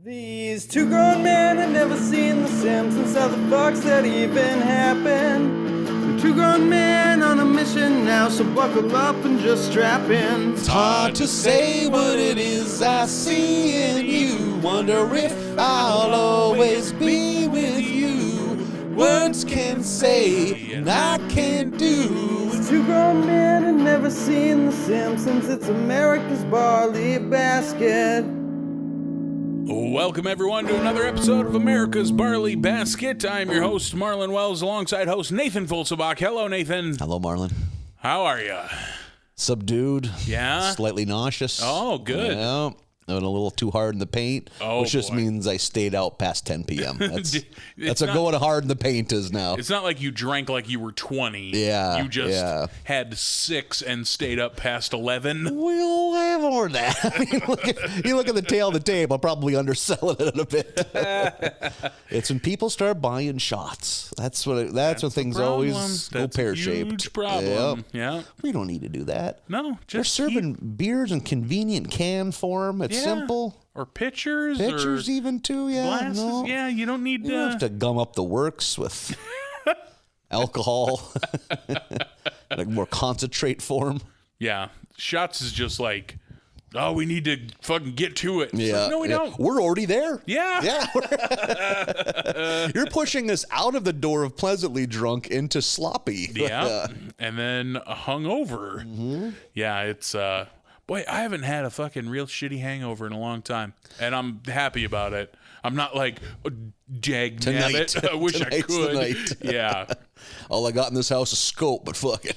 These two grown men had never seen the Simpsons. How the fuck's that even happen? We're two grown men on a mission now, so buckle up and just strap in. It's hard to say what it is I see in you. Wonder if I'll always be with you. Words can say and I can't do. These two grown men had never seen the Simpsons. It's America's Barley Basket. Welcome, everyone, to another episode of America's Barley Basket. I'm your host, Marlon Wells, alongside host Nathan Fulsebach. Hello, Nathan. Hello, Marlon. How are you? Subdued. Yeah? Slightly nauseous. Oh, good. Yeah. And a little too hard in the paint, which just means I stayed out past 10 p.m. That's going hard in the paint is now. It's not like you drank like you were 20. Yeah. You just had 6 and stayed up past 11. We'll have more than that. I mean, you look at the tail of the tape, I'll probably undersell it a bit. It's when people start buying shots. That's when things always go pear-shaped. Huge problem. Yep. Yeah. We don't need to do that. No, They're serving beers in convenient can form. It's simple. Or pitchers. Or even too, yeah. Glasses. No. Yeah, you don't need You don't have to gum up the works with alcohol. Like more concentrate form. Yeah. Shots is just like, oh, we need to fucking get to it. It's like, no, we don't. We're already there. Yeah. You're pushing us out of the door of pleasantly drunk into sloppy. Yeah. And then hungover. Mm-hmm. Yeah, it's boy, I haven't had a fucking real shitty hangover in a long time, and I'm happy about it. I'm not like jagged at it. I wish I could. Yeah. All I got in this house is scope, but fuck it.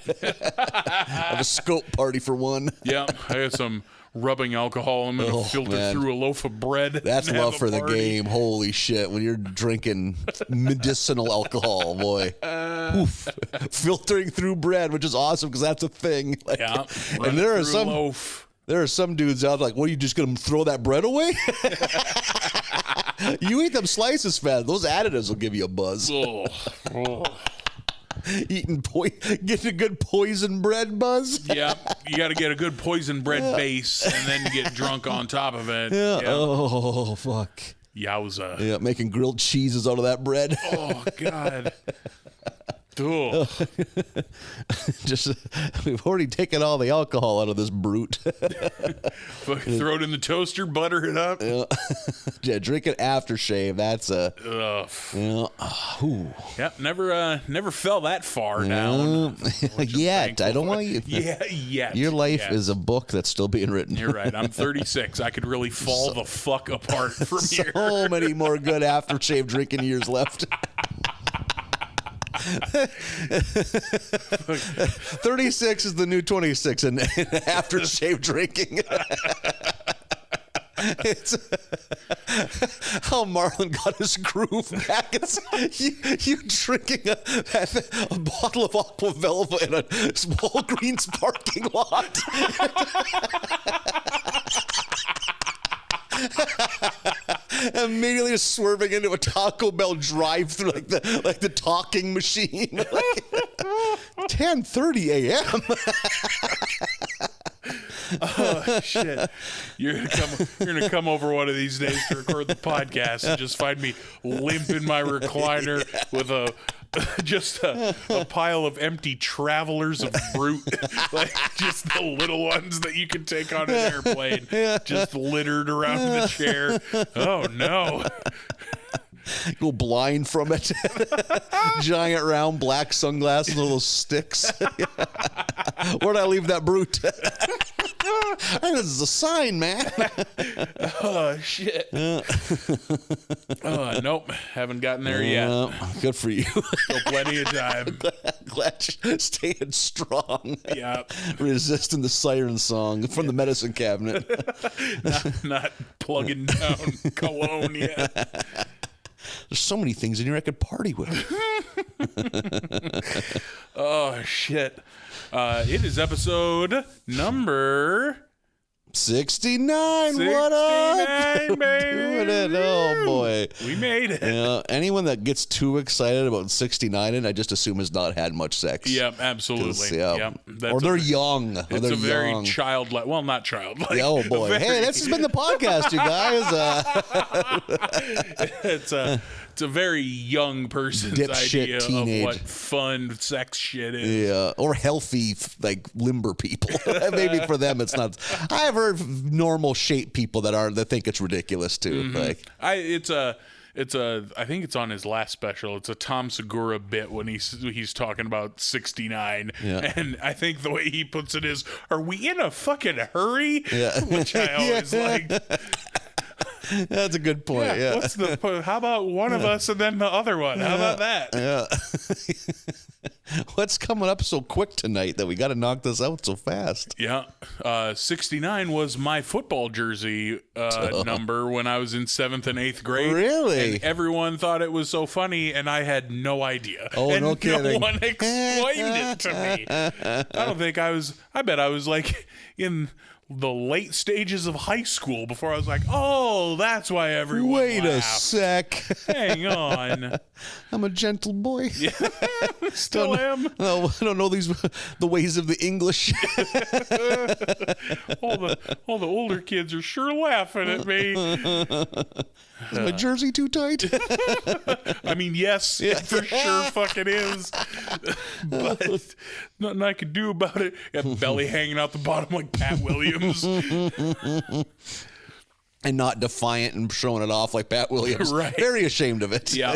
I have a scope party for one. Yeah, I had some rubbing alcohol. I'm gonna filter through a loaf of bread. That's love for the game. Holy shit! When you're drinking medicinal alcohol, boy. Oof. Filtering through bread, which is awesome because that's a thing. Like, yeah, and there are some loaf. There are some dudes out like, what, are you just gonna throw that bread away? You eat them slices fast. Those additives will give you a buzz. Getting a good poison bread buzz. Yeah, you got to get a good poison bread base and then get drunk on top of it. Yeah. Oh, fuck. Yowza. Yeah, making grilled cheeses out of that bread. Oh, God. Ugh. We've already taken all the alcohol out of this brute. Throw it in the toaster, butter it up. Yeah, drink it aftershave. That's Never fell that far down. Yet. I don't want you. Yet. Your life is a book that's still being written. You're right. I'm 36. I could really fall the fuck apart from here. So many more good aftershave drinking years left. 36 is the new 26 in aftershave drinking. It's how Marlon got his groove back. It's you drinking a bottle of Aqua Velva in a Walgreens parking lot. Immediately just swerving into a Taco Bell drive-thru like the talking machine. 10:30 a.m. Oh shit! You're gonna come over one of these days to record the podcast and just find me limp in my recliner with a pile of empty Travelers of Brute, like just the little ones that you can take on an airplane, just littered around the chair. Oh no! Go blind from it. Giant round black sunglasses, little sticks. Where'd I leave that brute? Hey, this is a sign, man. Oh shit. Nope, haven't gotten there yet. Good for you. Still plenty of time. Glad you're staying strong. Yeah. Resisting the siren song from the medicine cabinet. Not plugging down cologne yet. There's so many things in here I could party with. Oh shit. It is episode number 69, what up? 69, baby. Doing it. Oh, boy. We made it. Yeah, anyone that gets too excited about 69 and I just assume has not had much sex. Yep, absolutely. Yeah. That's Or they're young. Or It's they're a very young. childlike. Well, not childlike. Oh, boy. Hey, this has been the podcast, you guys. It's a very young person's Dipshit idea teenage. of what fun sex shit is. Yeah, or healthy, like limber people. Maybe for them, it's not. I've heard normal shape people that think it's ridiculous too. Like, I think it's on his last special. It's a Tom Segura bit when he's talking about 69, Yeah. and I think the way he puts it is, "Are we in a fucking hurry?" Yeah. Which I always like. that's a good point. Yeah. What's how about one of us and then the other one? How about that? Yeah. What's coming up so quick tonight that we got to knock this out so fast? Yeah. 69 was my football jersey number when I was in 7th and 8th grade. Really? And everyone thought it was so funny, and I had no idea. Oh, and no kidding. No one explained it to me. I bet I was like in the late stages of high school before I was like, oh, that's why everyone Wait a laughed. sec. Hang on. I'm a gentle boy. Yeah, still am. No, I don't know the ways of the English. All the older kids are sure laughing at me. Is my jersey too tight? I mean, yes, it for sure fucking is. But nothing I could do about it. Got belly hanging out the bottom like Pat Williams. And not defiant and showing it off like Pat Williams. Right. Very ashamed of it. Yeah.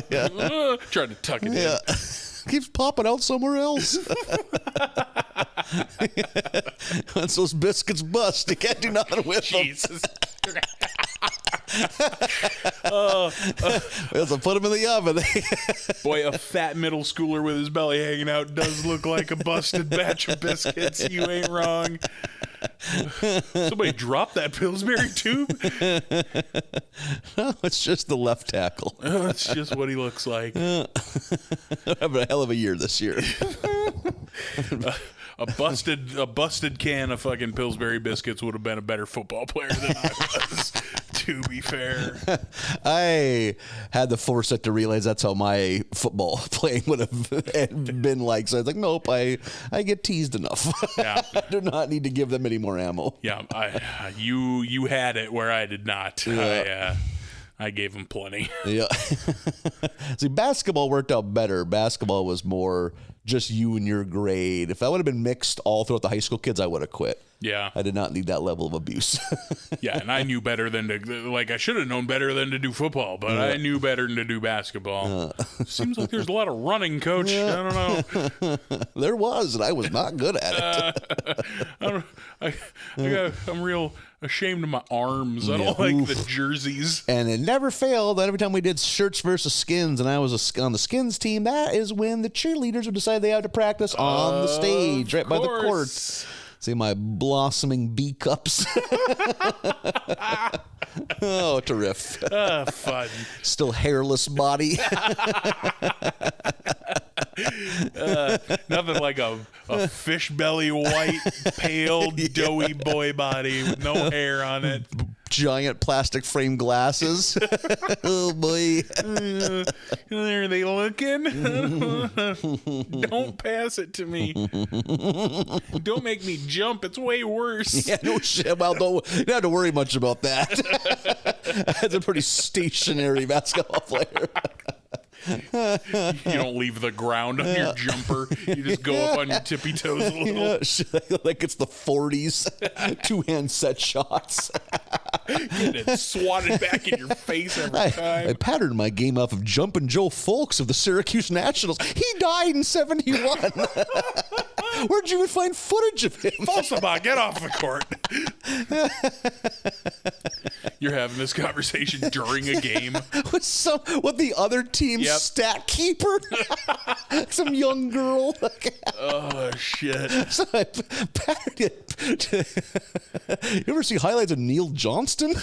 Trying to tuck it Yeah. in. Keeps popping out somewhere else. Once those biscuits bust, you can't do nothing with them. Jesus. Well, so put them in the oven. Boy, a fat middle schooler with his belly hanging out does look like a busted batch of biscuits. You ain't wrong. Somebody dropped that Pillsbury tube. No, it's just the left tackle. That's just what he looks like. Having a hell of a year this year. A busted can of fucking Pillsbury biscuits would have been a better football player than I was, to be fair. I had the foresight to realize that's how my football playing would have been like. So I was like, nope, I get teased enough. Yeah. I do not need to give them any more ammo. Yeah, you had it where I did not. Yeah. I gave him plenty. Yeah. See, basketball worked out better. Basketball was more just you and your grade. If I would have been mixed all throughout the high school kids, I would have quit. Yeah. I did not need that level of abuse. Yeah, and I knew better than to, I should have known better than to do football, but I knew better than to do basketball. Seems like there's a lot of running, coach. I don't know. There was, and I was not good at it. I'm real ashamed of my arms. I don't like the jerseys. And it never failed that every time we did shirts versus skins, and I was on the skins team, that is when the cheerleaders would decide they had to practice on the stage, right by the court. See my blossoming B cups. Oh, terrific. Fun. Still hairless body. Nothing like a fish belly white, pale, doughy boy body with no hair on it. Giant plastic frame glasses. Oh, boy. Are they looking? Don't pass it to me. Don't make me jump. It's way worse. Yeah, no shit. Well, you don't have to worry much about that. That's a pretty stationary basketball player. You don't leave the ground on your jumper. You just go up on your tippy toes a little. Yeah, like it's the 40s. Two-hand set shots. Getting it swatted back in your face every time. I patterned my game off of Jumpin' Joe Folks of the Syracuse Nationals. He died in 71. Where'd you even find footage of him? Falsabot, get off the court. You're having this conversation during a game. With the other team's stat keeper? Some young girl. Oh, shit. So I patterned it. You ever see highlights of Neil Johnston?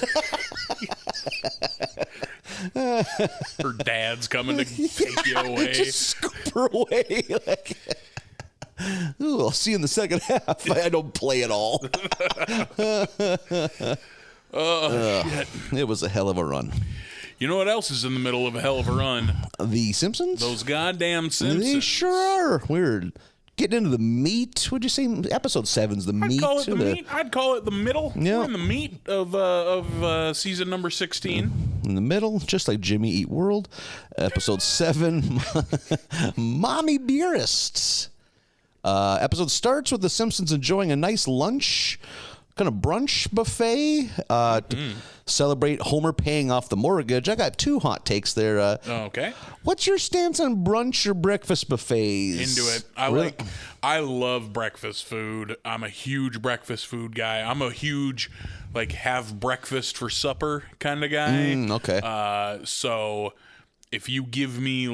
Her dad's coming to take you away. Just scoop her away. Ooh, I'll see you in the second half. I don't play at all. Shit. It was a hell of a run. You know what else is in the middle of a hell of a run? The Simpsons? Those goddamn Simpsons. They sure are. We're getting into the meat. What'd you say? Episode 7's the meat. Call it the meat. I'd call it the middle. Yeah. We're in the meat of season number 16. In the middle, just like Jimmy Eat World. Episode 7, Mommy Beerists. Episode starts with the Simpsons enjoying a nice lunch, kind of brunch buffet. To celebrate Homer paying off the mortgage. I got 2 hot takes there. Okay. What's your stance on brunch or breakfast buffets? Into it. I love breakfast food. I'm a huge breakfast food guy. I'm a huge have breakfast for supper kind of guy. Okay. So if you give me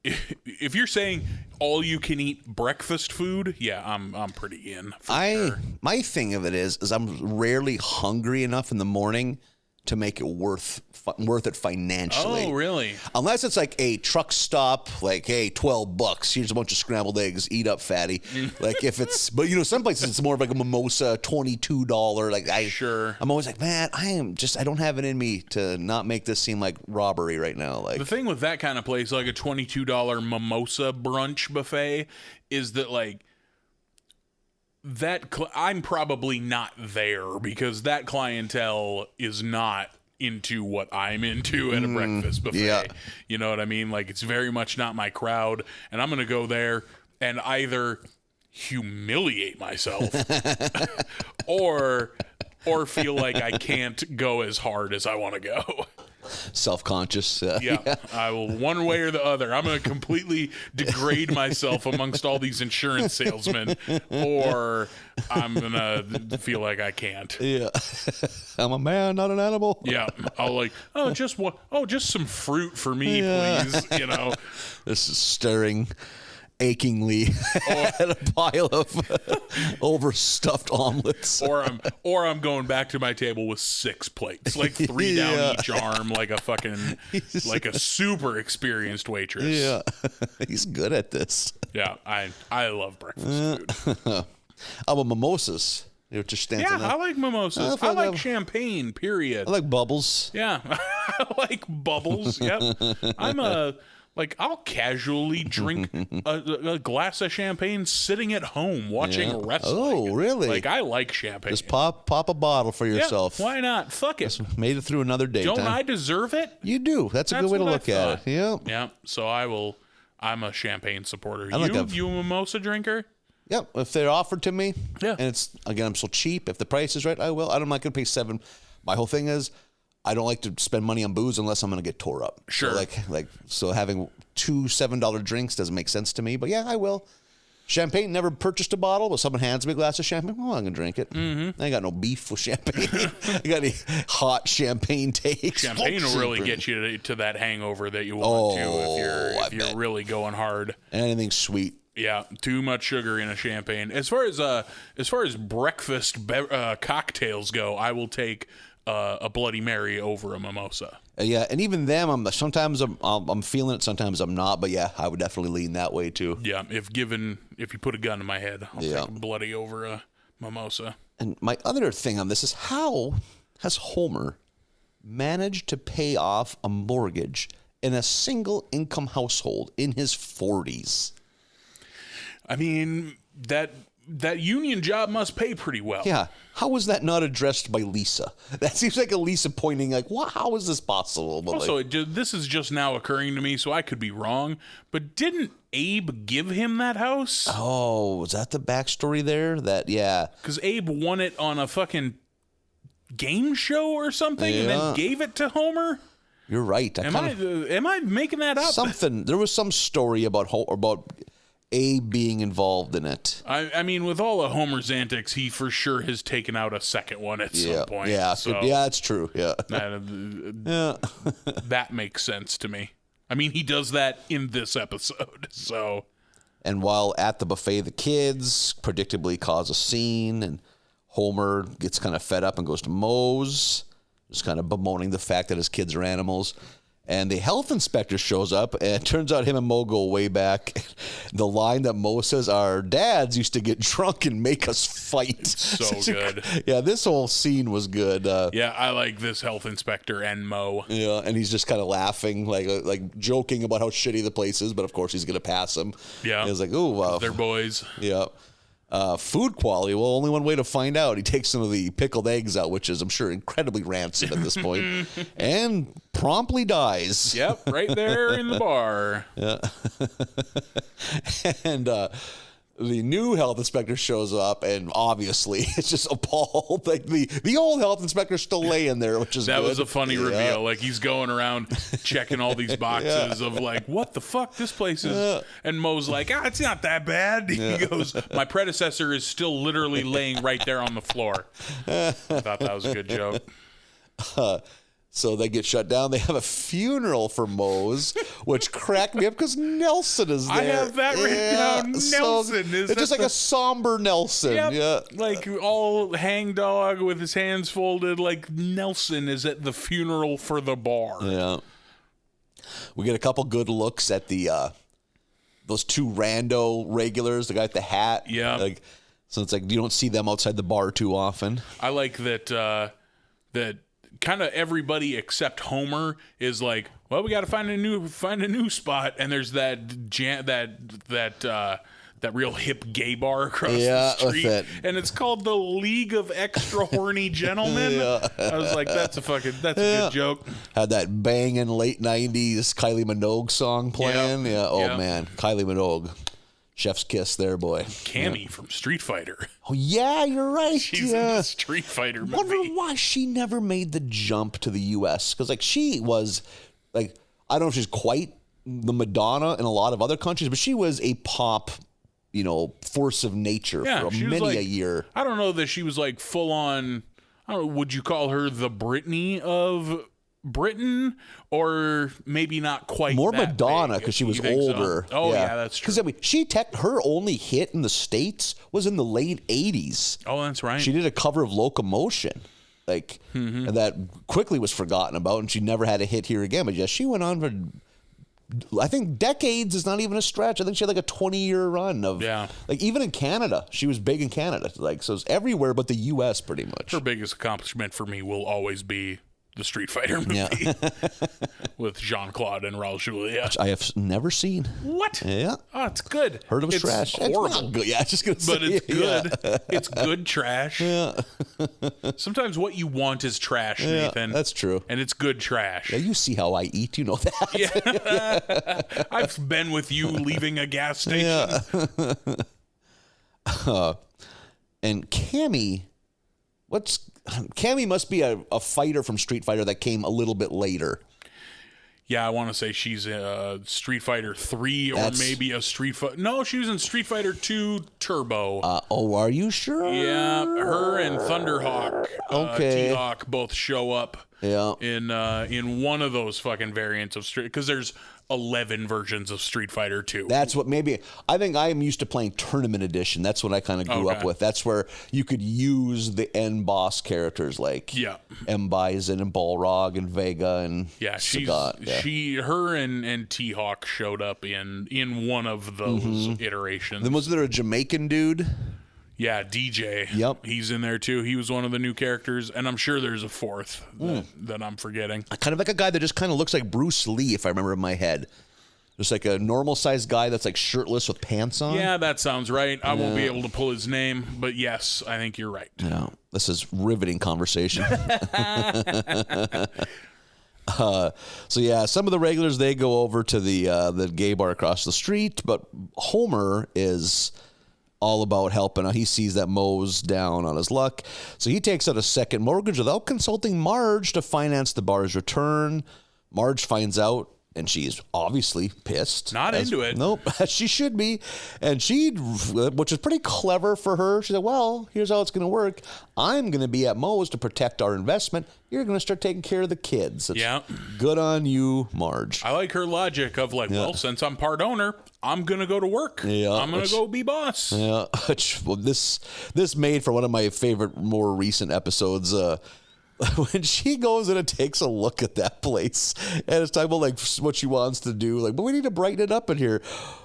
if you're saying all you can eat breakfast food, yeah, I'm pretty in. Sure. My thing of it is I'm rarely hungry enough in the morning to make it worth it financially. Oh, really? Unless it's like a truck stop, like, hey, $12. Here's a bunch of scrambled eggs. Eat up, fatty. If it's, but some places it's more of like a mimosa, $22. Sure. I'm always like, man, I don't have it in me to not make this seem like robbery right now. The thing with that kind of place, like a $22 mimosa brunch buffet, is that I'm probably not there because that clientele is not into what I'm into at a breakfast buffet. Yeah. You know what I mean? It's very much not my crowd, and I'm going to go there and either humiliate myself or feel like I can't go as hard as I want to go. Self-conscious. Yeah, I will one way or the other. I'm going to completely degrade myself amongst all these insurance salesmen, or I'm going to feel like I can't. Yeah. I'm a man, not an animal. Yeah. I'll just some fruit for me, please. This is staring achingly at a pile of overstuffed omelets. Or I'm going back to my table with 6 plates, 3 down each arm, like a super experienced waitress. Yeah, he's good at this. Yeah, I love breakfast food. How about mimosas? What your stance on that? I like mimosas. I like champagne. Period. I like bubbles. Yeah, I like bubbles. Yep. I'll casually drink a glass of champagne sitting at home watching wrestling. Oh, really? I like champagne. Just pop a bottle for yourself. Yeah, why not? Fuck it. Just made it through another day. Don't I deserve it? You do. That's a good way to look at it. Yeah. Yeah. So I'm a champagne supporter. You a mimosa drinker? Yep. If they're offered to me, yeah. And it's, again, I'm so cheap. If the price is right, I will. I'm not going to pay $7. My whole thing is, I don't like to spend money on booze unless I'm going to get tore up. Sure. So having 2 $7 drinks doesn't make sense to me. But yeah, I will. Champagne, never purchased a bottle, but someone hands me a glass of champagne. Oh, I'm going to drink it. Mm-hmm. I ain't got no beef with champagne. I got any hot champagne takes. Champagne will really get you to that hangover that you want if you're really going hard. Anything sweet. Yeah, too much sugar in a champagne. As far as breakfast cocktails go, I will take a Bloody Mary over a mimosa. Yeah, and even them, sometimes I'm feeling it, sometimes I'm not. But yeah, I would definitely lean that way too. Yeah, if you put a gun to my head, I'll take a Bloody over a mimosa. And my other thing on this is, how has Homer managed to pay off a mortgage in a single income household in his 40s? I mean, that union job must pay pretty well. Yeah. How was that not addressed by Lisa? That seems like a Lisa pointing how is this possible? But also, this is just now occurring to me, so I could be wrong, but didn't Abe give him that house? Oh, was that the backstory there? Yeah. Because Abe won it on a fucking game show or something and then gave it to Homer? You're right. Am I making that up? There was some story about Abe being involved in it. I mean, with all of Homer's antics, he for sure has taken out a second one at some point. Yeah, so that's true. Yeah. That makes sense to me. I mean, he does that in this episode. So, and while at the buffet, the kids predictably cause a scene, and Homer gets kind of fed up and goes to Moe's, just kind of bemoaning the fact that his kids are animals. And the health inspector shows up, and it turns out him and Mo go way back. The line that Mo says, our dads used to get drunk and make us fight. So good. Yeah, this whole scene was good. Yeah, I like this health inspector and Mo. Yeah, and he's just kind of laughing, like joking about how shitty the place is, but of course he's going to pass him. Yeah. He's like, oh, wow. They're boys. Yeah. Food quality, well, only one way to find out. He takes some of the pickled eggs out, which is, I'm sure, incredibly rancid at this point, and promptly dies. Yep, right there in the bar. Yeah. And the new health inspector shows up, and obviously it's just appalled. Like the old health inspector's still laying there, which is that good. was a funny reveal. Like he's going around checking all these boxes of like, what the fuck this place is. And Mo's like, it's not that bad. He goes, my predecessor is still literally laying right there on the floor. I thought that was a good joke. So they get shut down. They have a funeral for Mose, which cracked me up because Nelson is there. I have that written down. Nelson is it's just like a somber Nelson. Yep. Yeah, like all hangdog with his hands folded. Like Nelson is at the funeral for the bar. Yeah. We get a couple good looks at the those two rando regulars, the guy with the hat. Yeah. Like, so it's like you don't see them outside the bar too often. I like that. That kind of everybody except Homer is like, well, we got to find a new spot, and there's that real hip gay bar across the street, and it's called the League of Extra Horny Gentlemen. I was like, that's a good joke. Had that banging late 90s Kylie Minogue song playing. Yep. Yeah. Oh Yep. man, Kylie Minogue. Chef's kiss there, boy. Cammy from Street Fighter. Oh yeah, you're right. She's in the Street Fighter movie. Wonder why she never made the jump to the U.S. Because like she was like, I don't know if she's quite the Madonna in a lot of other countries, but she was a pop, force of nature for many a year. I don't know that she was like full on. I don't know. Would you call her the Britney of Britain, or maybe not quite more that Madonna because she was older. So? Oh yeah, that's true. Because I mean, her only hit in the States was in the late 80s. Oh, that's right. She did a cover of Locomotion, and that quickly was forgotten about, and she never had a hit here again. But yeah, she went on for, I think, decades is not even a stretch. I think she had like a 20-year run of, like even in Canada, she was big in Canada. Like, so it's everywhere but the U.S. pretty much. Her biggest accomplishment for me will always be the Street Fighter movie with Jean-Claude and Raul Juliet. Which I have never seen. What? Yeah. Oh, it's good. Heard it was trash. Horrible. It's not good. Yeah, I was just gonna say. But it's good. Yeah. It's good trash. Yeah. Sometimes what you want is trash, Nathan. That's true. And it's good trash. Yeah, you see how I eat. You know that. Yeah. I've been with you leaving a gas station. Yeah. And Cammy, Cammy must be a fighter from Street Fighter that came a little bit later. Yeah, I want to say she's a Street Fighter 3 or maybe a Street Fighter. No, she was in Street Fighter 2 Turbo. Are you sure? Yeah, her and Thunderhawk, T-Hawk both show up. Yeah. In one of those fucking variants of Street, because there's 11 versions of Street Fighter 2. That's what I think I am used to playing Tournament Edition. That's what I kind of grew up with. That's where you could use the end boss characters like M. Bison and Balrog and Vega and Sagat. Her and T-Hawk showed up in one of those iterations. Then was there a Jamaican dude? Yeah, DJ. Yep. He's in there too. He was one of the new characters, and I'm sure there's a fourth that I'm forgetting. Kind of like a guy that just kind of looks like Bruce Lee, if I remember in my head. Just like a normal-sized guy that's like shirtless with pants on. Yeah, that sounds right. I won't be able to pull his name, but yes, I think you're right. Yeah, this is riveting conversation. So yeah, some of the regulars, they go over to the gay bar across the street, but Homer is all about helping out. He sees that Moe's down on his luck, so he takes out a second mortgage without consulting Marge to finance the bar's return. Marge finds out, and she's obviously pissed. Not into it. Nope, she should be. And which is pretty clever for her. She said, well, here's how it's going to work. I'm going to be at Moe's to protect our investment. You're going to start taking care of the kids. Good on you, Marge. I like her logic of like, well, since I'm part owner, I'm going to go to work. Yeah, I'm going to go be boss. Yeah. Well, this made for one of my favorite, more recent episodes. when she goes in and takes a look at that place, and it's talking about like what she wants to do, like, but we need to brighten it up in here.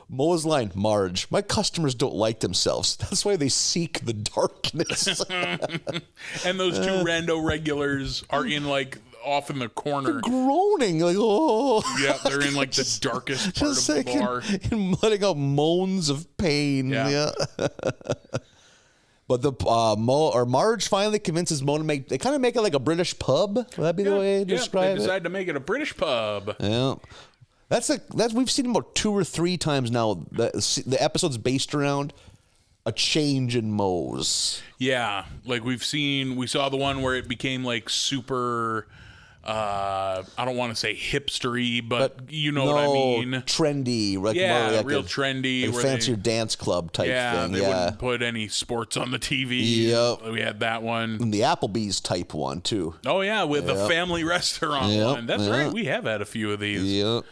Mo's line, Marge, my customers don't like themselves. That's why they seek the darkness. And those two rando regulars are in like off in the corner, groaning like, oh. Yeah, they're in like the darkest part of the bar, and letting out moans of pain. Yeah. But the Marge finally convinces Mo to make. They kind of make it like a British pub. Would that be the way to describe it? They decide to make it a British pub. Yeah. That's we've seen about 2 or 3 times now. The episode's based around a change in Mo's. Yeah, like we saw the one where it became like super. I don't want to say hipstery, but you know what I mean. Trendy, like like real trendy, like fancier dance club type thing. They wouldn't put any sports on the TV. Yep, we had that one. And the Applebee's type one too. Oh yeah, with the family restaurant one. That's right. We have had a few of these. Yep.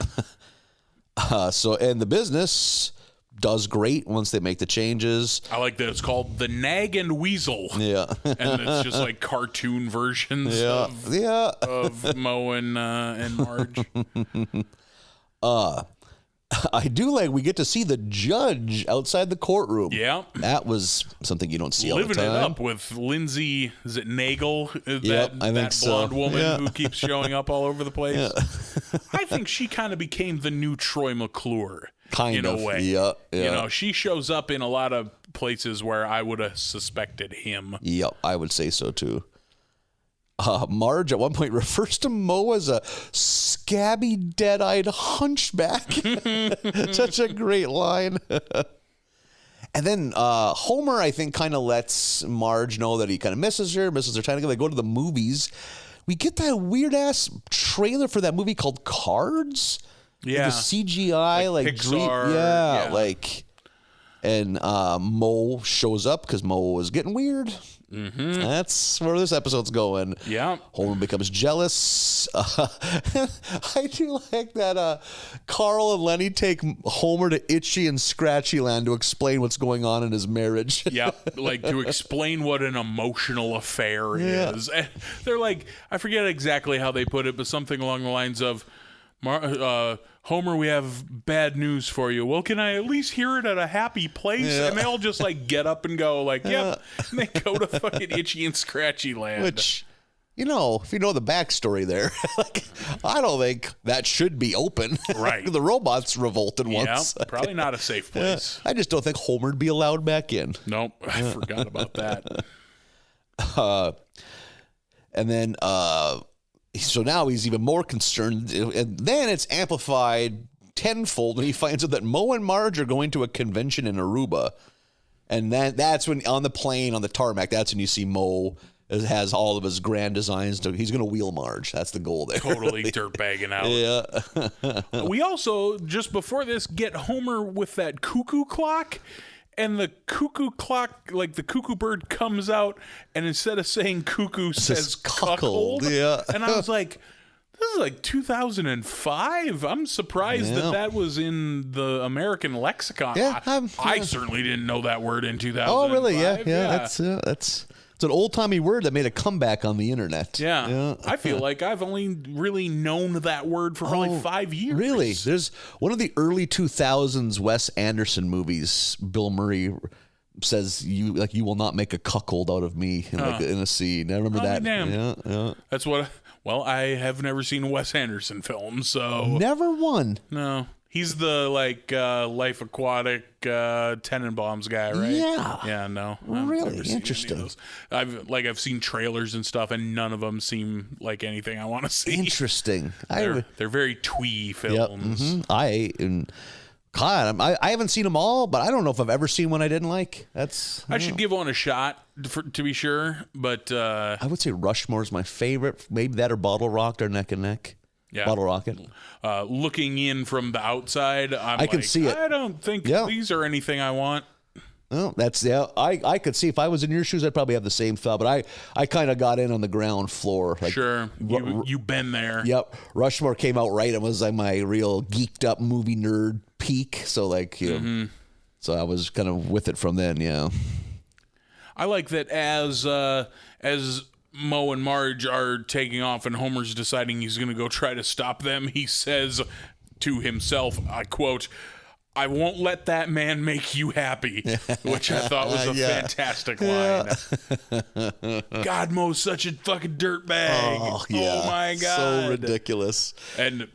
And the business does great once they make the changes. I like that it's called the Nag and Weasel. Yeah. And it's just like cartoon versions of Mo and Marge. I do like we get to see the judge outside the courtroom. Yeah. That was something you don't see all the time. Living it up with Lindsay, is it Nagel? That blonde woman who keeps showing up all over the place. Yeah. I think she kind of became the new Troy McClure. In a way. Yeah. You know, she shows up in a lot of places where I would have suspected him. Yep, I would say so too. Marge at one point refers to Mo as a scabby, dead-eyed hunchback. Such a great line. And then Homer, I think, kind of lets Marge know that he kind of misses her time to go. They go to the movies. We get that weird-ass trailer for that movie called Cards. Yeah. The CGI, like Pixar. like, and Mo shows up because Mo was getting weird. Mm-hmm. That's where this episode's going. Yeah. Homer becomes jealous. I do like that Carl and Lenny take Homer to Itchy and Scratchy Land to explain what's going on in his marriage. Yeah, like to explain what an emotional affair is. And they're like, I forget exactly how they put it, but something along the lines of, Homer, we have bad news for you. Well, can I at least hear it at a happy place? Yeah. And they all just like get up and go like, yep. And they go to fucking Itchy and Scratchy Land. Which, you know, if you know the backstory there, like, I don't think that should be open. Right. The robots revolted once. Yeah, probably not a safe place. I just don't think Homer'd be allowed back in. Nope. I forgot about that. And then, so now he's even more concerned, and then it's amplified tenfold when he finds out that Mo and Marge are going to a convention in Aruba. And that's when, on the plane, on the tarmac, that's when you see Mo has all of his grand designs. He's going to wheel Marge. That's the goal there. Totally dirtbagging out. Yeah. We also, just before this, get Homer with that cuckoo clock. And the cuckoo clock, like the cuckoo bird comes out, and instead of saying cuckoo, says cuckold. Yeah. And I was like, this is like 2005. I'm surprised that was in the American lexicon. Yeah, I certainly didn't know that word in 2005. Oh, really? Yeah. That's it's an old-timey word that made a comeback on the internet. Yeah. I feel like I've only really known that word for probably 5 years. Really? There's one of the early 2000s Wes Anderson movies, Bill Murray says, you will not make a cuckold out of me in a scene. I remember that. Damn. Yeah. That's what... Well, I have never seen a Wes Anderson film, so... Never one. No. He's the, like, Life Aquatic Tenenbaums guy, right? Yeah. Yeah, no. Really? Interesting. I've seen trailers and stuff, and none of them seem like anything I want to see. Interesting. They're very twee films. Yep. Mm-hmm. I haven't seen them all, but I don't know if I've ever seen one I didn't like. I should give one a shot to be sure, but I would say Rushmore's my favorite. Maybe that or Bottle Rocket are neck and neck. Yeah. Bottle Rocket. Looking in from the outside, I can see it. I don't think these are anything I want. Well, I could see if I was in your shoes, I'd probably have the same thought. But I kind of got in on the ground floor. Like, sure, you've been there. Yep, Rushmore came out right. It was like my real geeked up movie nerd peak. So like so I was kind of with it from then. Yeah, I like that as Moe and Marge are taking off and Homer's deciding he's going to go try to stop them, he says to himself, I quote, "I won't let that man make you happy," which I thought was a fantastic line. God, Moe's such a fucking dirtbag. Oh my God. So ridiculous. And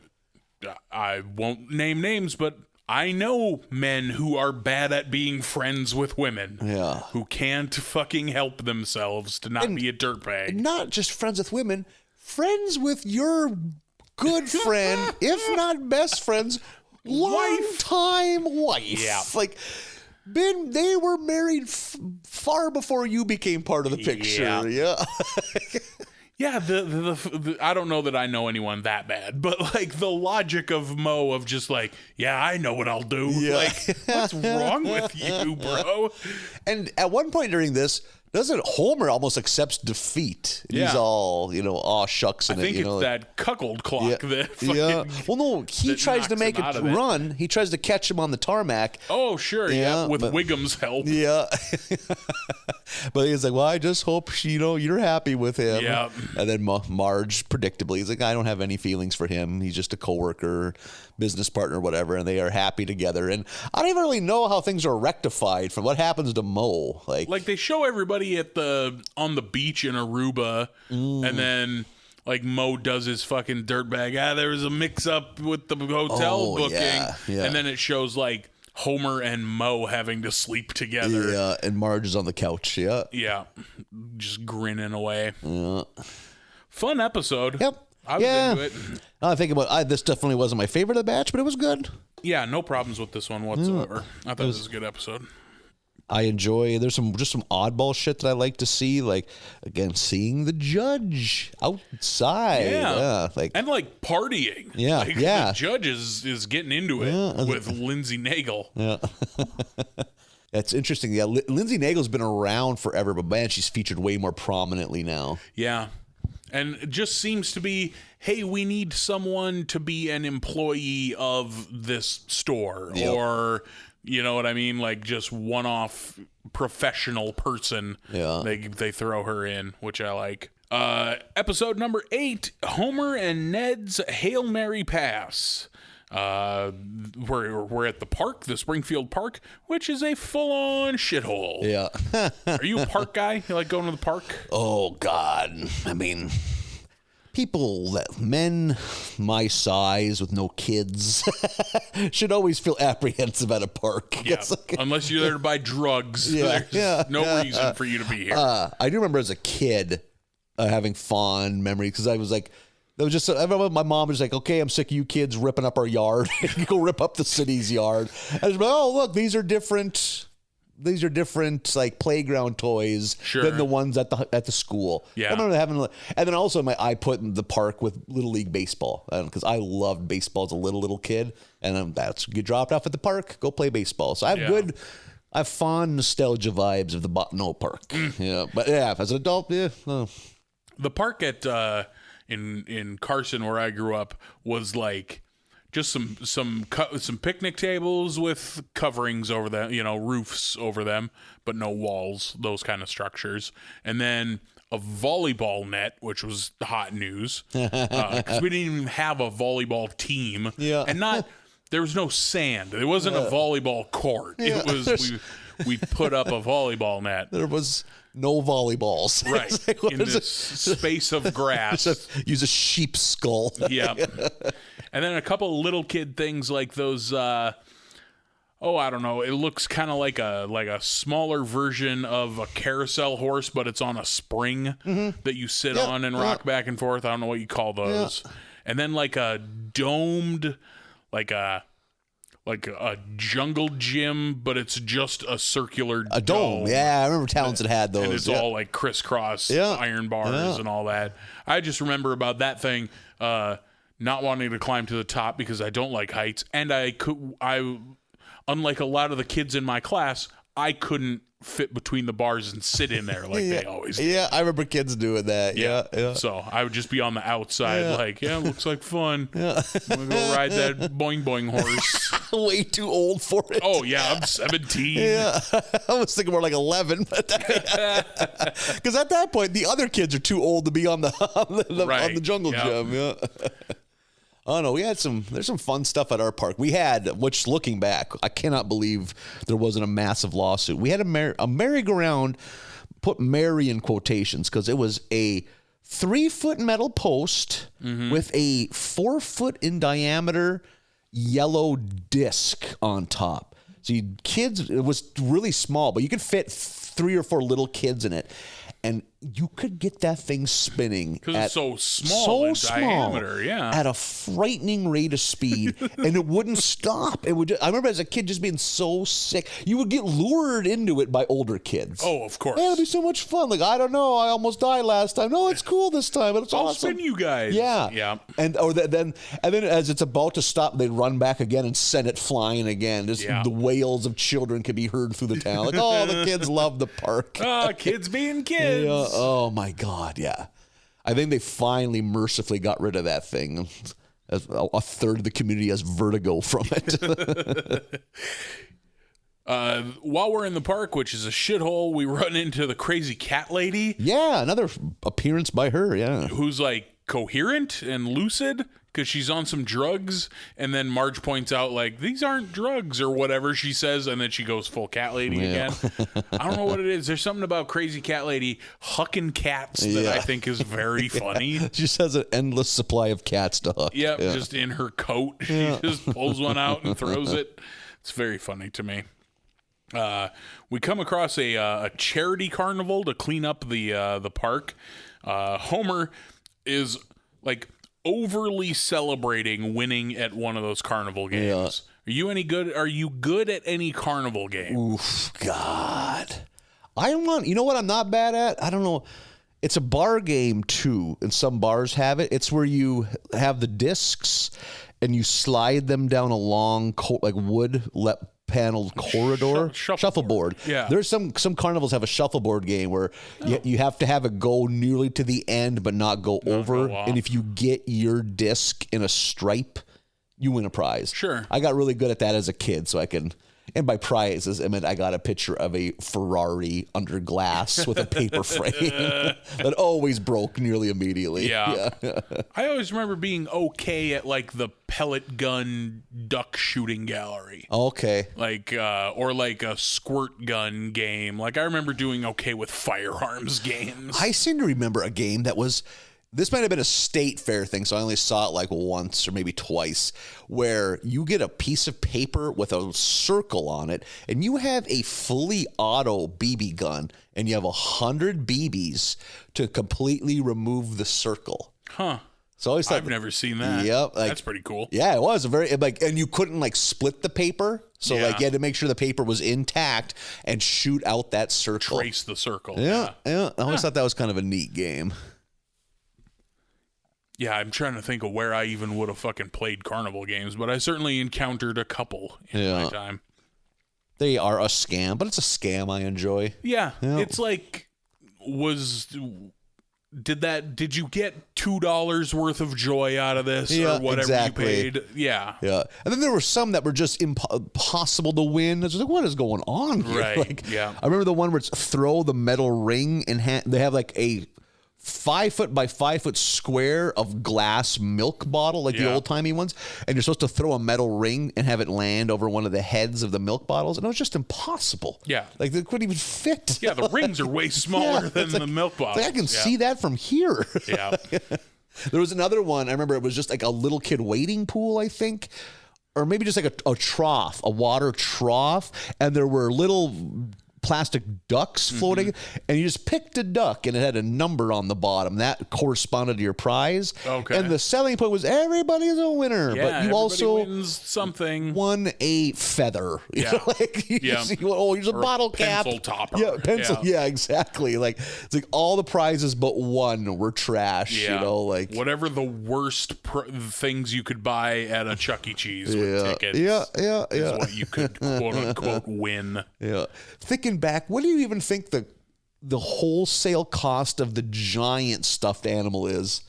I won't name names, but I know men who are bad at being friends with women. Yeah. Who can't fucking help themselves to not be a dirtbag. Not just friends with women, friends with your good friend, if not best friends, lifetime wife. Yeah. Like, they were married far before you became part of the picture. Yeah. Yeah, the I don't know that I know anyone that bad, but like the logic of Moe of just like, yeah, I know what I'll do. Yeah. Like, what's wrong with you, bro? And at one point during this, doesn't Homer almost accepts defeat? Yeah. He's all, aw shucks. I think it's that cuckold clock that fucking, Well, no, he tries to make it run. He tries to catch him on the tarmac. Oh, sure, with Wiggum's help. Yeah. But he's like, well, I just hope, you're happy with him. Yeah. And then Marge, predictably, he's like, I don't have any feelings for him. He's just a coworker, business partner, whatever, and they are happy together. And I don't even really know how things are rectified from what happens to Moe. Like they show everybody on the beach in Aruba, and then like Moe does his fucking dirtbag. There was a mix up with the hotel booking, and then it shows like Homer and Moe having to sleep together. Yeah, and Marge is on the couch. Yeah, just grinning away. Yeah. Fun episode. Yep. I was into it. I think this definitely wasn't my favorite of the batch, but it was good. Yeah, no problems with this one whatsoever. I thought it was a good episode. I enjoy. There's some oddball shit that I like to see. Like, again, seeing the judge outside. Yeah, and partying. Yeah, like, the judge is getting into it with Lindsay Nagel. Yeah. That's interesting. Yeah, Lindsay Nagel's been around forever, but man, she's featured way more prominently now. Yeah. And it just seems to be, hey, we need someone to be an employee of this store, or, you know what I mean? Like just one-off professional person. Yeah. They throw her in, which I like. Episode number 8, Homer and Ned's Hail Mary Pass. We're at the park, the Springfield Park, which is a full-on shithole. Yeah. Are you a park guy? You like going to the park? Oh, God. I mean, men my size with no kids should always feel apprehensive at a park. Yeah. Unless you're there to buy drugs. There's no reason for you to be here. I do remember as a kid having fond memories because I was like, I remember my mom was like, okay, I'm sick of you kids ripping up our yard. You go rip up the city's yard. I was like, oh, look, these are different like playground toys than the ones at the school. Yeah. I remember having, and then also I put in the park with Little League Baseball because I loved baseball as a little kid. And that's, you dropped off at the park, go play baseball. So I have fond nostalgia vibes of the Bottineau Park. Yeah. But as an adult, The park at, in Carson, where I grew up, was like just some picnic tables with coverings over them, roofs over them, but no walls, those kind of structures, and then a volleyball net, which was hot news because we didn't even have a volleyball team, and there was no sand. It wasn't a volleyball court. It was we put up a volleyball net. There was no volleyballs. Right. In this space of grass. Use a sheep's skull. Yeah. And then a couple of little kid things like those, I don't know. It looks kind of like a smaller version of a carousel horse, but it's on a spring that you sit on and rock back and forth. I don't know what you call those. Yeah. And then like a domed, like a jungle gym, but it's just a circular dome. Yeah, I remember towns that had those. And it's all like crisscross iron bars and all that. I just remember about that thing, not wanting to climb to the top because I don't like heights. And I unlike a lot of the kids in my class, I couldn't fit between the bars and sit in there like they always do. Yeah, I remember kids doing that. Yeah. So I would just be on the outside looks like fun. Yeah. I'm going to go ride that boing boing horse. way too old for it. Oh, yeah, I'm 17. Yeah, I was thinking more like 11, but because at that point the other kids are too old to be on the on the jungle gym. Yeah. Oh no, there's some fun stuff at our park. We had, which looking back, I cannot believe there wasn't a massive lawsuit. We had a merry-go-round, put merry in quotations, because it was a 3-foot metal post with a 4-foot in diameter yellow disc on top. So it was really small, but you could fit 3 or 4 little kids in it. And you could get that thing spinning because it's so small in diameter, at a frightening rate of speed, and it wouldn't stop. It would. I remember as a kid just being so sick. You would get lured into it by older kids. Oh, of course. Hey, it'll be so much fun. Like, I don't know, I almost died last time. No, it's cool this time. It's I'll awesome. spin you guys. Yeah. And then as it's about to stop, they'd run back again and send it flying again. Just the wails of children could be heard through the town. Like, oh, the kids love the park. Oh, kids being kids. Yeah. Oh my God, yeah. I think they finally mercifully got rid of that thing. As a third of the community has vertigo from it. While we're in the park, which is a shithole, we run into the crazy cat lady. Yeah, another appearance by her, yeah. Who's like coherent and lucid because she's on some drugs, and then Marge points out like these aren't drugs or whatever she says, and then she goes full cat lady again. I don't know what it is. There's something about crazy cat lady hucking cats that I think is very funny. She just has an endless supply of cats to huck. Yep, just in her coat. She just pulls one out and throws it. It's very funny to me. We come across a charity carnival to clean up the park. Homer is like overly celebrating winning at one of those carnival games. Are you any good? Are you good at any carnival game? Oof, God. You know what I'm not bad at? I don't know. It's a bar game too, and some bars have it. It's where you have the discs and you slide them down a long wood paneled corridor. Shuffleboard. Yeah. There's some carnivals have a shuffleboard game where you have to have it go nearly to the end but not go over. And if you get your disc in a stripe, you win a prize. Sure. I got really good at that as a kid, so I can. And by prizes, I meant I got a picture of a Ferrari under glass with a paper frame that always broke nearly immediately. Yeah. I always remember being okay at like the pellet gun duck shooting gallery. Okay. Like, or like a squirt gun game. Like I remember doing okay with firearms games. I seem to remember a game that was... This might have been a state fair thing, so I only saw it like once or maybe twice, where you get a piece of paper with a circle on it, and you have a fully auto BB gun, and you have 100 BBs to completely remove the circle. Huh. So I've never seen that. Yep. That's pretty cool. Yeah, it was and you couldn't split the paper. So you had to make sure the paper was intact and shoot out that circle. Trace the circle. Yeah. I always thought that was kind of a neat game. Yeah, I'm trying to think of where I even would have fucking played carnival games, but I certainly encountered a couple in my time. They are a scam, but it's a scam I enjoy. Yeah. It's like, did you get $2 worth of joy out of this or whatever you paid? Yeah. Yeah. And then there were some that were just impossible to win. It's like, what is going on here? Right. I remember the one where it's throw the metal ring and they have like a 5-foot by 5-foot square of glass milk bottle, like the old timey ones, and you're supposed to throw a metal ring and have it land over one of the heads of the milk bottles, and it was just impossible. Yeah, like they couldn't even fit. Yeah, the rings are way smaller than the milk bottles. I can see that from here. Yeah. There was another one. I remember it was just like a little kid wading pool, I think. Or maybe just like a trough, a water trough, and there were little plastic ducks floating, and you just picked a duck and it had a number on the bottom that corresponded to your prize. Okay. And the selling point was everybody's a winner, but you also wins something. won a feather. You know, here's a bottle cap. Pencil topper. Yeah, pencil. Yeah, exactly. Like it's like all the prizes but one were trash. Yeah. You know, like whatever the worst things you could buy at a Chuck E. Cheese with tickets. Is what you could quote unquote win. Yeah. Thinking back, what do you even think the wholesale cost of the giant stuffed animal is?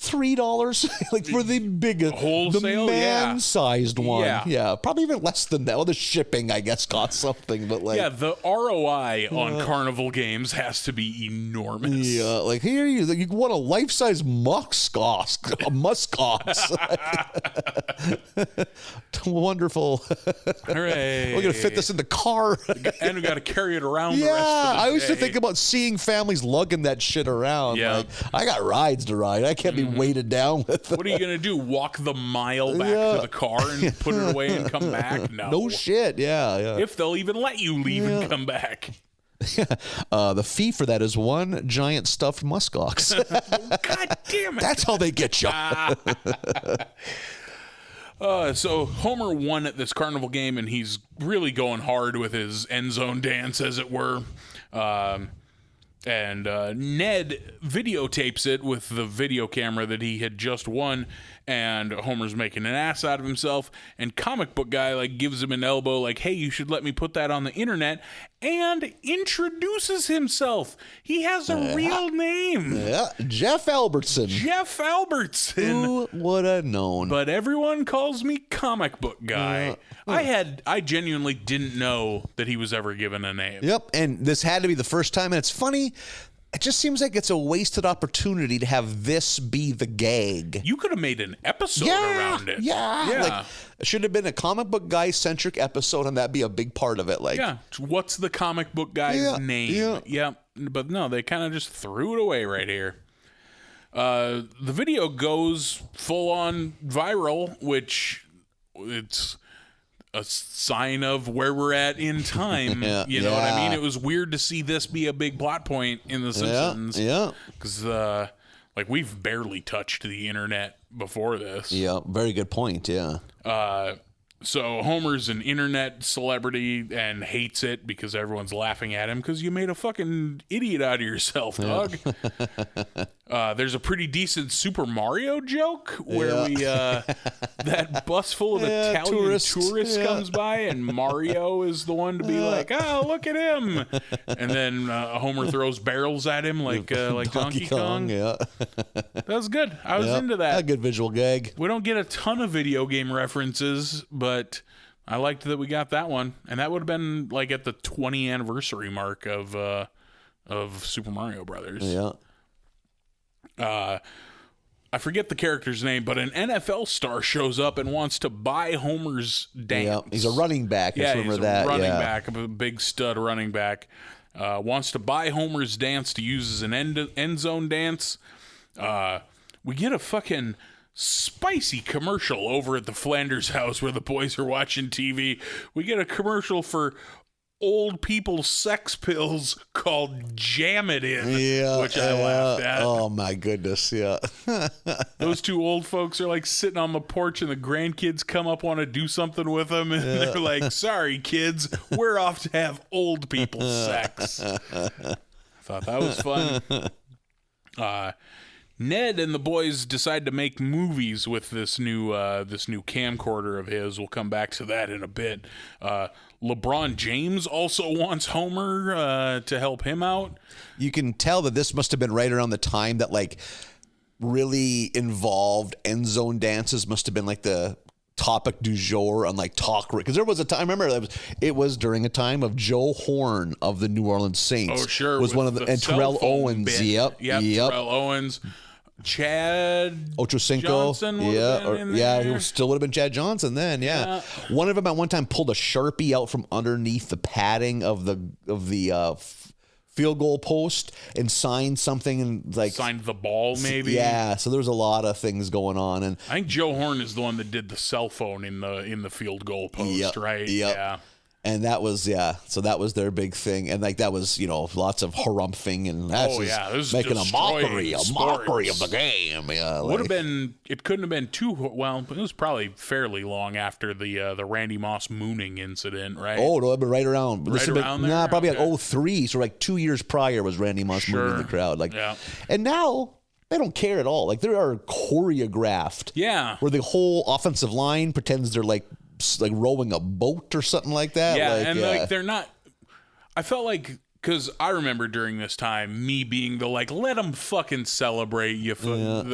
$3 like for the biggest wholesale, the man-sized one. Yeah. Probably even less than that. Well, the shipping I guess costs something, but like the ROI on Carnival games has to be enormous. Yeah, like here you want a life-size muskox. Wonderful. Hooray. We're gonna fit this in the car. And we got to carry it around Yeah, the rest of the I used to day. think about seeing families lugging that shit around. Yeah. Like, I got rides to ride. I can't be weighted down with What are you going to do? Walk the mile back to the car and put it away and come back? No shit. Yeah. If they'll even let you leave and come back. The fee for that is one giant stuffed muskox. God damn it. That's how they get you. So Homer won at this carnival game, and he's really going hard with his end zone dance, as it were. And Ned videotapes it with the video camera that he had just won, and Homer's making an ass out of himself, and comic book guy like gives him an elbow like, hey, you should let me put that on the internet, and introduces himself. He has a real name. Yeah, Jeff Albertson. Jeff Albertson. Who would have known? But everyone calls me comic book guy. I genuinely didn't know that he was ever given a name. Yep, and this had to be the first time, and it's funny. It just seems like it's a wasted opportunity to have this be the gag. You could have made an episode around it. Yeah. Like, it should have been a comic book guy-centric episode, and that'd be a big part of it. Like, yeah. What's the comic book guy's name? Yeah. But no, they kind of just threw it away right here. The video goes full-on viral, which it's a sign of where we're at in time. You know what I mean? It was weird to see this be a big plot point in The Simpsons. Yeah. Because, like, we've barely touched the internet before this. Yeah, very good point, yeah. So Homer's an internet celebrity and hates it because everyone's laughing at him because you made a fucking idiot out of yourself, dog. There's a pretty decent Super Mario joke where we that bus full of Italian tourists comes by and Mario is the one to be like, oh, look at him. And then Homer throws barrels at him like Donkey Kong. Yeah. That was good. I was into that. A good visual gag. We don't get a ton of video game references, but I liked that we got that one. And that would have been like at the 20th anniversary mark of Super Mario Brothers. Yeah. I forget the character's name, but an NFL star shows up and wants to buy Homer's dance. Yeah, he's a running back. Yeah, he's a running back, a big stud running back. Wants to buy Homer's dance to use as an end zone dance. We get a fucking spicy commercial over at the Flanders house where the boys are watching TV. We get a commercial for old people sex pills called Jam It In, which I laughed at. Oh my goodness, yeah. Those two old folks are like sitting on the porch and the grandkids come up, want to do something with them, and they're like, sorry kids, we're off to have old people sex. I thought that was fun. Ned and the boys decide to make movies with this new camcorder of his. We'll come back to that in a bit. LeBron James also wants Homer to help him out. You can tell that this must have been right around the time that like really involved end zone dances must have been like the topic du jour on like talk, because there was a time, I remember it was during a time of Joe Horn of the New Orleans Saints. Oh sure, was one of the and Terrell Owens. Bit. Yep. Terrell Owens. Chad Ochocinco, Johnson he still would have been Chad Johnson then. Yeah. One of them at one time pulled a Sharpie out from underneath the padding of the field goal post and signed something and like signed the ball maybe. Yeah, so there was a lot of things going on, and I think Joe Horn is the one that did the cell phone in the field goal post, right? Yep. Yeah. And that was, so that was their big thing. And like, that was, lots of harumphing and that's making a mockery of the game. Yeah. It couldn't have been too, well, it was probably fairly long after the Randy Moss mooning incident, right? Oh, no, it'd been right around. There? Probably like 03. So like 2 years prior was Randy Moss mooning the crowd. Like, and now they don't care at all. Like, they are choreographed. Yeah. Where the whole offensive line pretends they're like rowing a boat or something like that. Yeah, they're not. I felt like Because I remember during this time, me being the like, let them fucking celebrate you.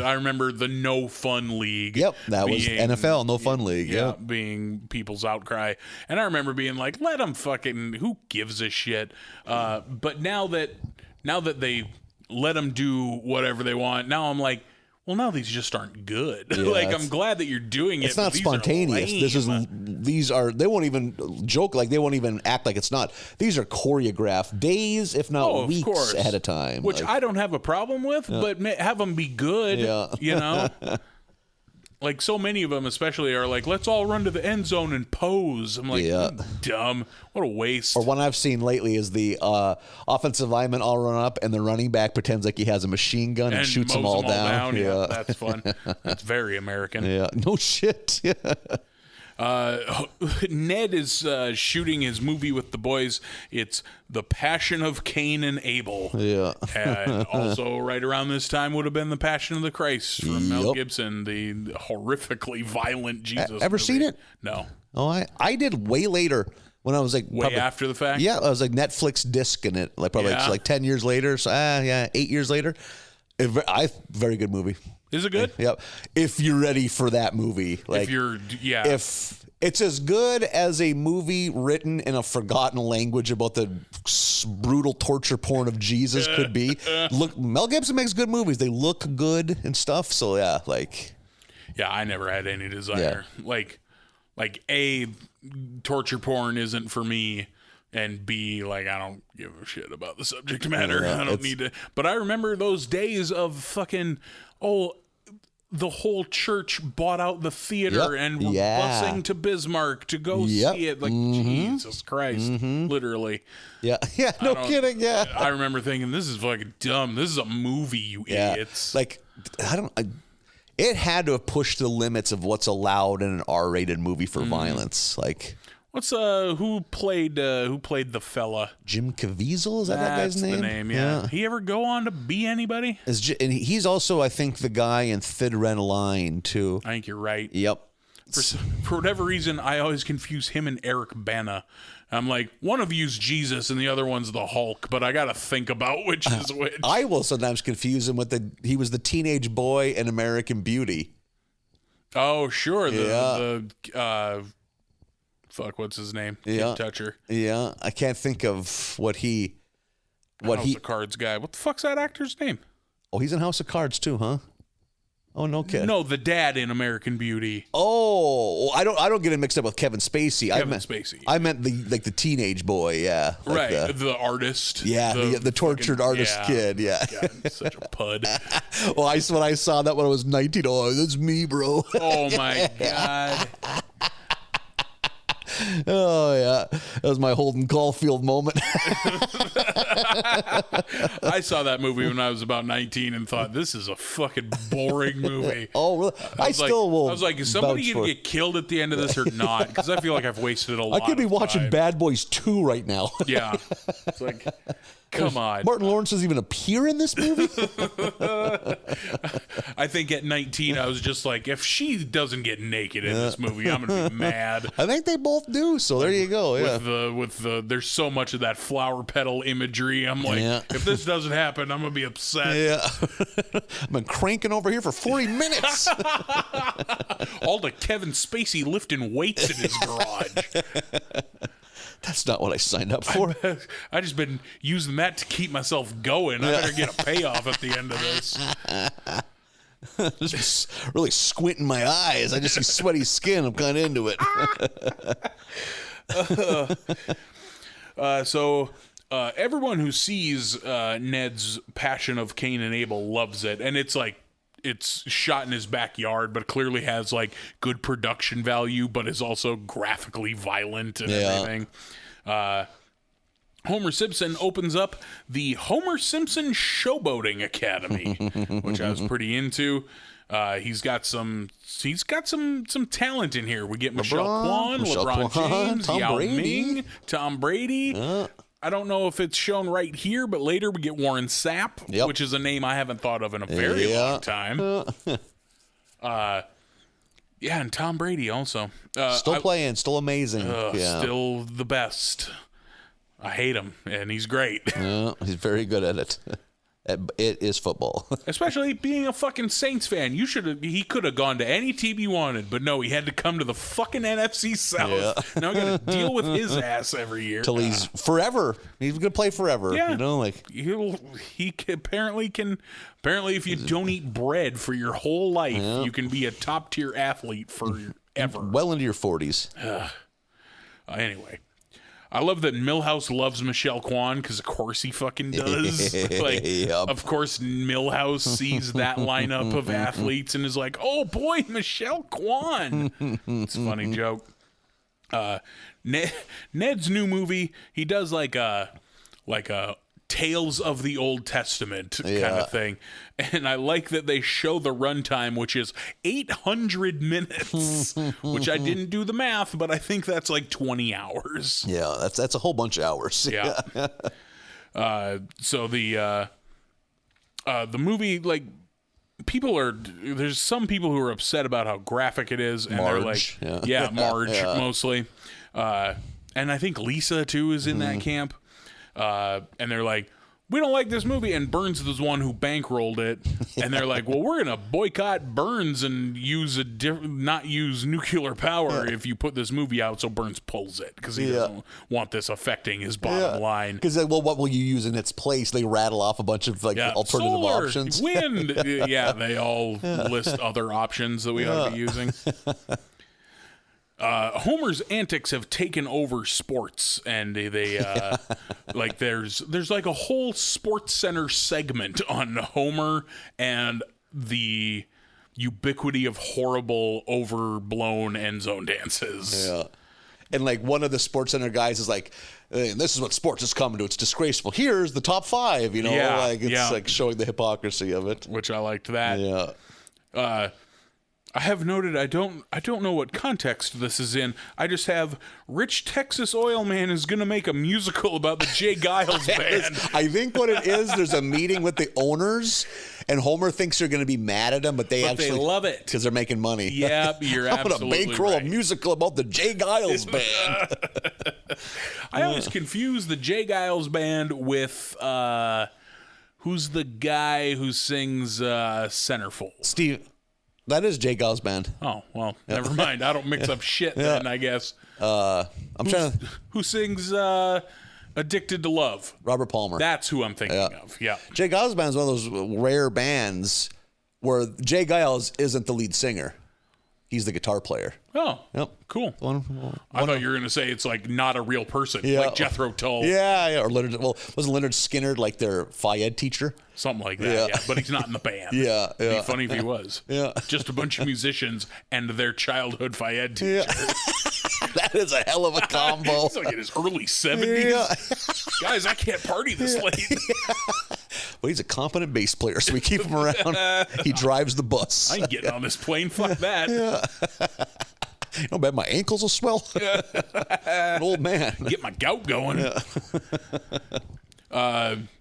I remember the No Fun League. Yep, that was NFL, No Fun League. Yeah, being people's outcry. And I remember being like, let them fucking, who gives a shit? But now that they let them do whatever they want, now I'm like, well, now these just aren't good. Yeah, like, I'm glad that you're doing it. It's not spontaneous. They won't even joke, like they won't even act like it's not. These are choreographed days, if not weeks ahead of time. Which I don't have a problem with, but have them be good, you know? Like, so many of them especially are like, let's all run to the end zone and pose. I'm like, dumb. What a waste. Or one I've seen lately is the offensive lineman all run up and the running back pretends like he has a machine gun and shoots them all down. Yeah, that's fun. That's very American. Yeah, no shit. Ned is shooting his movie with the boys. It's The Passion of Cain and Abel. Yeah. And also right around this time would have been The Passion of the Christ from Mel Gibson, the horrifically violent Jesus Ever movie. seen it? No. Oh, I did way later when I was like... Way after the fact? Yeah, I was like Netflix disc in it. Like probably like 10 years later. So 8 years later. Very good movie. Is it good? Yep. If you're ready for that movie. Like, if it's as good as a movie written in a forgotten language about the brutal torture porn of Jesus could be. Look, Mel Gibson makes good movies. They look good and stuff. So yeah, like. Yeah, I never had any desire. Yeah. Like A, torture porn isn't for me. And B, like, I don't give a shit about the subject matter. I don't need to. But I remember those days of fucking, the whole church bought out the theater and were busing to Bismarck to go see it. Like, Jesus Christ, literally. Yeah, yeah, no kidding, yeah. I remember thinking, this is fucking dumb. This is a movie, you idiots. Like, it had to have pushed the limits of what's allowed in an R-rated movie for violence. Like... What's who played the fella? Jim Caviezel, is that guy's name? That's the name. Yeah. He ever go on to be anybody? And he's also, I think, the guy in Thin Red Line too. I think you're right. Yep. For whatever reason, I always confuse him and Eric Bana. I'm like, one of you's Jesus and the other one's the Hulk, but I got to think about which is which. I will sometimes confuse him with he was the teenage boy in American Beauty. Oh, sure. Fuck, what's his name? Kid Toucher. Yeah, I can't think of the House of Cards guy. What the fuck's that actor's name? Oh, he's in House of Cards too, huh? Oh, no kid. No, the dad in American Beauty. Oh, I don't get it mixed up with Kevin Spacey. Spacey. I meant the tich boy, yeah. Like right, the artist. Yeah, the tortured fucking, artist kid, yeah. God, such a pud. Well, when I saw that when I was 19, that's me, bro. Oh my God. Oh yeah, that was my Holden Caulfield moment. I saw that movie when I was about 19 and thought, this is a fucking boring movie. Oh, really? I was like, is somebody gonna get killed at the end of this or not? Because I feel like I've wasted a lot. I could be watching Bad Boys 2 right now. Yeah, it's like, come on. Martin Lawrence doesn't even appear in this movie. I think at 19 I was just like, if she doesn't get naked in this movie, I'm gonna be mad. I think they both do. So there you go. Yeah. With the there's so much of that flower petal imagery. I'm like, if this doesn't happen, I'm gonna be upset. Yeah. I've been cranking over here for 40 minutes. All the Kevin Spacey lifting weights in his garage. That's not what I signed up for. I just been using that to keep myself going. I better get a payoff at the end of this. Just really squinting my eyes. I just see sweaty skin. I'm kind of into it. So everyone who sees Ned's Passion of Cain and Abel loves it, and it's like, it's shot in his backyard, but clearly has like good production value, but is also graphically violent and everything. Homer Simpson opens up the Homer Simpson Showboating Academy, which I was pretty into. He's got some talent in here. We get Michelle Kwan, LeBron James, Yao Ming, Tom Brady. I don't know if it's shown right here, but later we get Warren Sapp, which is a name I haven't thought of in a very long time. And Tom Brady also. Still playing, still amazing. Still the best. I hate him, and he's great. He's very good at it. It is football. Especially being a fucking Saints fan. He could have gone to any team he wanted, but no, he had to come to the fucking NFC South. Yeah. Now we got to deal with his ass every year. Till he's forever. He's going to play forever. Yeah. You know, like apparently if you don't eat bread for your whole life, you can be a top tier athlete forever. Well into your 40s. Anyway. I love that Milhouse loves Michelle Kwan because, of course, he fucking does. Of course, Milhouse sees that lineup of athletes and is like, "Oh boy, Michelle Kwan." It's a funny joke. Ned's new movie, he does like a Tales of the Old Testament kind of thing. And I like that they show the runtime, which is 800 minutes, which I didn't do the math, but I think that's like 20 hours. Yeah, that's a whole bunch of hours. Yeah. So the movie, like, there's some people who are upset about how graphic it is. And Marge. They're like, Marge mostly. And I think Lisa too is in that camp. And they're like, we don't like this movie, and Burns is the one who bankrolled it, and they're like, well, we're gonna boycott Burns and not use nuclear power if you put this movie out. So Burns pulls it because he doesn't want this affecting his bottom line. Because well, what will you use in its place? They rattle off a bunch of alternative solar, options. Wind, they all list other options that we ought to be using. Homer's antics have taken over sports, and they like there's like a whole Sports Center segment on Homer and the ubiquity of horrible, overblown end zone dances. Yeah, and like one of the Sports Center guys is like, "This is what sports has come to. It's disgraceful. Here's the top 5." You know, it's like showing the hypocrisy of it. Which I liked that. Yeah. I have noted I don't know what context this is in. I just have Rich Texas Oil Man is going to make a musical about the Jay Giles Band. I think what it is, there's a meeting with the owners, and Homer thinks they're going to be mad at him, but they love it because they're making money. Yeah, you're absolutely I'm going to bankroll right. a musical about the Jay Giles Band. I always confuse the Jay Giles Band with who's the guy who sings Centerfold? Steve. That is Jay Giles Band. Oh, well, never mind. I don't mix up shit then, I guess. Who sings Addicted to Love? Robert Palmer. That's who I'm thinking of, yeah. Jay Giles Band is one of those rare bands where Jay Giles isn't the lead singer. He's the guitar player. Oh, yep. Cool. I thought you were going to say it's like not a real person, like Jethro Tull. Yeah, or Leonard. Well, wasn't Leonard Skinner like their Phi Ed teacher? Something like that, yeah. But he's not in the band. Yeah. It'd be funny if he was. Yeah. Just a bunch of musicians and their childhood Phi Ed teacher. Yeah. That is a hell of a combo. It's like in his early 70s. Yeah. Guys, I can't party this late. Well, he's a competent bass player, so we keep him around. He drives the bus. I ain't getting on this plane. Fuck that. Yeah. I bet my ankles will swell. An old man. Get my gout going. Yeah.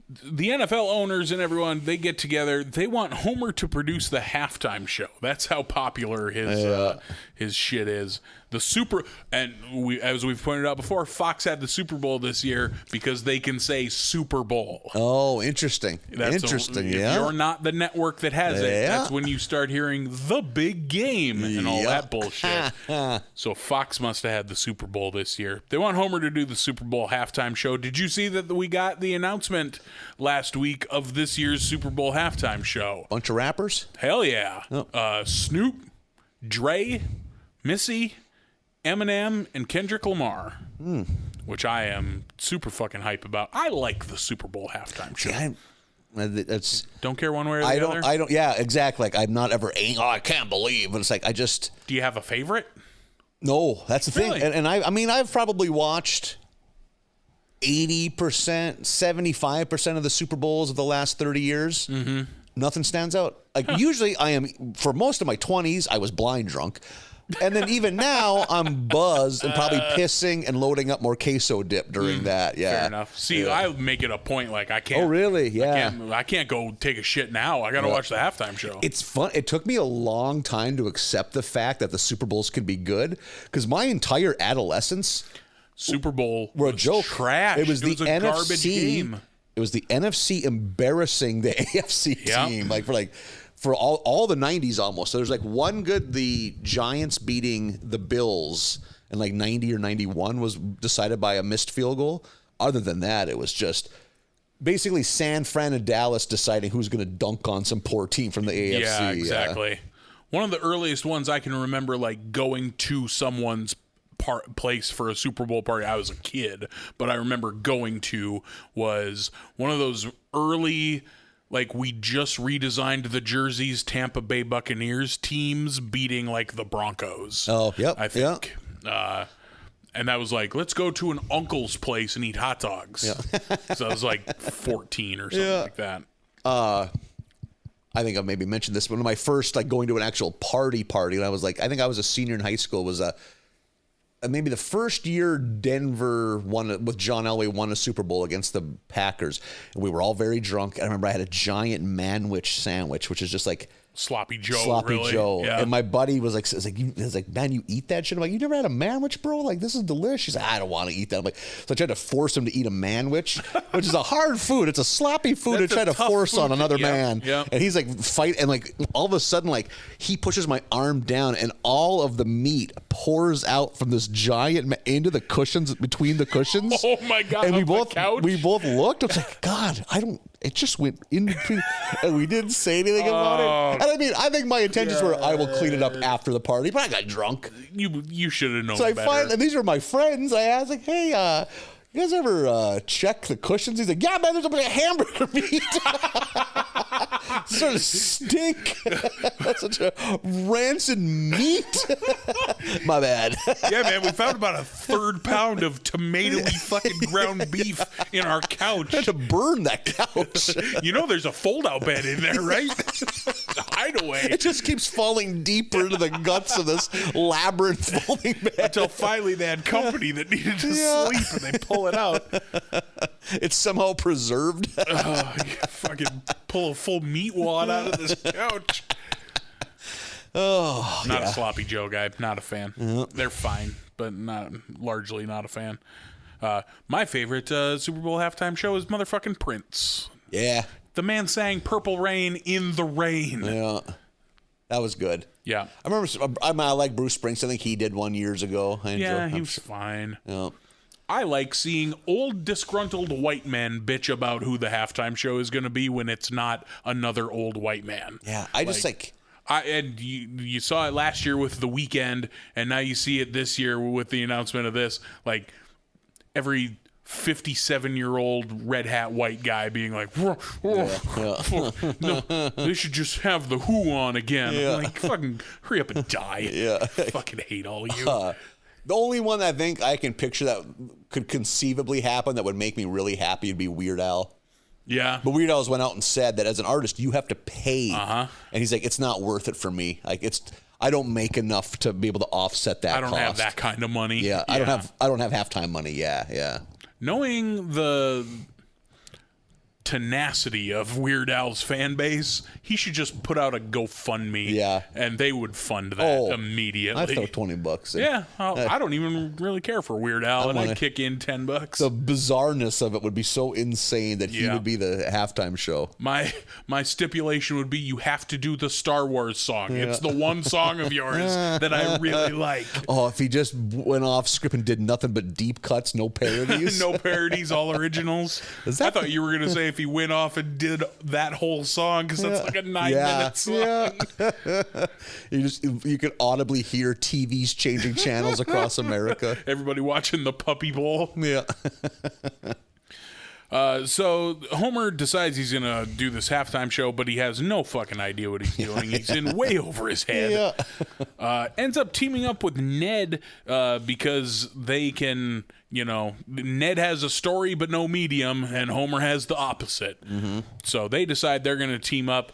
The NFL owners and everyone, they get together. They want Homer to produce the halftime show. That's how popular his shit is. As we've pointed out before, Fox had the Super Bowl this year because they can say Super Bowl. Oh, interesting. If you're not the network that has it, that's when you start hearing the big game and all that bullshit. So Fox must have had the Super Bowl this year. They want Homer to do the Super Bowl halftime show. Did you see that we got the announcement last week of this year's Super Bowl halftime show? Bunch of rappers? Hell yeah. Oh. Snoop, Dre, Missy, Eminem, and Kendrick Lamar, which I am super fucking hype about. I like the Super Bowl halftime show. Don't care one way or the other? I don't. Yeah, exactly. Like, I'm not ever, I can't believe. But it's like, Do you have a favorite? No, that's the Really? thing. And I've probably watched 80%, 75% of the Super Bowls of the last 30 years. Mm-hmm. Nothing stands out. Like, usually for most of my 20s, I was blind drunk. And then even now, I'm buzzed and probably pissing and loading up more queso dip during that. Yeah, fair enough. See, I make it a point like I can't. Oh, really? Yeah. I can't go take a shit now. I got to watch the halftime show. It's fun. It took me a long time to accept the fact that the Super Bowls can be good because my entire adolescence, Super Bowl were a was joke. trash. It was the a garbage NFC game. It was the NFC embarrassing the AFC team, for all the 90s almost. So there's like one good, the Giants beating the Bills in like 90 or 91 was decided by a missed field goal. Other than that, it was just basically San Fran and Dallas deciding who's going to dunk on some poor team from the AFC. Yeah, exactly. One of the earliest ones I can remember, like going to someone's place for a Super Bowl party. I was a kid, but I remember going to was one of those early, like we just redesigned the jerseys, Tampa Bay Buccaneers teams beating like the Broncos. Oh, yep. I think. And that was like, let's go to an uncle's place and eat hot dogs. Yeah. So I was like 14 or something like that. I think I maybe mentioned this. One of my first, like, going to an actual party, and I was like, I think I was a senior in high school, was maybe the first year Denver won with John Elway won a Super Bowl against the Packers, and we were all very drunk. I remember I had a giant manwich sandwich, which is just like Sloppy Joe. Yeah. And my buddy was like, man, you eat that shit? I'm like, you never had a manwich, bro? Like, this is delicious. He's like, I don't want to eat that. I'm like, so I tried to force him to eat a manwich, which is a hard food. It's a sloppy food to try to force on another man. Yeah. And he's like, and like all of a sudden, like he pushes my arm down, and all of the meat pours out from this giant into the cushions, between the cushions. Oh my God! And we both looked. I was like, God, it just went in between, and we didn't say anything about it. And I mean, I think my intentions were I will clean it up after the party, but I got drunk. You should have known so better. And these are my friends. I asked, like, hey, you guys ever check the cushions? He's like, yeah, man, there's a bunch of hamburger meat. Sort of stink. Such a rancid meat. My bad. Yeah, man, we found about a third pound of tomatoey fucking ground beef in our couch. I had to burn that couch. You know there's a fold-out bed in there, right? Hideaway. It just keeps falling deeper into the guts of this labyrinth folding bed. Until finally they had company that needed to sleep and they pull it out. It's somehow preserved. Oh, you fucking pull a full meat wad out of this couch. Oh, not a sloppy Joe guy. Not a fan. Yep. They're fine, but largely not a fan. My favorite Super Bowl halftime show is motherfucking Prince. Yeah. The man sang Purple Rain in the rain. Yeah. That was good. Yeah. I remember, I like Bruce Springsteen. I think he did one years ago. He was fine. Yeah. I like seeing old disgruntled white men bitch about who the halftime show is going to be when it's not another old white man. Yeah, I just like... And you saw it last year with The Weeknd, and now you see it this year with the announcement of this. Like, every 57-year-old red hat white guy being like, no, they should just have the Who on again. Yeah. I'm like, fucking hurry up and die. Yeah. I fucking hate all you. The only one I think I can picture that could conceivably happen that would make me really happy would be Weird Al. Yeah. But Weird Al's went out and said that as an artist, you have to pay. And he's like, it's not worth it for me. Like, I don't make enough to be able to offset that cost. I don't have that kind of money. Yeah. I don't have halftime money. Yeah. Knowing the tenacity of Weird Al's fan base, he should just put out a GoFundMe. Yeah. And they would fund that immediately. I'd throw $20 in. Yeah. I don't even really care for Weird Al, and I'd kick in $10. The bizarreness of it would be so insane that he would be the halftime show. My stipulation would be you have to do the Star Wars song. Yeah. It's the one song of yours that I really like. Oh, if he just went off script and did nothing but deep cuts, no parodies. No parodies, all originals. I thought you were going to say if he went off and did that whole song, because that's like a 9-minute song. Yeah. you could audibly hear TVs changing channels across America. Everybody watching the Puppy Bowl. Yeah. So Homer decides he's going to do this halftime show, but he has no fucking idea what he's doing. He's in way over his head. Yeah. Ends up teaming up with Ned because they can, Ned has a story but no medium, and Homer has the opposite. Mm-hmm. So they decide they're going to team up.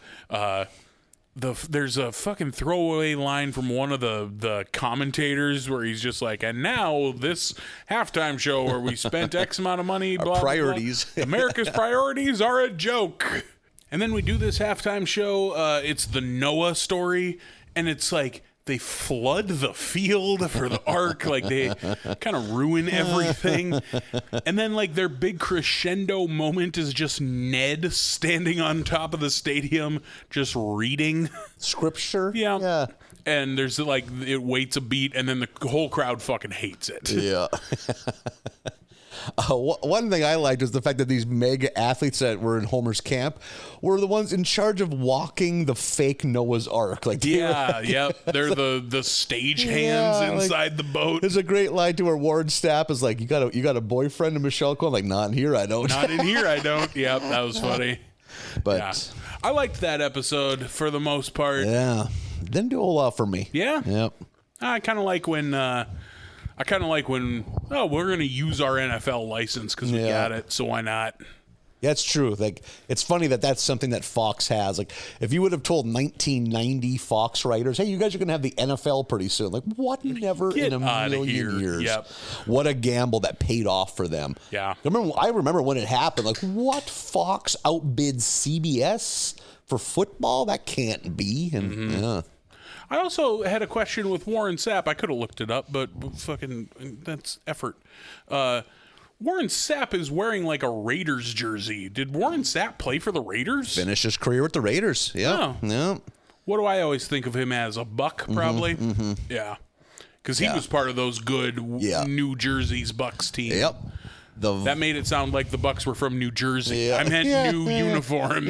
There's a fucking throwaway line from one of the commentators where he's just like, and now this halftime show where we spent X amount of money, blah, priorities. Blah, blah. America's priorities are a joke. And then we do this halftime show. It's the Noah story, and it's like they flood the field for the arc. Like, they kind of ruin everything. And then, like, their big crescendo moment is just Ned standing on top of the stadium just reading Scripture. Yeah. And there's like, it waits a beat, and then the whole crowd fucking hates it. Yeah. One thing I liked was the fact that these mega athletes that were in Homer's camp were the ones in charge of walking the fake Noah's Ark. Like, yeah, they're the stage hands inside the boat. There's a great line to where Warren Sapp is like, "You got a boyfriend?" And Michelle Cohen like, "Not in here, I don't." Not in here, I don't. Yep, that was funny. But yeah. I liked that episode for the most part. Yeah, didn't do a whole lot for me. Yeah. Yep. I kind of like when. We're going to use our NFL license because we got it, so why not? Yeah, it's true. Like, it's funny that that's something that Fox has. Like, if you would have told 1990 Fox writers, "Hey, you guys are going to have the NFL pretty soon," like, what? Never Get in a million years. Yep. What a gamble that paid off for them. Yeah. I remember when it happened. Like, what? Fox outbid CBS for football? That can't be. And yeah. I also had a question with Warren Sapp. I could have looked it up, but fucking, that's effort. Warren Sapp is wearing like a Raiders jersey. Did Warren Sapp play for the Raiders? Finished his career with the Raiders. Yeah. Oh. Yeah. What do I always think of him as? A Buck, probably? Yeah. Because he was part of those good New Jersey's Bucks team. Yep. That made it sound like the Bucks were from New Jersey. Yeah. I meant new uniforms.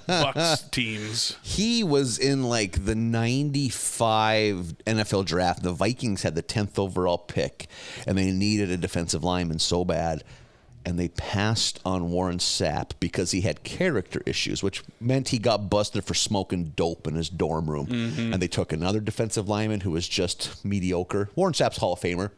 Bucks teams. He was in like the 95 NFL draft. The Vikings had the 10th overall pick, and they needed a defensive lineman so bad. And they passed on Warren Sapp because he had character issues, which meant he got busted for smoking dope in his dorm room. And they took another defensive lineman who was just mediocre. Warren Sapp's Hall of Famer.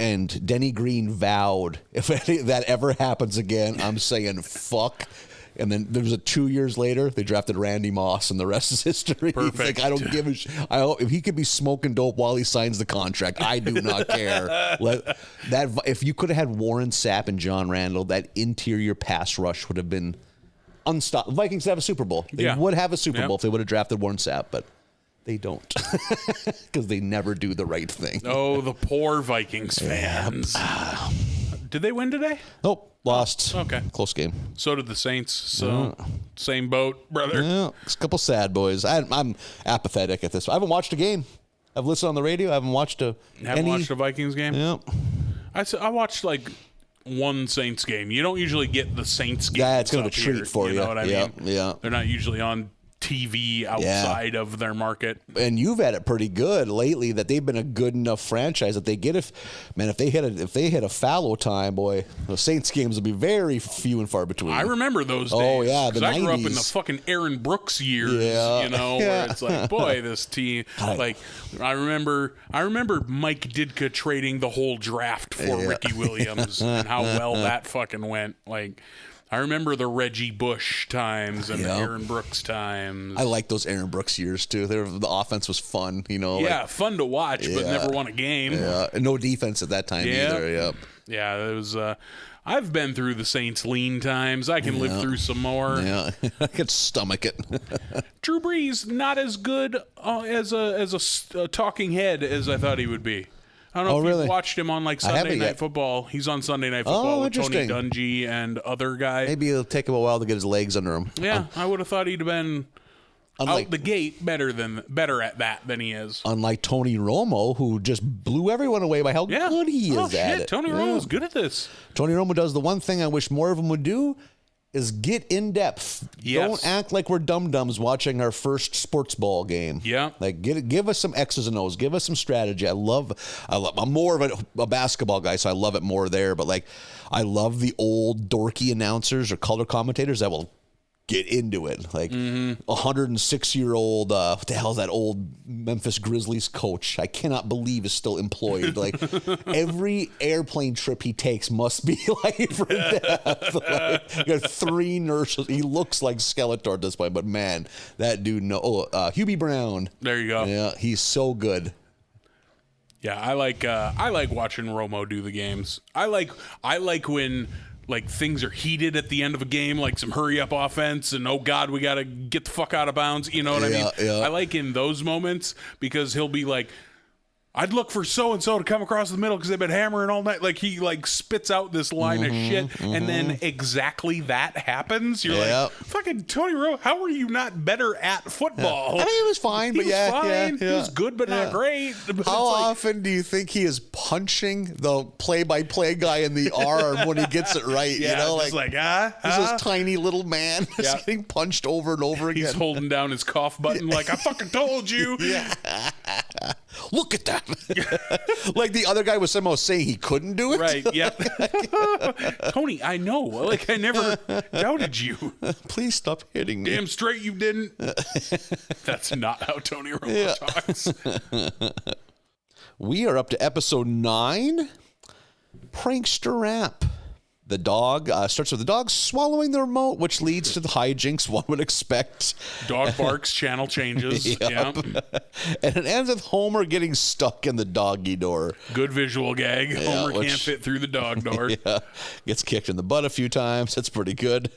And Denny Green vowed, if any of that ever happens again, I'm saying fuck. And then there was 2 years later, they drafted Randy Moss, and the rest is history. Perfect. He's like, I don't give a shit. If he could be smoking dope while he signs the contract, I do not care. If you could have had Warren Sapp and John Randall, that interior pass rush would have been unstoppable. Vikings have a Super Bowl. They would have a Super Bowl if they would have drafted Warren Sapp, but they don't, because they never do the right thing. Oh, the poor Vikings fans. Did they win today? Nope, lost. Okay. Close game. So did the Saints. So same boat, brother. Yeah, it's a couple sad boys. I'm apathetic at this. I haven't watched a game. I've listened on the radio. I haven't watched a Vikings game? Yeah. I watched like one Saints game. You don't usually get the Saints game. Yeah, it's kind of a treat for you. You know what I mean? Yeah. They're not usually on TV outside of their market. And you've had it pretty good lately that they've been a good enough franchise that they get if they hit a fallow time, boy, the Saints games will be very few and far between. I remember those days. Oh yeah, the 90s. I grew up in the fucking Aaron Brooks years, where it's like, boy, this team, like I remember Mike Ditka trading the whole draft for Ricky Williams and how well that fucking went. Like, I remember the Reggie Bush times and the Aaron Brooks times. I like those Aaron Brooks years too. The offense was fun, fun to watch, but never won a game. Yeah, and no defense at that time either. Yep. Yeah, it was. I've been through the Saints lean times. I can live through some more. Yeah, I could stomach it. Drew Brees not as good as a talking head as I thought he would be. I don't know if you've watched him on like Sunday Night Football. He's on Sunday Night Football with Tony Dungy and other guy. Maybe it'll take him a while to get his legs under him. Yeah, I would have thought he'd have been out the gate better at that than he is. Unlike Tony Romo, who just blew everyone away by how good he is at it. Tony Romo's good at this. Tony Romo does the one thing I wish more of them would do, is get in depth. Yes. Don't act like we're dum-dums watching our first sports ball game. Yeah. Like give us some X's and O's. Give us some strategy. I'm more of a basketball guy, so I love it more there. But like, I love the old dorky announcers or color commentators that will get into it. Like 106-year-old, what the hell is that old Memphis Grizzlies coach? I cannot believe is still employed. Like every airplane trip he takes must be life or death. Like, you got 3 nurses. He looks like Skeletor at this point, but man, that dude. Hubie Brown. There you go. Yeah, he's so good. Yeah, I like watching Romo do the games. I like when like things are heated at the end of a game, like some hurry up offense, and oh god, we gotta get the fuck out of bounds. You know what I mean? Yeah. I like in those moments because he'll be like, I'd look for so and so to come across the middle because they've been hammering all night. Like he like spits out this line of shit, and then exactly that happens. You're like, fucking Tony Romo, how are you not better at football? I mean, it was fine, but He was fine. He was good, but not great. But how often do you think he is punching the play-by-play guy in the arm when he gets it right? Yeah, you know, like this is tiny little man just getting punched over and over again. He's holding down his cough button like, I fucking told you. Look at that. Like the other guy was somehow saying he couldn't do it. Right, yeah. Tony, I know. Like, I never doubted you. Please stop hitting me. Damn straight you didn't. That's not how Tony Romo talks. We are up to episode 9, Prankster Rap. The dog starts with the dog swallowing the remote, which leads to the hijinks one would expect. Dog barks, channel changes. Yeah. And it ends with Homer getting stuck in the doggy door. Good visual gag. Homer can't fit through the dog door. Gets kicked in the butt a few times. That's pretty good.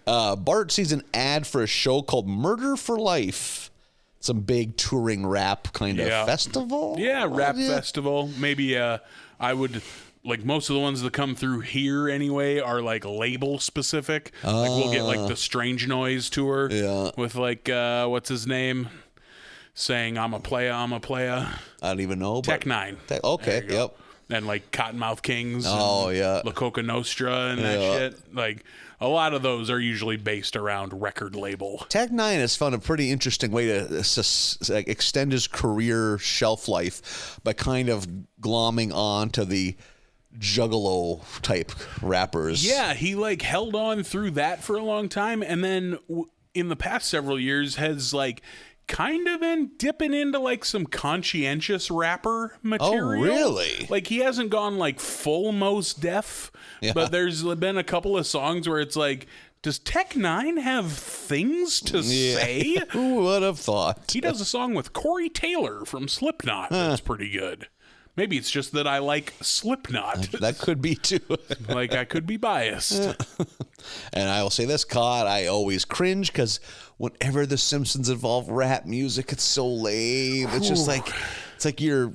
Bart sees an ad for a show called Murder for Life. Some big touring rap kind of festival. Yeah, rap festival. Maybe I would... Like most of the ones that come through here anyway are like label specific. Like we'll get like the Strange Noise tour with like what's his name saying I'm a playa. I don't even know. Tech Nine. Okay. Yep. And like Cottonmouth Kings. Oh yeah. La Coca Nostra and that shit. Like a lot of those are usually based around record label. Tech Nine has found a pretty interesting way to extend his career shelf life by kind of glomming on to the Juggalo type rappers. Yeah, he like held on through that for a long time, and then in the past several years has like kind of been dipping into like some conscientious rapper material. Oh, really? Like he hasn't gone like full Mos Def, but there's been a couple of songs where it's like, does Tech Nine have things to say? Who would have thought? He does a song with Corey Taylor from Slipknot that's pretty good. Maybe it's just that I like Slipknot. That could be too. Like I could be biased. And I will say this, God, I always cringe because whenever the Simpsons involve rap music, it's so lame. It's just like, it's like you're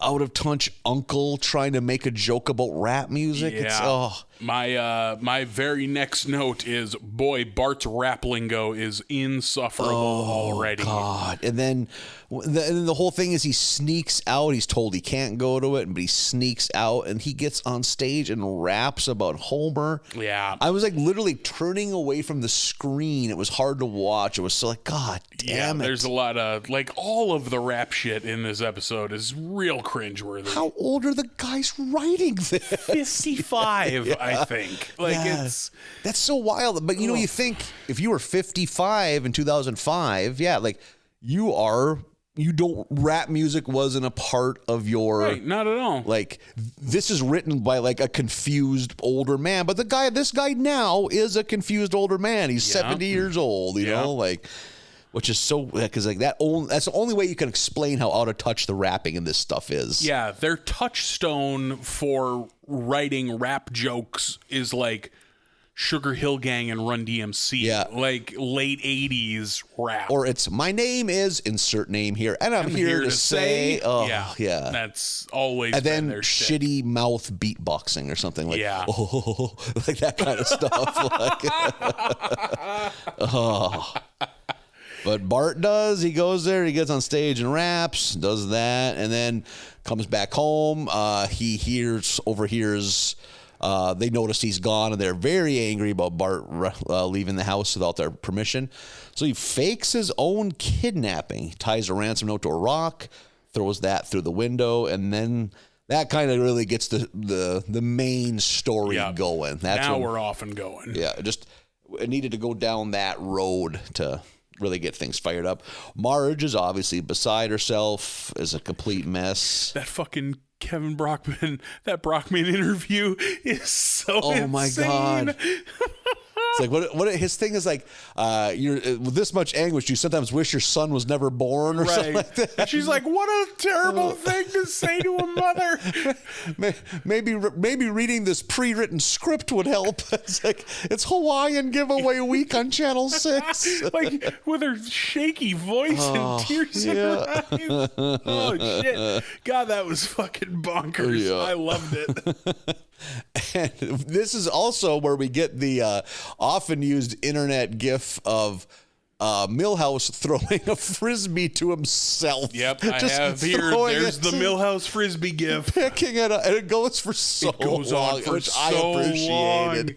out of touch uncle trying to make a joke about rap music. Yeah. My very next note is, boy, Bart's rap lingo is insufferable already. God. And then the whole thing is he sneaks out. He's told he can't go to it, but he sneaks out and he gets on stage and raps about Homer. Yeah. I was like literally turning away from the screen. It was hard to watch. It was so like, God damn it. There's a lot of, like, all of the rap shit in this episode is real cringeworthy. How old are the guys writing this? 55, I think. Like, it's... That's so wild. But, you know, you think if you were 55 in 2005, like, rap music wasn't a part of your... Right, not at all. Like, this is written by, like, a confused older man. But this guy now is a confused older man. He's 70 years old, you know? Like... Which is so, because like that's the only way you can explain how out of touch the rapping in this stuff is. Yeah, their touchstone for writing rap jokes is like Sugar Hill Gang and Run DMC. Yeah. Like late 80s rap. Or it's, my name is, insert name here, and I'm here to say. Oh, yeah. That's always and been then their shit. shitty mouth beatboxing or something like, yeah. Like that kind of stuff. But Bart does. He goes there. He gets on stage and raps, does that, and then comes back home. He overhears. They notice he's gone, and they're very angry about Bart leaving the house without their permission. So he fakes his own kidnapping. He ties a ransom note to a rock, throws that through the window, and then that kind of really gets the main story going. We're off and going. Yeah, it needed to go down that road to really get things fired up. Marge is obviously beside herself, is a complete mess. That fucking Kevin Brockman interview is so insane. My God. It's like what his thing is like. You're with this much anguish, you sometimes wish your son was never born, or something like that. And she's like, "What a terrible thing to say to a mother." Maybe reading this pre-written script would help. It's like it's Hawaiian giveaway week on Channel 6. Like with her shaky voice and tears in her eyes. Oh shit! God, that was fucking bonkers. Yeah. I loved it. And this is also where we get the often used internet gif of Milhouse throwing a frisbee to himself. Yep, I have here. There's the Milhouse frisbee gif. Picking it up, and it goes for so It goes long, on for which so I appreciated. long.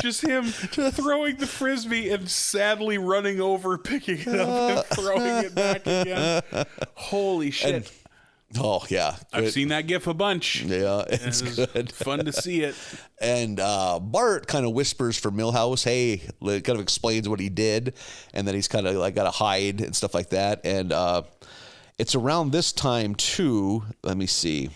Just him throwing the frisbee and sadly running over, picking it up and throwing it back again. Holy shit. And, oh, yeah. I've seen that gif a bunch. Yeah, it's good. Fun to see it. And Bart kind of whispers for Milhouse, hey, kind of explains what he did, and that he's kind of like got to hide and stuff like that. And it's around this time, too. Let me see.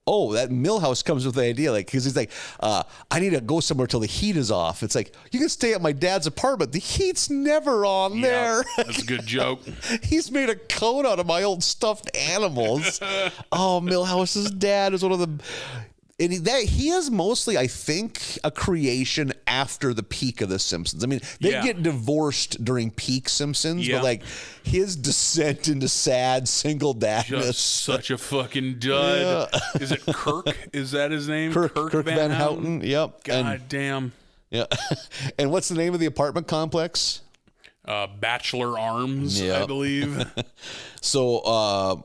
Oh, that Milhouse comes with the idea, like, because he's like, I need to go somewhere till the heat is off. It's like, you can stay at my dad's apartment. The heat's never on there. That's a good joke. He's made a coat out of my old stuffed animals. Oh, Milhouse's dad is one of the... And he is mostly, I think, a creation after the peak of The Simpsons. I mean, they get divorced during peak Simpsons, but like his descent into sad single dadness. Just such a fucking dud. Yeah. Is it Kirk? Is that his name? Kirk Van Houten. Yep. God damn. Yeah. And what's the name of the apartment complex? Bachelor Arms, I believe. So,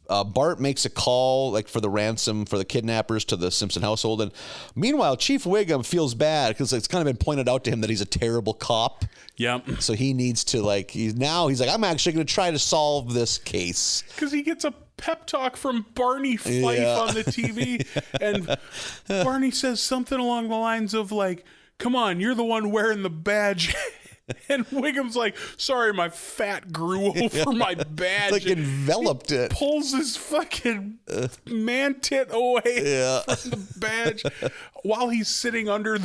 Bart makes a call like for the ransom for the kidnappers to the Simpson household, and meanwhile Chief Wiggum feels bad because it's kind of been pointed out to him that he's a terrible cop. Yep. So he needs to he's like, I'm actually going to try to solve this case because he gets a pep talk from Barney Fife on the TV, and Barney says something along the lines of like, "Come on, you're the one wearing the badge." And Wiggum's like, sorry, my fat grew over my badge. Like enveloped it. Pulls his fucking man tit away from the badge while he's sitting under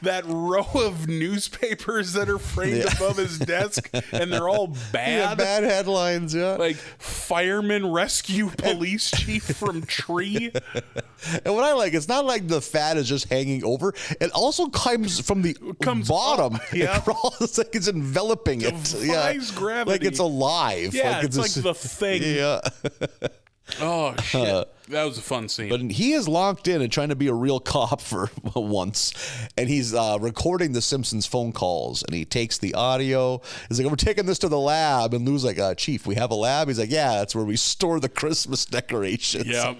that row of newspapers that are framed above his desk, and they're all bad. Yeah, bad headlines, Like, fireman rescue police chief from tree. And what I like, it's not like the fat is just hanging over. It also comes from the bottom. Up. Yeah. It's like it's enveloping it. Defies gravity. Like it's alive. Yeah, it's like the thing. Yeah. Oh, shit. That was a fun scene. But he is locked in and trying to be a real cop for once. And he's recording the Simpsons phone calls. And he takes the audio. He's like, we're taking this to the lab. And Lou's like, Chief, we have a lab? He's like, yeah, that's where we store the Christmas decorations. Yep.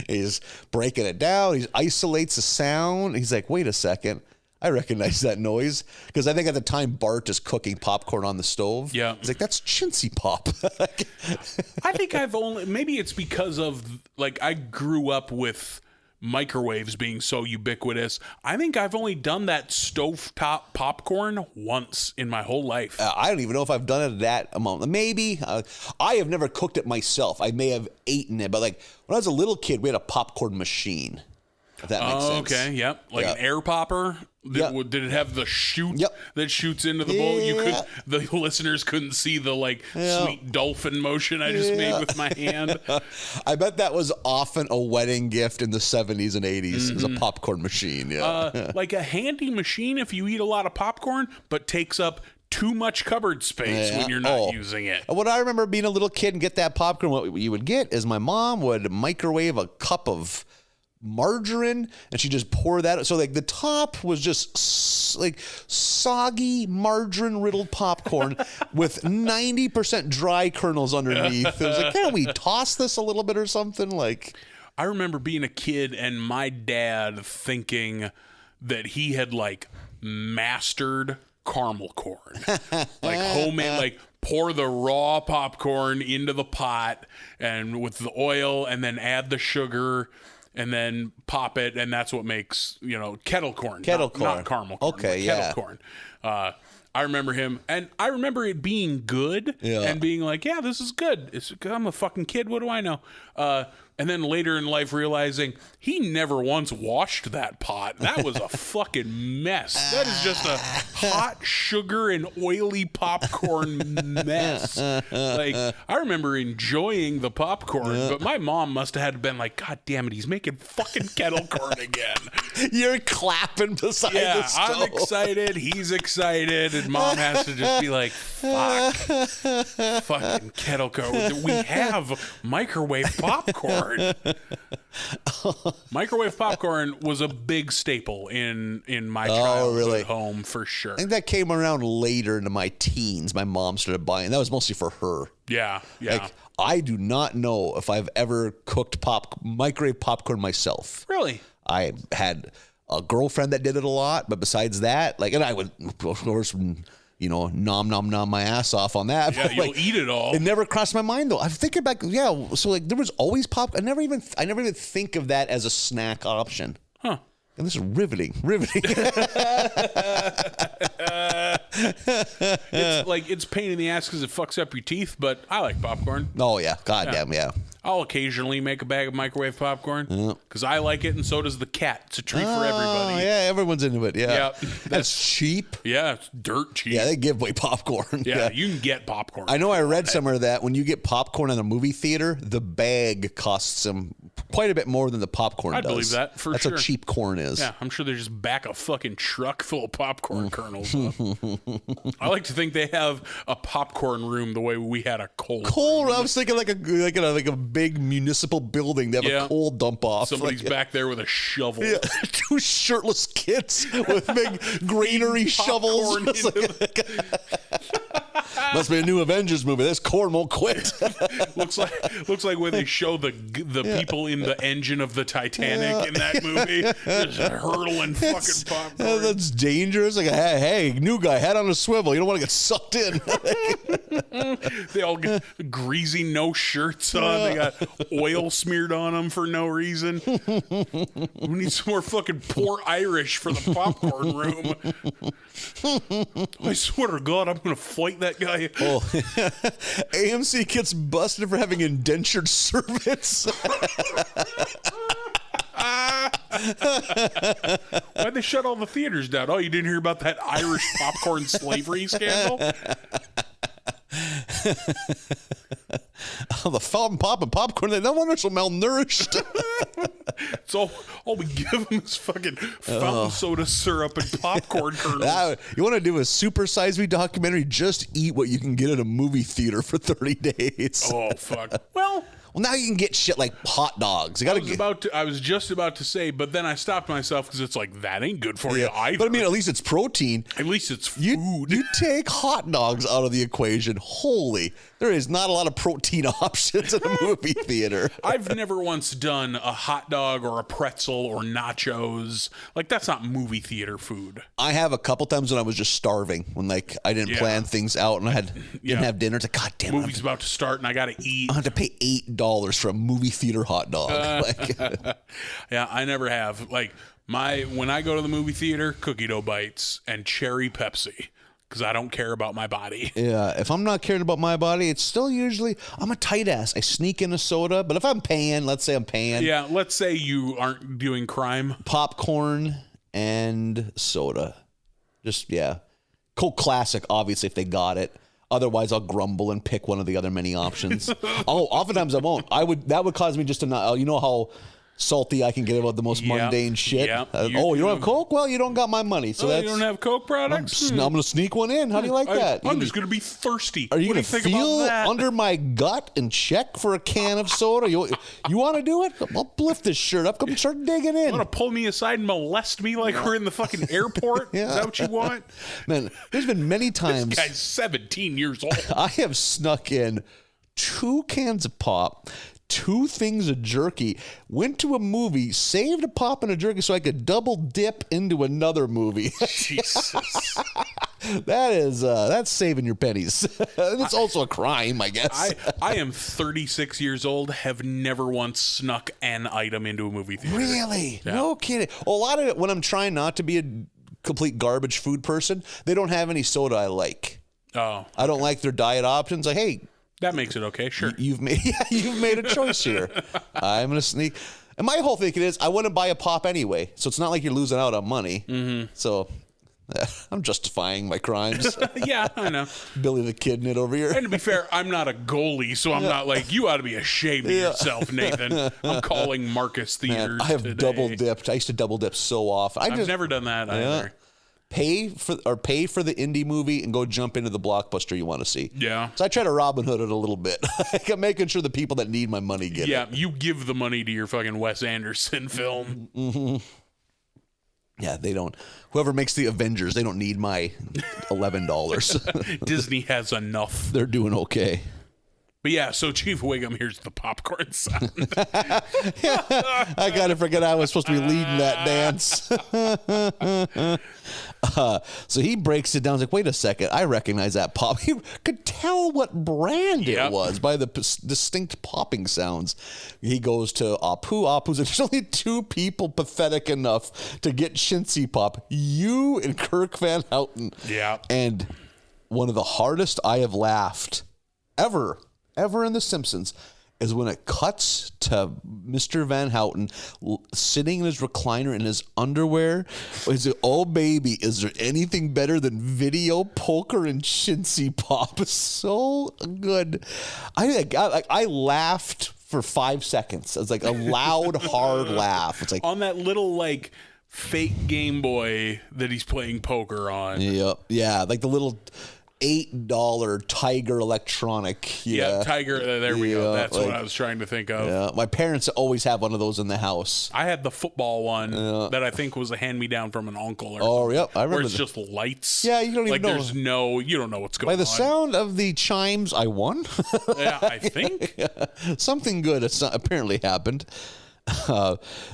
He's breaking it down. He isolates the sound. He's like, wait a second. I recognize that noise because I think at the time Bart is cooking popcorn on the stove. Yeah. He's like, that's chintzy pop. I think maybe it's because of like I grew up with microwaves being so ubiquitous. I think I've only done that stovetop popcorn once in my whole life. I don't even know if I've done it that amount. Maybe. I have never cooked it myself. I may have eaten it, but like when I was a little kid, we had a popcorn machine. If that makes sense. Okay, yep. Like an air popper? Did it have the chute that shoots into the bowl? The listeners couldn't see the sweet dolphin motion I just made with my hand. I bet that was often a wedding gift in the 70s and 80s. It was a popcorn machine. Yeah. Like a handy machine if you eat a lot of popcorn, but takes up too much cupboard space when you're not using it. What I remember being a little kid and get that popcorn, what you would get is my mom would microwave a cup of margarine and she just pour that, so like the top was just like soggy margarine riddled popcorn with 90% dry kernels underneath. It was like, can't we toss this a little bit or something? Like, I remember being a kid and my dad thinking that he had mastered caramel corn, like homemade, like pour the raw popcorn into the pot and with the oil and then add the sugar and then pop it, and that's what makes, kettle corn. Not caramel corn. Okay, kettle corn. I remember him, and I remember it being good and being like, yeah, this is good. I'm a fucking kid. What do I know? And then later in life realizing he never once washed that pot. That was a fucking mess. That is just a hot sugar and oily popcorn mess. Like, I remember enjoying the popcorn, but my mom must have had been like, God damn it, he's making fucking kettle corn again. You're clapping beside the stove. I'm excited, he's excited, and mom has to just be like, fuck. Fucking kettle corn. We have microwave popcorn. Microwave popcorn was a big staple in my childhood home for sure. I think that came around later into my teens. My mom started buying. That was mostly for her. Yeah. Like, I do not know if I've ever cooked microwave popcorn myself. Really? I had a girlfriend that did it a lot, but besides that, like, and I would, of course, nom my ass off on that. Yeah, you'll eat it all. It never crossed my mind though. I'm thinking back, so like there was always I never even think of that as a snack option. Huh. And this is riveting. It's pain in the ass because it fucks up your teeth, but I like popcorn. Oh yeah, goddamn yeah. I'll occasionally make a bag of microwave popcorn because I like it, and so does the cat. It's a treat for everybody. Yeah, everyone's into it. Yeah, that's cheap. Yeah, it's dirt cheap. Yeah, they give away popcorn. Yeah, you can get popcorn. I know. I read somewhere that when you get popcorn in a movie theater, the bag costs them quite a bit more than the popcorn does. I believe that for That's sure. That's how cheap corn is. Yeah, I'm sure they just back a fucking truck full of popcorn kernels up. I like to think they have a popcorn room the way we had a coal. I was thinking like a big municipal building. They have a coal dump off. Somebody's back there with a shovel. Yeah. Two shirtless kids with big granary shovels. Must be a new Avengers movie. This corn won't quit. looks like when they show the people in the engine of the Titanic in that movie, just hurtling fucking popcorn. That's dangerous. Like, hey, new guy, head on a swivel. You don't want to get sucked in. They all get greasy, no shirts on. They got oil smeared on them for no reason. We need some more fucking poor Irish for the popcorn room. I swear to God, I'm going to fight that guy. Oh. AMC gets busted for having indentured servants. Why'd they shut all the theaters down? Oh, you didn't hear about that Irish popcorn slavery scandal? The fountain popcorn, no wonder so malnourished. So all we give them is fucking fountain soda syrup and popcorn kernels. You want to do a Super Size Me documentary? Just eat what you can get at a movie theater for 30 days. Oh, fuck. Well, now you can get shit like hot dogs. I was just about to say, but then I stopped myself because it's like, that ain't good for you either. But I mean, at least it's protein. At least it's food. You take hot dogs out of the equation. There is not a lot of protein options in a movie theater. I've never once done a hot dog or a pretzel or nachos. Like, that's not movie theater food. I have a couple times when I was just starving, when like I didn't plan things out and I didn't have dinner. It's like, God damn it. Movie's about to start and I got to eat. I have to pay $8 for a movie theater hot dog. Yeah, I never have. Like, when I go to the movie theater, cookie dough bites and cherry Pepsi. Because I don't care about my body. Yeah, if I'm not caring about my body, it's still usually, I'm a tight ass. I sneak in a soda, but if I'm paying, let's say I'm paying. Yeah, let's say you aren't doing crime. Popcorn and soda. Just, Coke Classic, obviously, if they got it. Otherwise, I'll grumble and pick one of the other many options. Oftentimes I won't. That would cause me just to not, you know how salty I can get about the most mundane shit. Yep, you don't have Coke? Well, you don't got my money. So you don't have Coke products? I'm going to sneak one in. How do you like that? I'm just going to be thirsty. Are you going to feel under my gut and check for a can of soda? You want to do it? I'll lift this shirt up. Come start digging in. You want to pull me aside and molest me like we're in the fucking airport? Is that what you want? Man, there's been many times. This guy's 17 years old. I have snuck in 2 cans of pop, 2 things of jerky, went to a movie, saved a pop and a jerky so I could double dip into another movie. Jesus. That's saving your pennies. It's also a crime, I guess. I am 36 years old, have never once snuck an item into a movie theater. Really? Yeah. No kidding. Well, a lot of it, when I'm trying not to be a complete garbage food person, they don't have any soda I like. Oh. I don't like their diet options. Like, hey, That makes it okay. Sure. You've made a choice here. I'm gonna sneak. And my whole thinking is, I wouldn't buy a pop anyway, so it's not like you're losing out on money. Mm-hmm. So I'm justifying my crimes. Yeah, I know. Billy the Kidney over here. And to be fair, I'm not a goalie, so I'm not like, you ought to be ashamed of yourself, Nathan. I'm calling Marcus Theaters. I have today. double dipped. I used to double dip so often. I've never done that either. Pay for the indie movie and go jump into the blockbuster you want to see. Yeah. So I try to Robin Hood it a little bit. I'm making sure the people that need my money get it. Yeah, you give the money to your fucking Wes Anderson film. Mm-hmm. Yeah, they don't. Whoever makes the Avengers, they don't need my $11. Disney has enough. They're doing okay. But yeah, so Chief Wiggum, here's the popcorn sound. I gotta forget I was supposed to be leading that dance. So he breaks it down. He's like, wait a second, I recognize that pop. He could tell what brand it was by the distinct popping sounds. He goes to Apu. Apu's there's only two people pathetic enough to get chintzy pop. You and Kirk Van Houten. Yeah. And one of the hardest I have laughed ever in The Simpsons is when it cuts to Mr. Van Houten sitting in his recliner in his underwear. He's like, oh, baby, is there anything better than video poker and chintzy pop? It's so good. I laughed for 5 seconds. It was like a loud, hard laugh. It's like on that little like fake Game Boy that he's playing poker on. Yeah, like the little $8 Tiger Electronic. Yeah, Tiger. There we go. That's what I was trying to think of. Yeah, my parents always have one of those in the house. I had the football one that I think was a hand-me-down from an uncle. Or something, yep, I remember. Where it's just lights. Yeah, you don't even know. You don't know what's going on. By the sound of the chimes, I won. Yeah, I think something good apparently happened.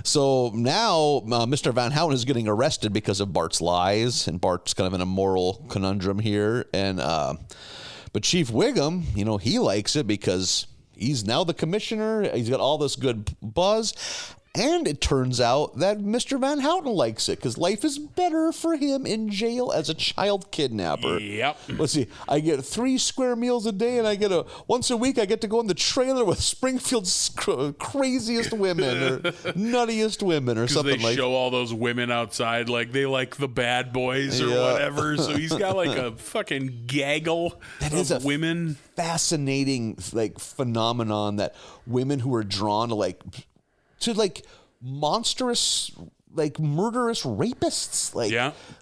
So now Mr. Van Houten is getting arrested because of Bart's lies, and Bart's kind of in a moral conundrum here. And but Chief Wiggum, he likes it because he's now the commissioner. He's got all this good buzz. And it turns out that Mr. Van Houten likes it because life is better for him in jail as a child kidnapper. Yep. Let's see. I get 3 square meals a day, and I get once a week I get to go in the trailer with Springfield's craziest women or nuttiest women or something like that. They show all those women outside like they like the bad boys or whatever. So he's got like a fucking gaggle of women. Fascinating phenomenon that women who are drawn to monstrous, murderous rapists.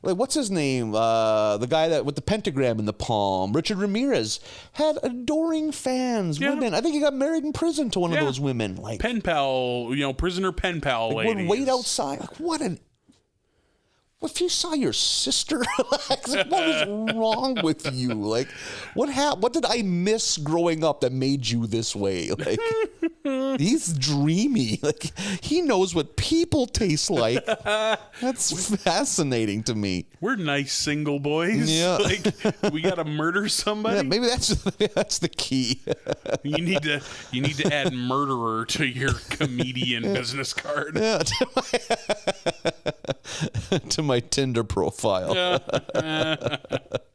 What's his name? The guy that with the pentagram in the palm, Richard Ramirez, had adoring fans, women. I think he got married in prison to one of those women. Pen pal, prisoner pen pal ladies. Would wait outside. If you saw your sister, what is wrong with you? What did I miss growing up that made you this way? He's dreamy. He knows what people taste like. That's fascinating to me. We're nice single boys. Yeah. We got to murder somebody. Yeah, maybe that's the key. You need to add murderer to your comedian business card. Yeah. To my Tinder profile.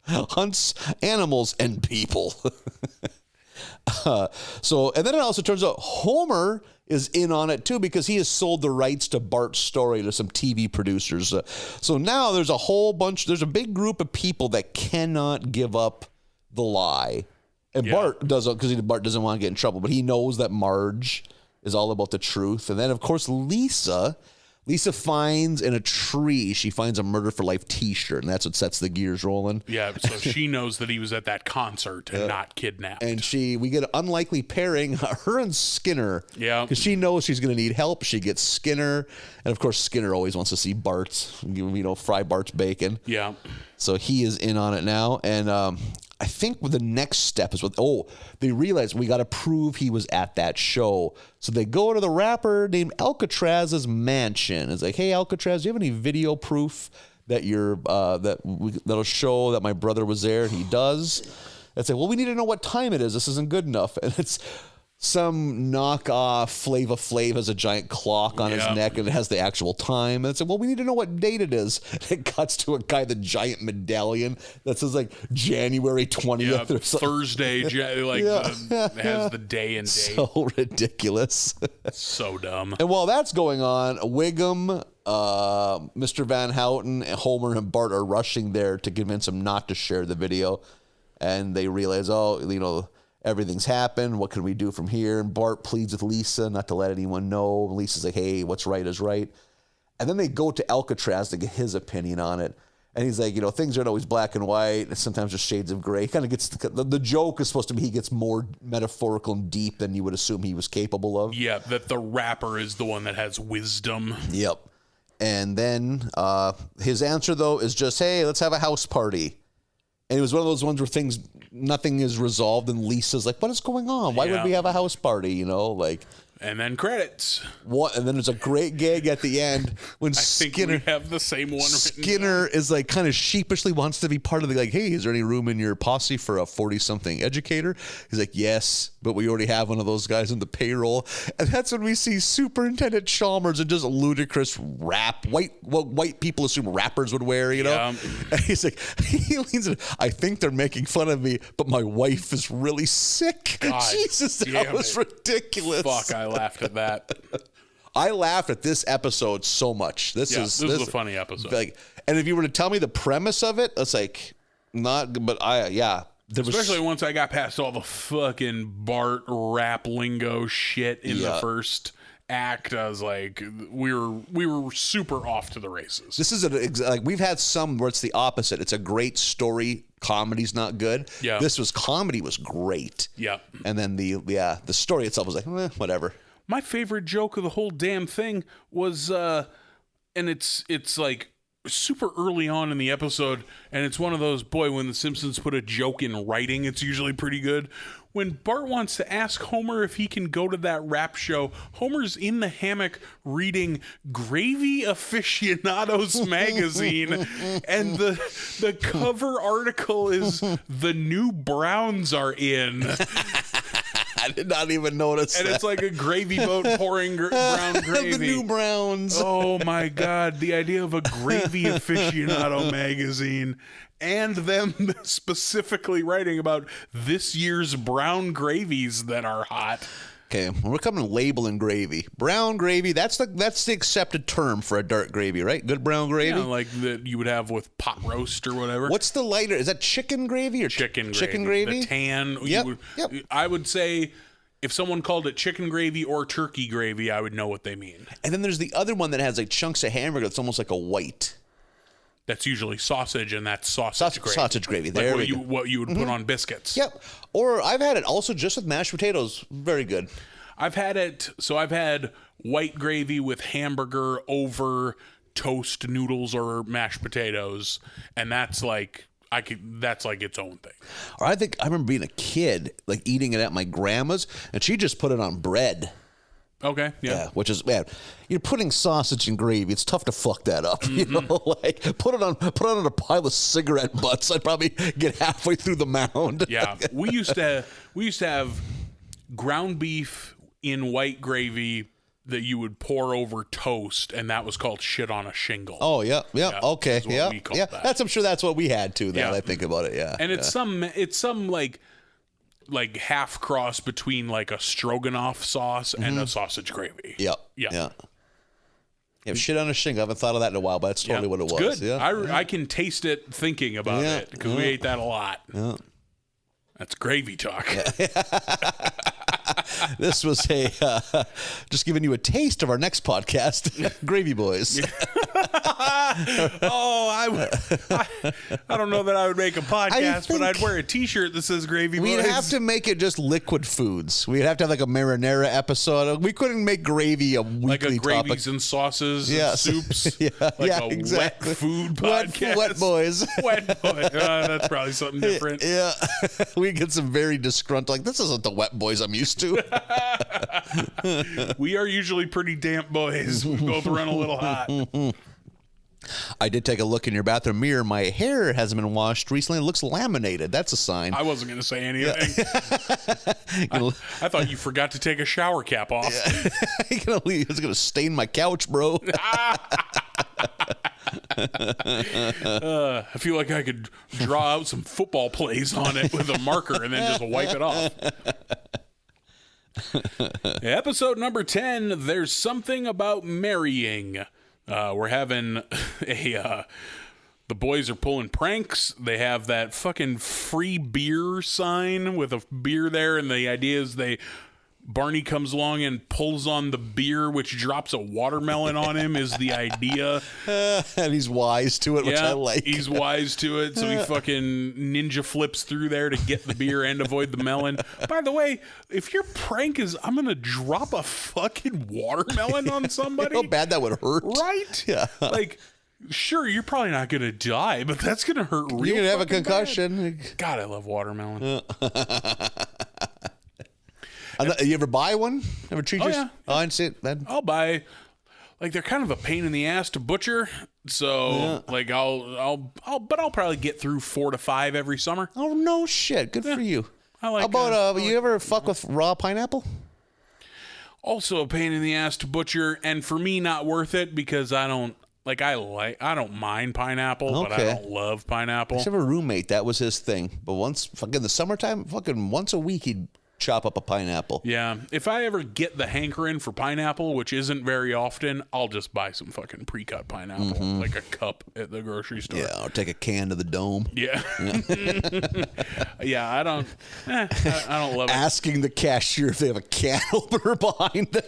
Hunts animals and people. And then it also turns out Homer is in on it too because he has sold the rights to Bart's story to some TV producers. So now there's a big group of people that cannot give up the lie. And Bart doesn't, because Bart doesn't want to get in trouble, but he knows that Marge is all about the truth. And then of course Lisa finds in a tree, she finds a Murder for Life t-shirt, and that's what sets the gears rolling. Yeah, so she knows that he was at that concert and not kidnapped. And we get an unlikely pairing, her and Skinner. Yeah. Because she knows she's going to need help. She gets Skinner. And of course, Skinner always wants to see Bart, fry Bart's bacon. Yeah. So he is in on it now. And I think the next step is they realize we got to prove he was at that show. So they go to the rapper named Alcatraz's mansion. It's like, hey, Alcatraz, do you have any video proof that that'll show that my brother was there? And he does. It's like, well, we need to know what time it is. This isn't good enough. And some knockoff Flava Flav has a giant clock on his neck and it has the actual time. And it's like, well, we need to know what date it is. It cuts to a guy with a giant medallion that says like January 20th or something. Thursday, has the day and date. So ridiculous. So dumb. And while that's going on, Wiggum, Mr. Van Houten, and Homer and Bart are rushing there to convince him not to share the video. And they realize, everything's happened. What can we do from here? And Bart pleads with Lisa not to let anyone know. Lisa's like, hey, what's right is right. And then they go to Alcatraz to get his opinion on it. And he's like, things aren't always black and white. And sometimes there's shades of gray. He kind of gets, the joke is supposed to be he gets more metaphorical and deep than you would assume he was capable of. Yeah, that the rapper is the one that has wisdom. Yep. And then his answer, though, is just, hey, let's have a house party. And it was one of those ones where nothing is resolved, and Lisa's like, what is going on? Why would we have a house party, And then credits. And then there's a great gag at the end when I think we have the same one written Skinner is like kind of sheepishly wants to be part of the hey, is there any room in your posse for a 40-something educator? He's like, yes, but we already have one of those guys in the payroll. And that's when we see Superintendent Chalmers in just ludicrous rap. White people assume rappers would wear, And he's like, he leans in, I think they're making fun of me, but my wife is really sick. God, Jesus, that was ridiculous. Fuck, I laughed at that. I laughed at this episode so much. This is a funny episode. And if you were to tell me the premise of it, it's like not. But especially once I got past all the fucking Bart rap lingo shit in the first act, I was like, we were super off to the races. This is we've had some where it's the opposite. It's a great story. Comedy's not good. Yeah. Comedy was great. Yeah. And then the story itself was like, whatever. My favorite joke of the whole damn thing was, and it's like super early on in the episode, and it's one of those, when the Simpsons put a joke in writing, it's usually pretty good. When Bart wants to ask Homer if he can go to that rap show, Homer's in the hammock reading Gravy Aficionados magazine, and the cover article is "The New Browns Are In." I did not even notice and that. It's like a gravy boat pouring brown gravy. The New Browns. Oh, my God. The idea of a Gravy Aficionado magazine and them specifically writing about this year's brown gravies that are hot. Okay, we're coming to labeling gravy. Brown gravy, that's the accepted term for a dark gravy, right? Good brown gravy? Yeah, like that you would have with pot roast or whatever. What's the lighter? Is that chicken gravy or chicken gravy? Chicken gravy? The tan. Yep. I would say if someone called it chicken gravy or turkey gravy, I would know what they mean. And then there's the other one that has like chunks of hamburger that's almost like a white. That's usually sausage, and that's sausage gravy. Sausage gravy. There like what you would put on biscuits. Yep. Or I've had it also just with mashed potatoes. Very good. I've had white gravy with hamburger over toast noodles or mashed potatoes, and that's like its own thing. Or I remember being a kid, like eating it at my grandma's, and she just put it on bread. Okay, yeah. Which is, man, you're putting sausage and gravy. It's tough to fuck that up. Like put it on a pile of cigarette butts. I'd probably get halfway through the mound. Yeah, we used to have ground beef in white gravy that you would pour over toast, and that was called shit on a shingle. Oh yeah, okay, yeah. That. I'm sure that's what we had too. Now that I think about it, yeah. And it's some like half cross between like a stroganoff sauce and a sausage gravy. Yeah. Shit on a shingle. I haven't thought of that in a while, but that's totally what it was. Good. Yeah. I can taste it thinking about it because we ate that a lot. Yeah. That's gravy talk. This was just giving you a taste of our next podcast, Gravy Boys. I don't know that I would make a podcast, but I'd wear a T-shirt that says Gravy Boys. We'd have to make it just liquid foods. We'd have to have like a marinara episode. We couldn't make gravy a weekly like a gravies topic. and sauces, and soups. Exactly. Wet food podcast. Wet boys. Wet boys. That's probably something different. Yeah, we get some very disgruntled. Like this isn't the wet boys I'm used to. We are usually pretty damp boys. We both run a little hot. I did take a look in your bathroom mirror. My hair hasn't been washed recently. It looks laminated. That's a sign. I wasn't going to say anything. I thought you forgot to take a shower cap off. It's going to stain my couch, bro. I feel like I could draw out some football plays on it with a marker and then just wipe it off. Episode number 10, There's Something About Marrying. We're having the boys are pulling pranks. They have that fucking free beer sign with a beer there, and the idea is Barney comes along and pulls on the beer, which drops a watermelon on him, is the idea. And he's wise to it, which I like. He's wise to it, so he fucking ninja flips through there to get the beer and avoid the melon. By the way, if your prank is, I'm going to drop a fucking watermelon on somebody. How bad that would hurt. Right? Yeah. Like, sure, you're probably not going to die, but that's going to hurt real You're going to have a concussion. Bad. God, I love watermelon. You ever buy one? Ever treat yourself? Yeah. Oh, I see it. I'll buy, like, they're kind of a pain in the ass to butcher. So, like, I'll probably get through 4 to 5 every summer. Oh, no shit. Good for you. I like. How about, you ever fuck with raw pineapple? Also a pain in the ass to butcher, and for me, not worth it because I don't mind pineapple, but I don't love pineapple. I used to have a roommate. That was his thing. But once, fucking the summertime, fucking once a week, he'd chop up a pineapple. Yeah, if I ever get the hankering for pineapple, which isn't very often, I'll just buy some fucking pre-cut pineapple, like a cup at the grocery store. Yeah, or take a can to the dome. Yeah. Yeah, I don't love it. Asking the cashier if they have a can opener behind them.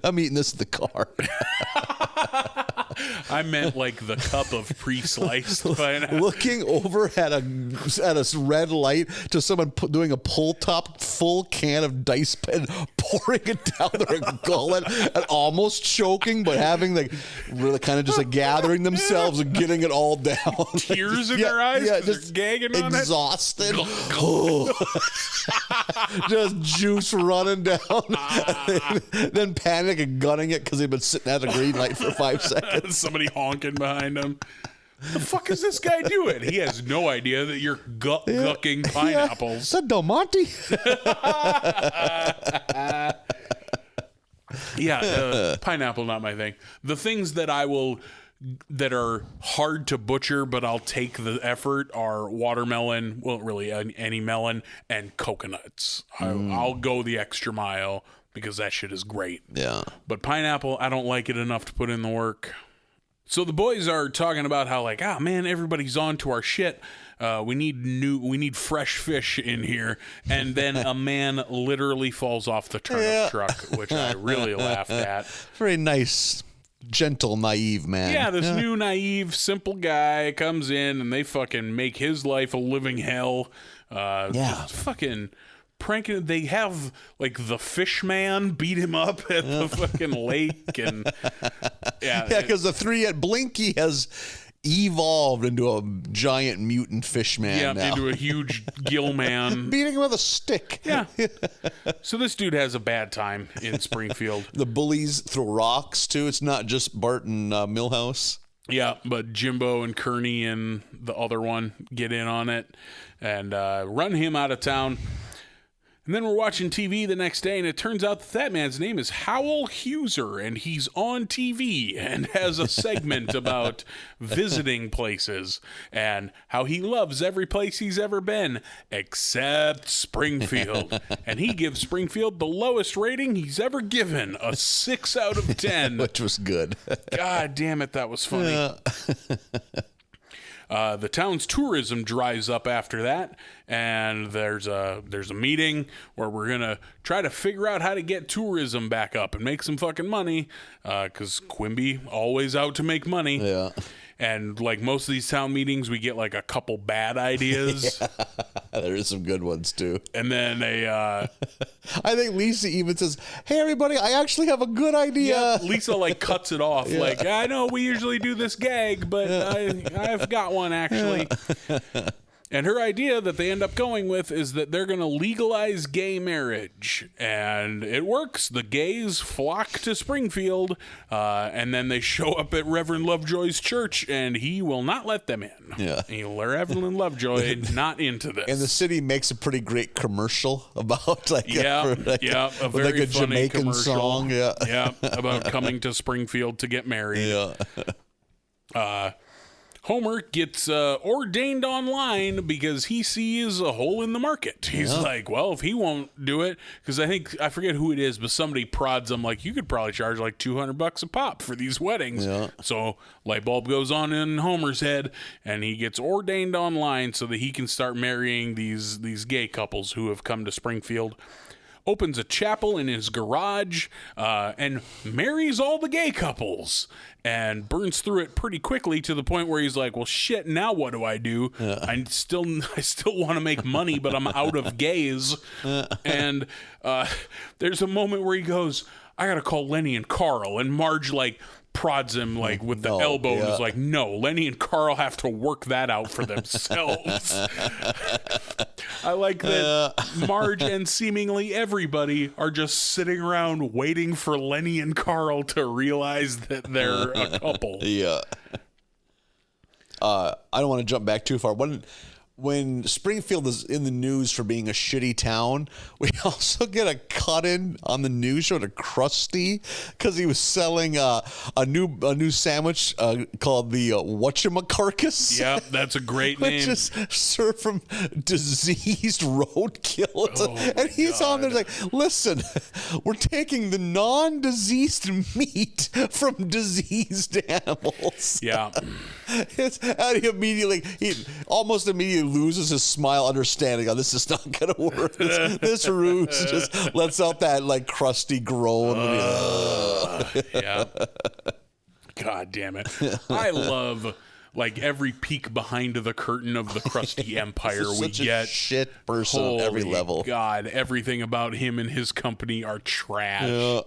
I'm eating this in the car. I meant like the cup of pre-sliced pineapple. Looking over at a red light to someone doing a pull top full can of dice pen, pouring it down their gullet and almost choking, but having really kind of just gathering themselves and getting it all down. Tears in their eyes, just gagging on exhausted. Just juice running down. Then panic and gunning it because they've been sitting at a green light for 5 seconds. Somebody honking behind him. The fuck is this guy doing? He has no idea that you're gucking pineapples. Is that Del Monte? Pineapple, not my thing. The things that that are hard to butcher, but I'll take the effort are watermelon, well, really any melon, and coconuts. I'll go the extra mile because that shit is great. Yeah. But pineapple, I don't like it enough to put in the work. So the boys are talking about how, like, man, everybody's on to our shit. We need fresh fish in here. And then a man literally falls off the turnip truck, which I really laughed at. Very nice, gentle, naive man. Yeah, this new, naive, simple guy comes in and they fucking make his life a living hell. Just fucking pranking. They have like the fish man beat him up at the fucking lake, and because the 3 at Blinky has evolved into a giant mutant fish man now. Into a huge gill man. Beating him with a stick. Yeah. So this dude has a bad time in Springfield. The bullies throw rocks too. It's not just Bart and Milhouse. Yeah, but Jimbo and Kearney and the other one get in on it and run him out of town. And then we're watching TV the next day, and it turns out that man's name is Howell Huser, and he's on TV and has a segment about visiting places and how he loves every place he's ever been, except Springfield. And he gives Springfield the lowest rating he's ever given, a 6 out of 10. Which was good. God damn it, that was funny. The town's tourism dries up after that, and there's a meeting where we're gonna try to figure out how to get tourism back up and make some fucking money, because Quimby always out to make money. Yeah. And like most of these town meetings, we get like a couple bad ideas. There is some good ones too. And then I think Lisa even says, "Hey everybody, I actually have a good idea." Yeah, Lisa like cuts it off. Yeah. Like, I know we usually do this gag, but I've got one actually. And her idea that they end up going with is that they're going to legalize gay marriage. And it works. The gays flock to Springfield, and then they show up at Reverend Lovejoy's church, and he will not let them in. Yeah. Reverend Lovejoy not into this. And the city makes a pretty great commercial about a very like a funny Jamaican commercial. song. Yeah. About coming to Springfield to get married. Yeah. Homer gets ordained online because he sees a hole in the market. He's like, well, if he won't do it, because I forget who it is, but somebody prods him like, you could probably charge like $200 a pop for these weddings. Yeah. So light bulb goes on in Homer's head, and he gets ordained online so that he can start marrying these gay couples who have come to Springfield. Opens a chapel in his garage and marries all the gay couples and burns through it pretty quickly to the point where he's like, well, shit, now what do I do? I still want to make money, but I'm out of gays. And there's a moment where he goes, I got to call Lenny and Carl. And Marge prods him with the elbow and is like, no, Lenny and Carl have to work that out for themselves. I like that Marge and seemingly everybody are just sitting around waiting for Lenny and Carl to realize that they're a couple. Yeah. I don't want to jump back too far. When Springfield is in the news for being a shitty town, we also get a cut-in on the news show to Krusty because he was selling a new sandwich called the Whatchamacarcus. Yeah, that's a great name. Which is served from diseased roadkill. And he's on there like, listen, we're taking the non-diseased meat from diseased animals. Yeah. And he almost immediately loses his smile, understanding, oh, this is not going to work. This ruse just lets out that crusty groan. Yeah. God damn it. I love every peek behind the curtain of the Krusty Empire we get. A shit person at every level. God, everything about him and his company are trash. Yeah.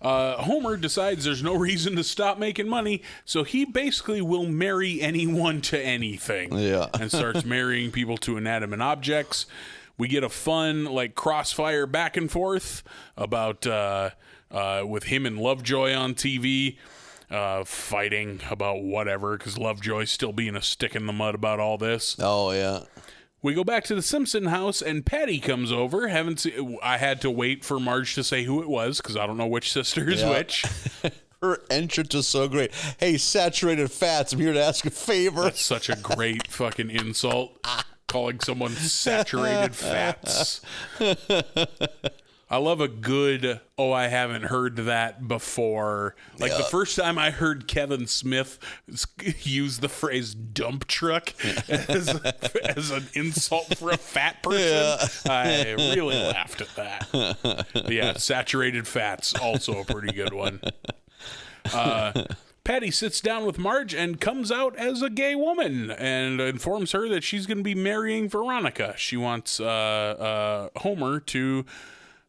Homer decides there's no reason to stop making money, so he basically will marry anyone to anything. Yeah. And starts marrying people to inanimate objects. We get a fun crossfire back and forth about with him and Lovejoy on TV. Fighting about whatever, because Lovejoy's still being a stick in the mud about all this. Oh, yeah. We go back to the Simpson house, and Patty comes over. I had to wait for Marge to say who it was, because I don't know which sister is which. Her entrance is so great. Hey, saturated fats, I'm here to ask a favor. That's such a great fucking insult, calling someone saturated fats. I love a good, I haven't heard that before. The first time I heard Kevin Smith use the phrase dump truck as an insult for a fat person, I really laughed at that. But yeah, saturated fats, also a pretty good one. Patty sits down with Marge and comes out as a gay woman and informs her that she's going to be marrying Veronica. She wants Homer to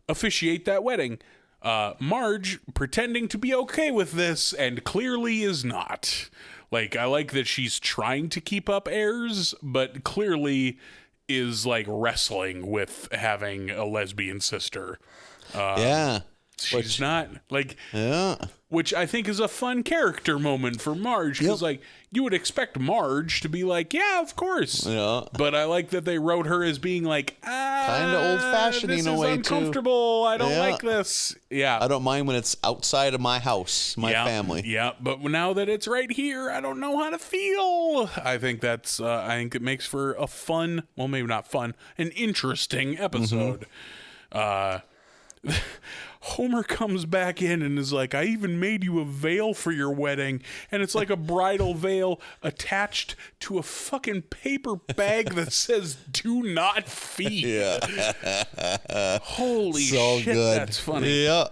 officiate that wedding. Marge pretending to be okay with this and clearly is not. I like that she's trying to keep up airs, but clearly is wrestling with having a lesbian sister. She's not which I think is a fun character moment for Marge, because you would expect Marge to be yeah, of course. Yeah. But I like that they wrote her as being kind of old-fashioned in a way, too. This is uncomfortable. I don't like this. Yeah. I don't mind when it's outside of my house, my family. Yeah, but now that it's right here, I don't know how to feel. I think that's, I think it makes for a fun, well, maybe not fun, an interesting episode. Homer comes back in and is like, I even made you a veil for your wedding. And it's like a bridal veil attached to a fucking paper bag that says, do not feed. Yeah. Holy so shit, good. that's funny. Yeah.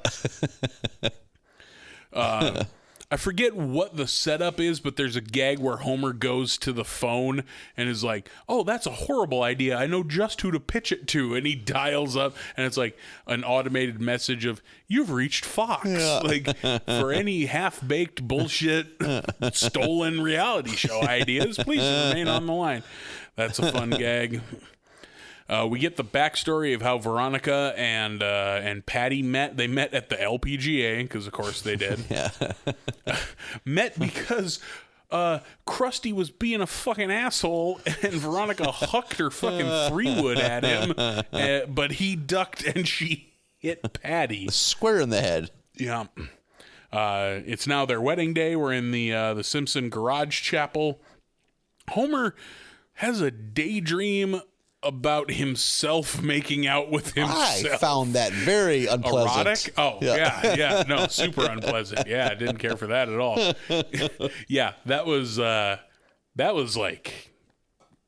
I forget what the setup is, but there's a gag where Homer goes to the phone and is like, oh, that's a horrible idea. I know just who to pitch it to. And he dials up and it's like an automated message of, you've reached Fox. Yeah. Like, for any half-baked bullshit stolen reality show ideas, please remain on the line. That's a fun gag. We get the backstory of how Veronica and Patty met. They met at the LPGA, because of course they did. Yeah. Met because Krusty was being a fucking asshole, and Veronica hucked her fucking 3-wood at him, but he ducked and she hit Patty Square in the head. Yeah. It's now their wedding day. We're in the Simpson garage chapel. Homer has a daydream about himself making out with himself. I found that very unpleasant. Erotic? Oh, yeah. No, super unpleasant. Yeah, I didn't care for that at all. Yeah, that was like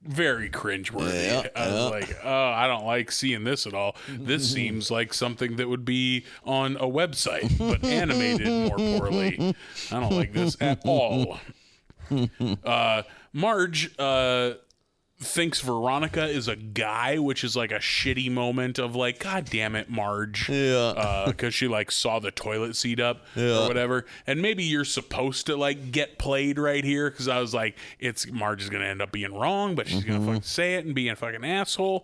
very cringeworthy. Yeah, I was like, oh, I don't like seeing this at all. This seems like something that would be on a website, but animated more poorly. I don't like this at all. Marge thinks Veronica is a guy, which is like a shitty moment of like, God damn it, Marge. Yeah. Because she like saw the toilet seat up or whatever. And maybe you're supposed to like get played right here, because I was like, Marge is going to end up being wrong, but she's going to fucking say it and be a fucking asshole.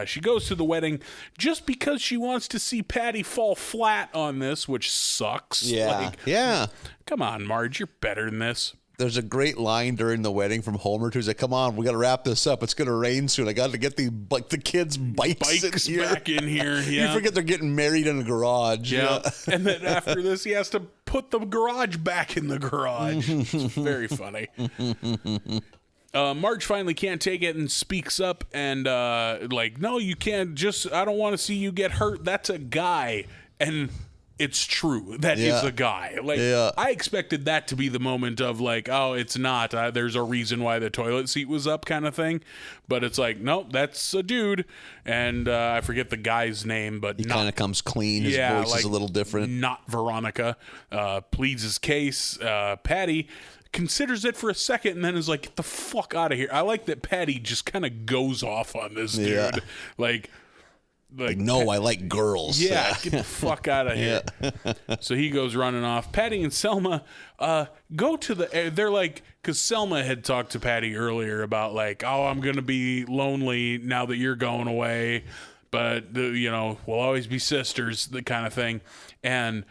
She goes to the wedding just because she wants to see Patty fall flat on this, which sucks. Yeah. Like, come on, Marge, you're better than this. There's a great line during the wedding from Homer too. He's like, "Come on, we got to wrap this up. It's gonna rain soon. I got to get the kids' bikes in here. Back in here." Yeah. You forget they're getting married in a garage. Yeah. And then after this, he has to put the garage back in the garage. It's very funny. Marge finally can't take it and speaks up and like, no, you can't. I don't want to see you get hurt. That's a guy. And it's true. That is a guy. Like, I expected that to be the moment of like, oh, it's not. There's a reason why the toilet seat was up, kind of thing. But it's like, nope, that's a dude. And I forget the guy's name, but he kind of comes clean. His voice is a little different. Not Veronica. Pleads his case. Patty considers it for a second and then is like, get the fuck out of here. I like that Patty just kind of goes off on this dude. Yeah. Like, no, I like girls. Yeah, get the fuck out of here. So he goes running off. Patty and Selma go to they're like, because Selma had talked to Patty earlier about like, oh, I'm going to be lonely now that you're going away, but, we'll always be sisters, the kind of thing. And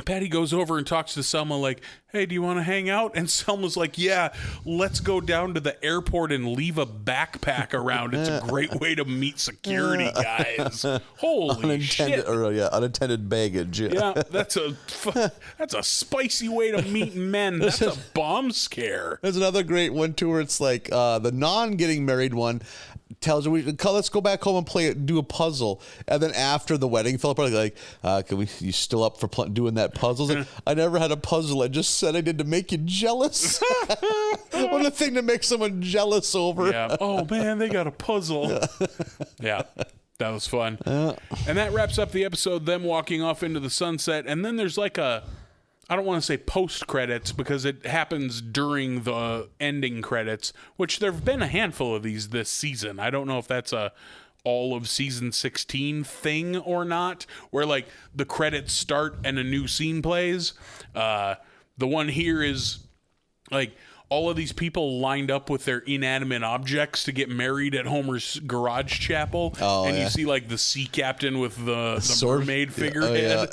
Patty goes over and talks to Selma like, hey, do you want to hang out? And Selma's like, yeah, let's go down to the airport and leave a backpack around. It's a great way to meet security guys. Holy shit. Unattended baggage. Yeah, that's a spicy way to meet men. That's a bomb scare. There's another great one, too, where it's like the non-getting married one tells her, let's go back home and do a puzzle. And then after the wedding, Philip like, you still up for doing that puzzle? Like, I never had a puzzle. I just said I did to make you jealous. What a thing to make someone jealous over. Yeah. Oh, man, they got a puzzle. Yeah. That was fun. And that wraps up the episode, them walking off into the sunset. And then there's like I don't want to say post-credits because it happens during the ending credits, which there have been a handful of these this season. I don't know if that's all of season 16 thing or not, where like the credits start and a new scene plays. The one here is like all of these people lined up with their inanimate objects to get married at Homer's garage chapel. You see like the sea captain with the mermaid figurehead.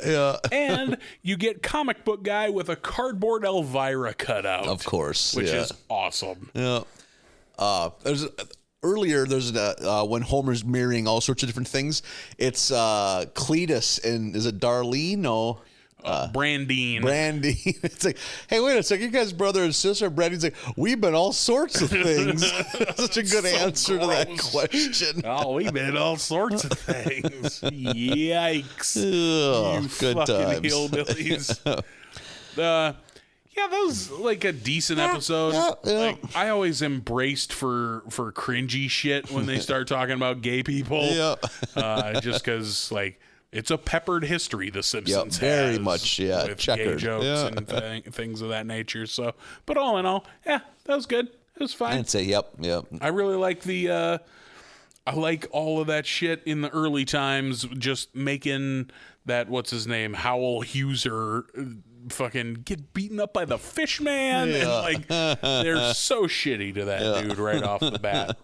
And you get comic book guy with a cardboard Elvira cutout. Of course. Which is awesome. Yeah. There's when Homer's mirroring all sorts of different things. It's Cletus and is it Darlene? No. Brandine. It's like, hey, wait a second, you guys brother and sister. Brandine's like, we've been all sorts of things. Such a good answer to that question. Oh, we've been all sorts of things. Yikes. Ugh, you good fucking times. hillbillies. Yeah, that was like a decent episode. Like, I always embraced for cringy shit when they start talking about gay people. Yeah. Just because, like, It's a peppered history, The Simpsons very has, much, yeah, with checkered. gay jokes Yeah. and things of that nature. So, but all in all, yeah, that was good. It was fine. I'd say, yep. I really like I like all of that shit in the early times, just making that, what's his name, Howell Hugheser, fucking get beaten up by the fish man. And like, they're so shitty to that dude right off the bat.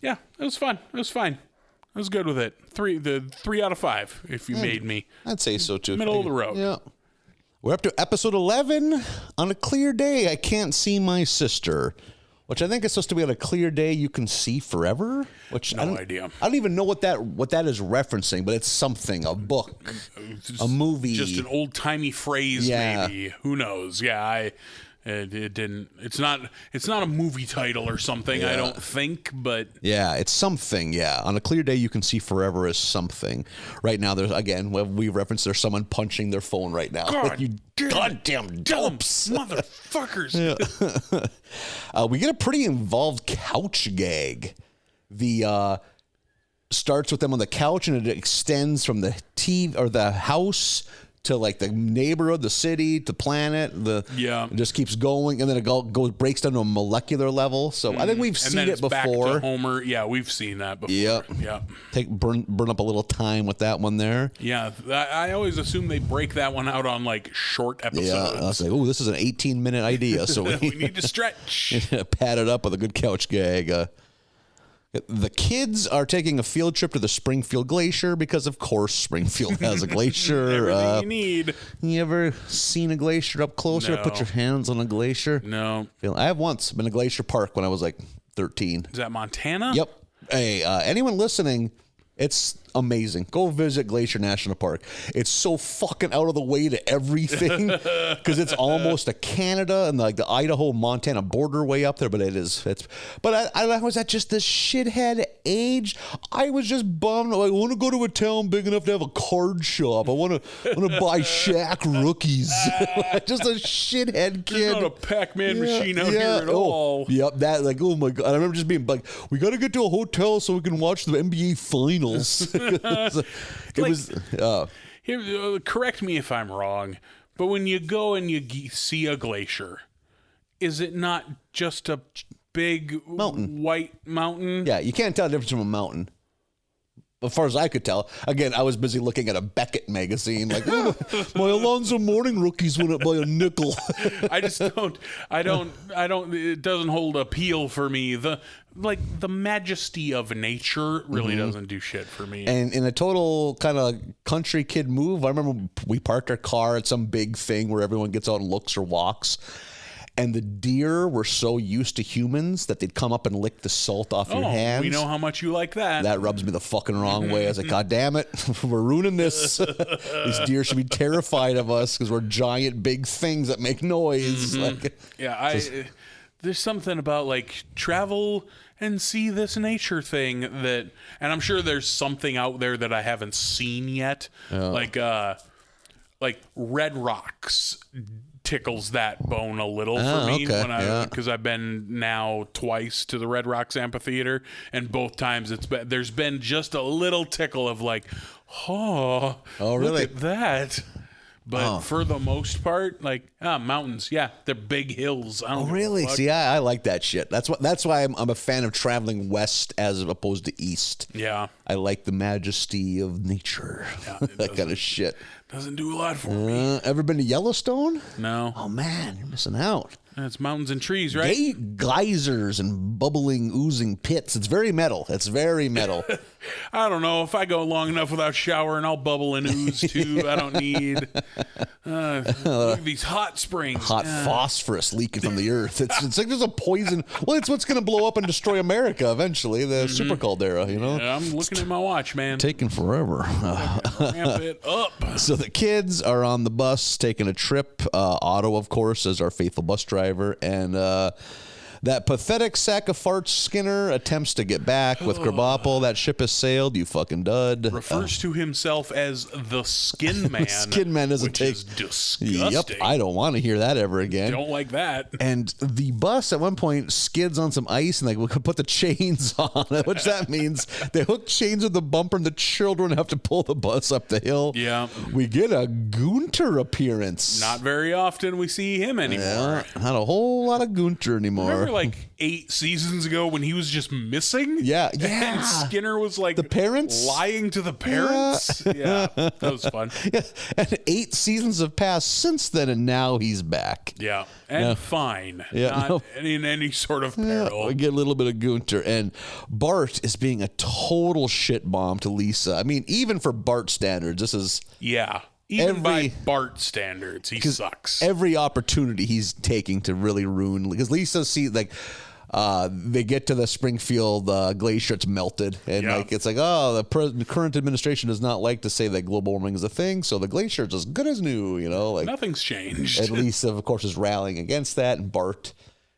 Yeah, it was fun. It was fine. I was good with it. 3 out of 5, if you made me. I'd say so too. Middle of the road. Yeah. We're up to episode 11. On a clear day, I can't see my sister. Which I think is supposed to be on a clear day you can see forever. Which No idea. I don't even know what that is referencing, but it's something. A book, a movie. Just an old timey phrase, Yeah. maybe. Who knows? Yeah, it didn't. It's not a movie title or something. I don't think, but Yeah, it's something. Yeah, on a clear day you can see forever is something. Right now, there's again we referenced there's someone punching their phone right now. God You goddamn dumps. motherfuckers. We get a pretty involved couch gag. The starts with them on the couch and it extends from the TV or the house to like the neighborhood, the city, the planet. It just keeps going, and then it breaks down to a molecular level. So I think we've And seen then it it's before. back to Homer. Yeah, we've seen that before. Yep. Yeah. Burn up a little time with that one there. Yeah, I always assume they break that one out on like short episodes. Yeah, I was like, oh, this is an 18-minute idea, so We need to stretch. pad it up with a good couch gag. The kids are taking a field trip to the Springfield Glacier because, of course, Springfield has a glacier. Everything you need. You ever seen a glacier up close or No. put your hands on a glacier? No. I have once been to Glacier Park when I was like 13. Is that Montana? Yep. Hey, anyone listening, it's amazing. Go visit Glacier National Park. It's so fucking out of the way to everything because it's almost a Canada and like the Idaho-Montana border way up there, but But I was at just this shithead age. I was just bummed. I want to go to a town big enough to have a card shop. I want to buy Shaq rookies. Just a shithead kid. There's not a Pac-Man machine out here at all. Yep, that like, oh my God. I remember just being like, we got to get to a hotel so we can watch the NBA finals. Here, correct me if I'm wrong, but when you go and you see a glacier, is it not just a big Mountain. white mountain? Yeah, you can't tell the difference from a mountain. As far as I could tell. Again, I was busy looking at a Beckett magazine. Like, oh, my Alonzo Mourning rookies went up by a nickel. I don't, it doesn't hold appeal for me. The majesty of nature really doesn't do shit for me. And in a total kind of country kid move, I remember we parked our car at some big thing where everyone gets out and looks or walks. And the deer were so used to humans that they'd come up and lick the salt off your hands. We know how much you like that. That rubs me the fucking wrong way. I was like, God damn it, we're ruining this. These deer should be terrified of us because we're giant, big things that make noise. Like, there's something about like travel and see this nature thing that, and I'm sure there's something out there that I haven't seen yet. Like Red Rocks tickles that bone a little for me because I've been now twice to the Red Rocks Amphitheater, and both times there's been just a little tickle of like, oh really? Look at that. But for the most part, like mountains, yeah, they're big hills. I don't really? give a fuck. See, I like that shit. That's why I'm a fan of traveling west as opposed to east. Yeah, I like the majesty of nature. Yeah, that kind of shit. Doesn't do a lot for me. Ever been to Yellowstone? No. Oh man, you're missing out. It's mountains and trees, right? Geysers and bubbling, oozing pits. It's very metal. I don't know. If I go long enough without showering, I'll bubble and ooze too. I don't need look at these hot springs. Hot phosphorus leaking from the earth. It's like there's a poison. Well, it's what's going to blow up and destroy America eventually. The super caldera, you know. Yeah, I'm looking at my watch, man. Taking forever. Ramp it up. So the kids are on the bus taking a trip. Otto, of course, is our faithful bus driver, and That pathetic sack of farts Skinner attempts to get back with Krabappel. That ship has sailed, you fucking dud. Refers to himself as the Skin Man. Skin Man doesn't which take. is disgusting. Yep, I don't want to hear that ever again. Don't like that. And the bus at one point skids on some ice, and we could put the chains on it, which that means they hook chains with the bumper, and the children have to pull the bus up the hill. Yeah. We get a Gunter appearance. Not very often we see him anymore. Yeah, not a whole lot of Gunter anymore. Remember like 8 seasons ago when he was just missing? Yeah. And Skinner was like the parents lying to the parents. Yeah, that was fun. Yeah. And 8 seasons have passed since then, and now he's back. Yeah, and fine. Yeah, not in any sort of peril. We get a little bit of Gunter, and Bart is being a total shit bomb to Lisa. I mean, even for Bart standards, this is Even by Bart standards, he sucks. Every opportunity he's taking to really ruin, because Lisa they get to the Springfield glacier, it's melted, and it's like, oh, the current administration does not like to say that global warming is a thing, so the glacier is as good as new, like nothing's changed. And Lisa, of course, is rallying against that, and Bart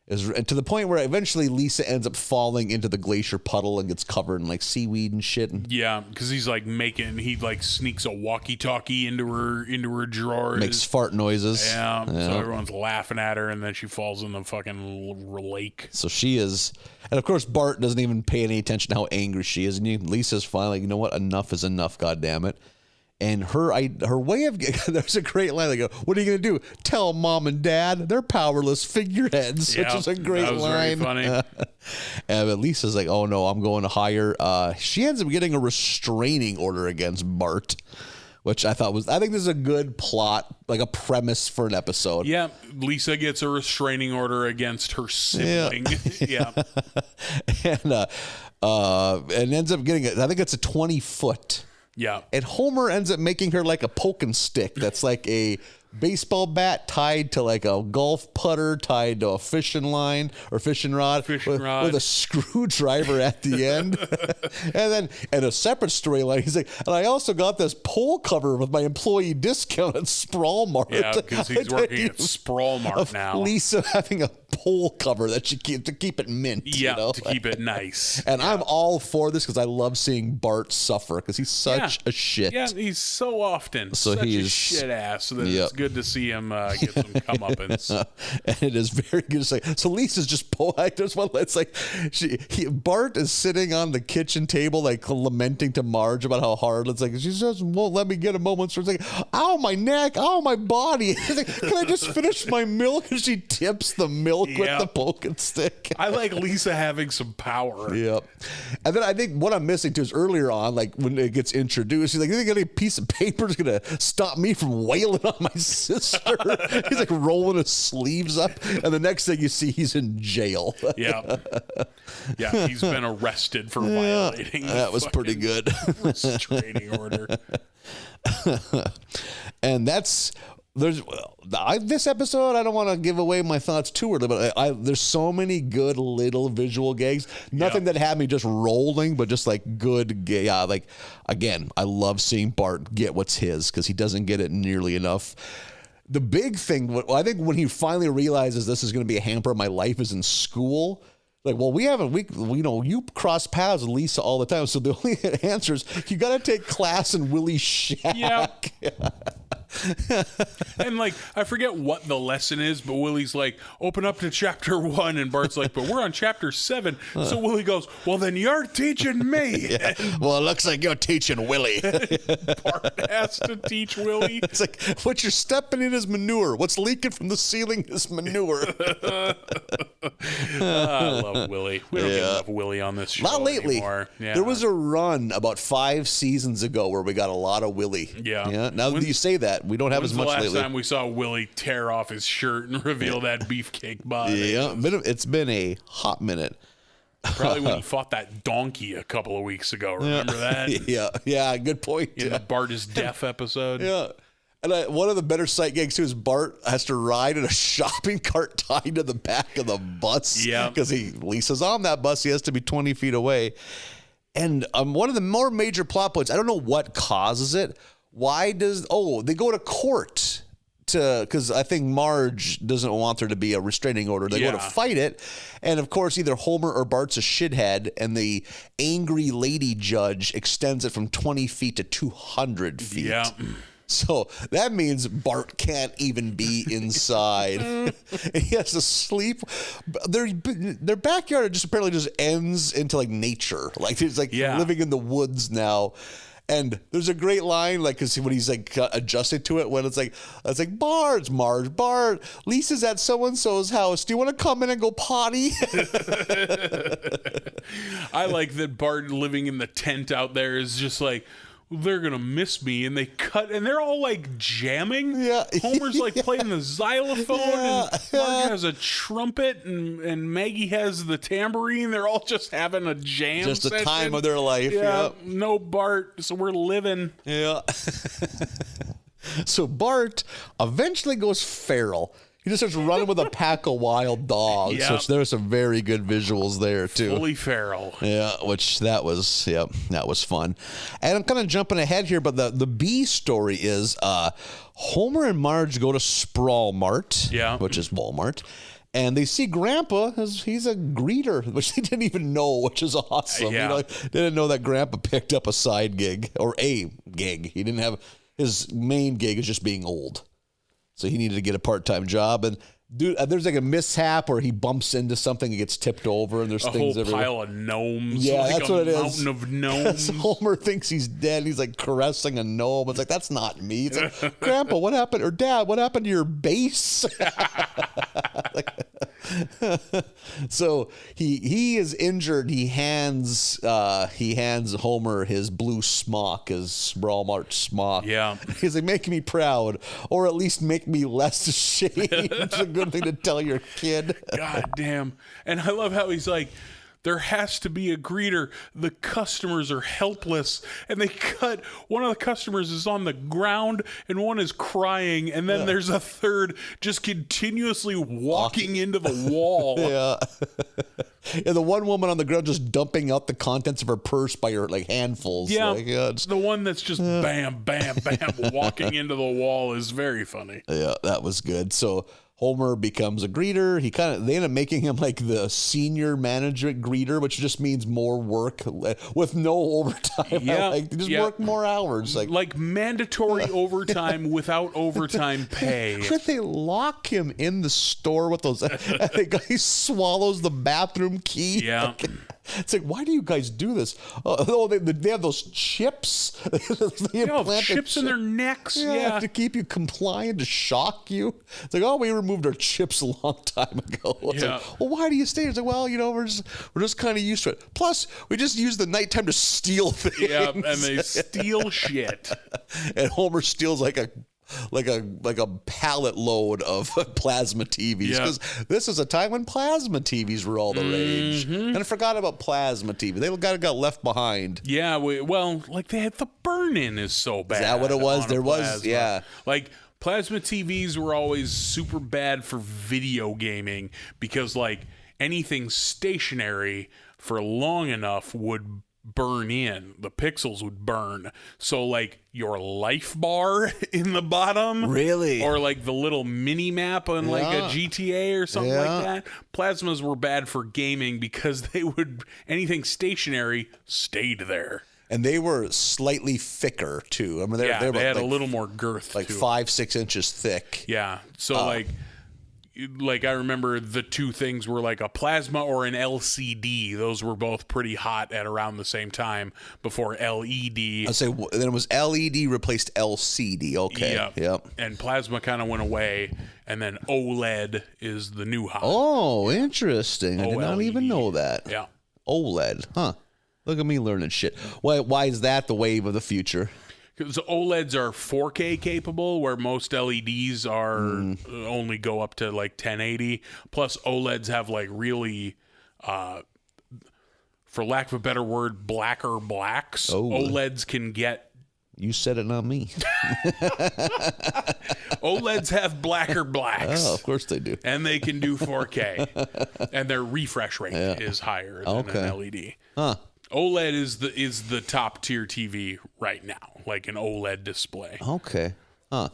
is to the point where eventually Lisa ends up falling into the glacier puddle and gets covered in like seaweed and shit. Yeah, because he's like he sneaks a walkie-talkie into her drawers, makes fart noises. Yeah, so everyone's laughing at her, and then she falls in the fucking lake. So she is, and of course Bart doesn't even pay any attention to how angry she is, and Lisa's finally, you know what, enough is enough, goddammit. And her way of there's a great line. They go, "What are you going to do? Tell mom and dad they're powerless figureheads," which is a great line. Very funny. But Lisa's like, "Oh no, I'm going to hire." She ends up getting a restraining order against Bart, which I think this is a good plot, like a premise for an episode. Yeah, Lisa gets a restraining order against her sibling. Yeah, and ends up getting I think it's a 20-foot. Yeah. And Homer ends up making her like a poking stick that's like a baseball bat tied to like a golf putter tied to a fishing line or fishing rod with a screwdriver at the end. And then in a separate storyline, he's like, and I also got this pole cover with my employee discount at Sprawl Mart. Yeah, because he's working at Sprawl Mart now. Lisa having a pole cover that she keeps to keep it mint. Yeah, to keep it nice. And I'm all for this because I love seeing Bart suffer because he's such a shit. Yeah, he's so often such a shit ass. So that it's good to see him get some comeuppance. And it is very good to say. So Lisa's just there's one. It's like Bart is sitting on the kitchen table, like lamenting to Marge about how hard it's like. She just won't let me get a moment. So it's like, ow, my neck, ow, my body. It's like, can I just finish my milk? And she tips the milk with the poking stick. I like Lisa having some power. Yep. And then I think what I'm missing too is earlier on, like when it gets introduced, he's like, "You think any piece of paper is gonna stop me from wailing on my sister?" He's like rolling his sleeves up, and the next thing you see, he's in jail. Yeah, he's been arrested for violating. That was pretty good. Restraining order. And this episode, I don't want to give away my thoughts too early, but there's so many good little visual gags. Nothing that had me just rolling, but just like good. Like again, I love seeing Bart get what's his because he doesn't get it nearly enough. The big thing, I think, when he finally realizes this is going to be a hamper of my life is in school. Like, well, you cross paths with Lisa all the time, so the only answer is you got to take class in Willie's shack. Yeah. And like, I forget what the lesson is, but Willie's like, open up to chapter 1, and Bart's like, but we're on chapter 7. So Willie goes, well, then you're teaching me. Yeah. Well, it looks like you're teaching Willie. Bart has to teach Willie. It's like, what you're stepping in is manure. What's leaking from the ceiling is manure. I love Willie. We don't get enough Willie on this show. Not lately. Anymore. Yeah. There was a run about 5 seasons ago where we got a lot of Willie. Yeah. Now that you say that, we don't have as much lately. When's the last time we saw Willie tear off his shirt and reveal that beefcake body? Yeah, it's been a hot minute. Probably when he fought that donkey a couple of weeks ago. Remember that? Yeah, good point. In the Bart is Deaf episode. Yeah. And one of the better sight gags too is Bart has to ride in a shopping cart tied to the back of the bus. Yeah. Because Lisa's on that bus. He has to be 20 feet away. And one of the more major plot points, I don't know what causes it. Why they go to court because I think Marge doesn't want there to be a restraining order. They go to fight it. And of course, either Homer or Bart's a shithead, and the angry lady judge extends it from 20 feet to 200 feet. Yeah. So that means Bart can't even be inside. He has to sleep. Their backyard just apparently just ends into like nature. Like it's like living in the woods now. And there's a great line, like, cause when he's like adjusted to it, when it's like Bart, Lisa's at so-and-so's house. Do you want to come in and go potty? I like that Bart living in the tent out there is just like, they're gonna miss me, and they cut, and they're all like jamming. Yeah, Homer's like playing the xylophone, and Marge has a trumpet, and Maggie has the tambourine. They're all just having a jam. Just the session. time of their life. Yeah, no Bart, so we're living. Yeah. So Bart eventually goes feral. He just starts running with a pack of wild dogs. Yep. Which there's some very good visuals there too. Fully feral. Yeah, which that was fun. And I'm kind of jumping ahead here, but the B story is Homer and Marge go to Sprawl Mart, which is Walmart. And they see Grandpa, he's a greeter, which they didn't even know, which is awesome. Yeah. You know, didn't know that Grandpa picked up a side gig, or a gig. He didn't have, his main gig is just being old. So he needed to get a part-time job. And dude, there's like a mishap where he bumps into something and gets tipped over, and there's things everywhere. A whole pile of gnomes. Yeah, like that's what it is. Mountain of gnomes. Homer thinks he's dead. He's like caressing a gnome. It's like, that's not me. It's like, Grandpa, what happened? Or Dad, what happened to your bass? So he is injured. He hands Homer his blue smock, his Sprawl Mart smock. Yeah. He's like, make me proud, or at least make me less ashamed. It's a good thing to tell your kid. God damn. And I love how he's like, there has to be a greeter. The customers are helpless. And they cut, one of the customers is on the ground and one is crying. And then there's a third just continuously walking into the wall. Yeah. And the one woman on the ground just dumping out the contents of her purse by her like handfuls. Yeah. Like, It's the one that's just bam, bam, bam, walking into the wall is very funny. Yeah, that was good. So Homer becomes a greeter. They end up making him like the senior management greeter, which just means more work with no overtime. Yeah, like, just work more hours. Like mandatory overtime without overtime pay. Could they lock him in the store with those? He swallows the bathroom key. Yeah. It's like, why do you guys do this? Oh, they have those chips. They have chips in their necks. Yeah. To keep you compliant, to shock you. It's like, oh, we removed our chips a long time ago. It's like, well, why do you stay? It's like, well, you know, we're just kind of used to it. Plus, we just use the nighttime to steal things. Yeah, and they steal shit. And Homer steals like a pallet load of plasma TVs, because this is a time when plasma TVs were all the rage. And I forgot about plasma TV. They got left behind. Yeah, like they had the burn-in is so bad. Is that what it was? There was, like plasma TVs were always super bad for video gaming, because like anything stationary for long enough would burn in. The pixels would burn. So like your life bar in the bottom, really, or like the little mini map on like a GTA or something like that. Plasmas were bad for gaming because anything stationary stayed there. And they were slightly thicker too. I mean, they had like, a little more girth, like to 5-6 inches thick. Yeah. So like I remember the two things were like a plasma or an LCD. Those were both pretty hot at around the same time before LED. I'd say then it was LED replaced LCD. Okay. Yep. And plasma kind of went away, and then OLED is the new hot. Oh, interesting. I did not even know that. Yeah. OLED. Huh. Look at me learning shit. Why is that the wave of the future? Because OLEDs are 4K capable, where most LEDs are only go up to like 1080. Plus, OLEDs have like really, for lack of a better word, blacker blacks. Oh. OLEDs can get. You said it, not me. OLEDs have blacker blacks. Oh, of course they do. And they can do 4K, and their refresh rate is higher than an LED. Huh. OLED is the top tier TV right now, like an OLED display. Okay. Huh.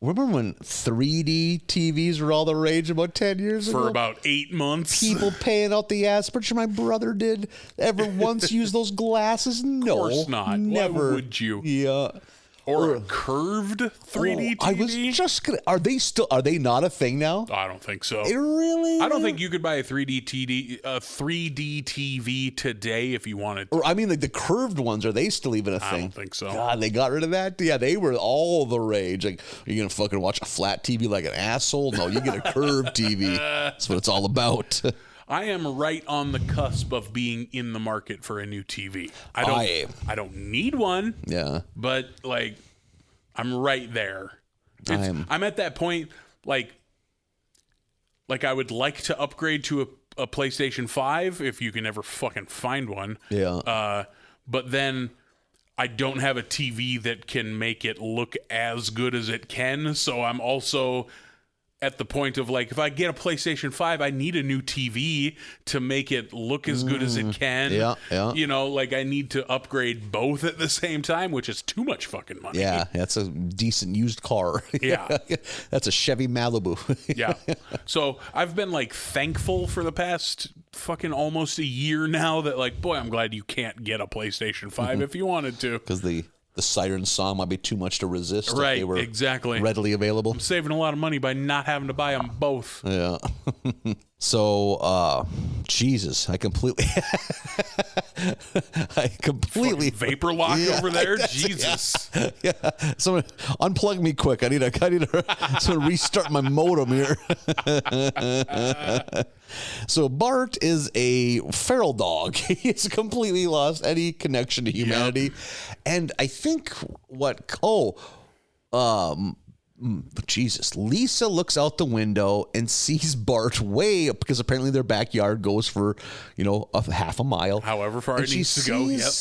remember when 3D TVs were all the rage about 10 years ago? For about 8 months. People paying out the ass. But sure, my brother did ever once use those glasses? No. Of course not. Never. Why would you? Yeah. Or a curved 3D TV? I was just gonna. Are they not a thing now? I don't think so. Really? I don't think you could buy a 3D TV today if you wanted to. Or I mean, like the curved ones. Are they still even a thing? I don't think so. God, they got rid of that. Yeah, they were all the rage. Like, are you gonna fucking watch a flat TV like an asshole? No, you get a curved TV. That's what it's all about. I am right on the cusp of being in the market for a new TV. I don't need one. Yeah. But like I'm right there. I'm at that point like I would like to upgrade to a PlayStation 5 if you can ever fucking find one. Yeah. But then I don't have a TV that can make it look as good as it can, so I'm also at the point of like, if I get a PlayStation 5, I need a new TV to make it look as good as it can. Yeah, yeah. You know, like I need to upgrade both at the same time, which is too much fucking money. Yeah, that's a decent used car. Yeah. That's a Chevy Malibu. Yeah. So I've been like thankful for the past fucking almost a year now that like, boy, I'm glad you can't get a PlayStation 5 if you wanted to. Because the siren song might be too much to resist. Right, if they were exactly. readily available. I'm saving a lot of money by not having to buy them both. Yeah. So, Jesus, I completely Vapor lock over there. Jesus. Yeah. Someone unplug me quick. I need to restart my modem here. So Bart is a feral dog. He's completely lost any connection to humanity. Yep. And I think Jesus, Lisa looks out the window and sees Bart way up because apparently their backyard goes for, a half a mile. However far it needs to go. Yep.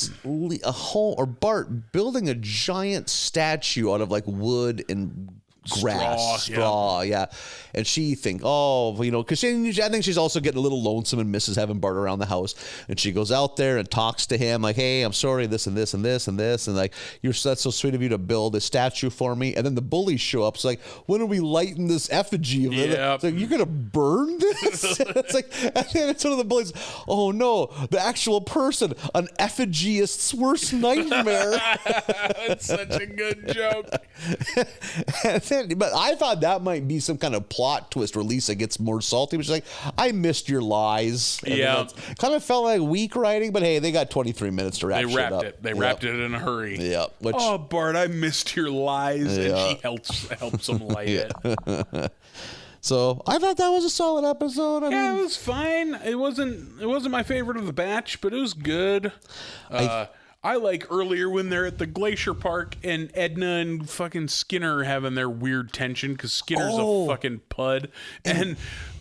A home or Bart building a giant statue out of like wood and straw, yeah. And she thinks, because I think she's also getting a little lonesome and misses having Bart around the house. And she goes out there and talks to him like, hey, I'm sorry, this and this and this and this. And like, that's so sweet of you to build a statue for me. And then the bullies show up. It's like, when are we lighting this effigy of it? Yep. It's like, you're going to burn this? It's like, and then it's one of the bullies, oh no, the actual person, an effigyist's worst nightmare. That's such a good joke. But I thought that might be some kind of plot twist where Lisa gets more salty. She's like, I missed your lies. Yeah. Kind of felt like weak writing, but hey, they got 23 minutes to wrap shit up. They wrapped it in a hurry. Yeah. Oh, Bart, I missed your lies. Yeah. And she helps him light it. So I thought that was a solid episode. I mean, it was fine. It wasn't my favorite of the batch, but it was good. I like earlier when they're at the Glacier Park and Edna and fucking Skinner having their weird tension because Skinner's a fucking pud. And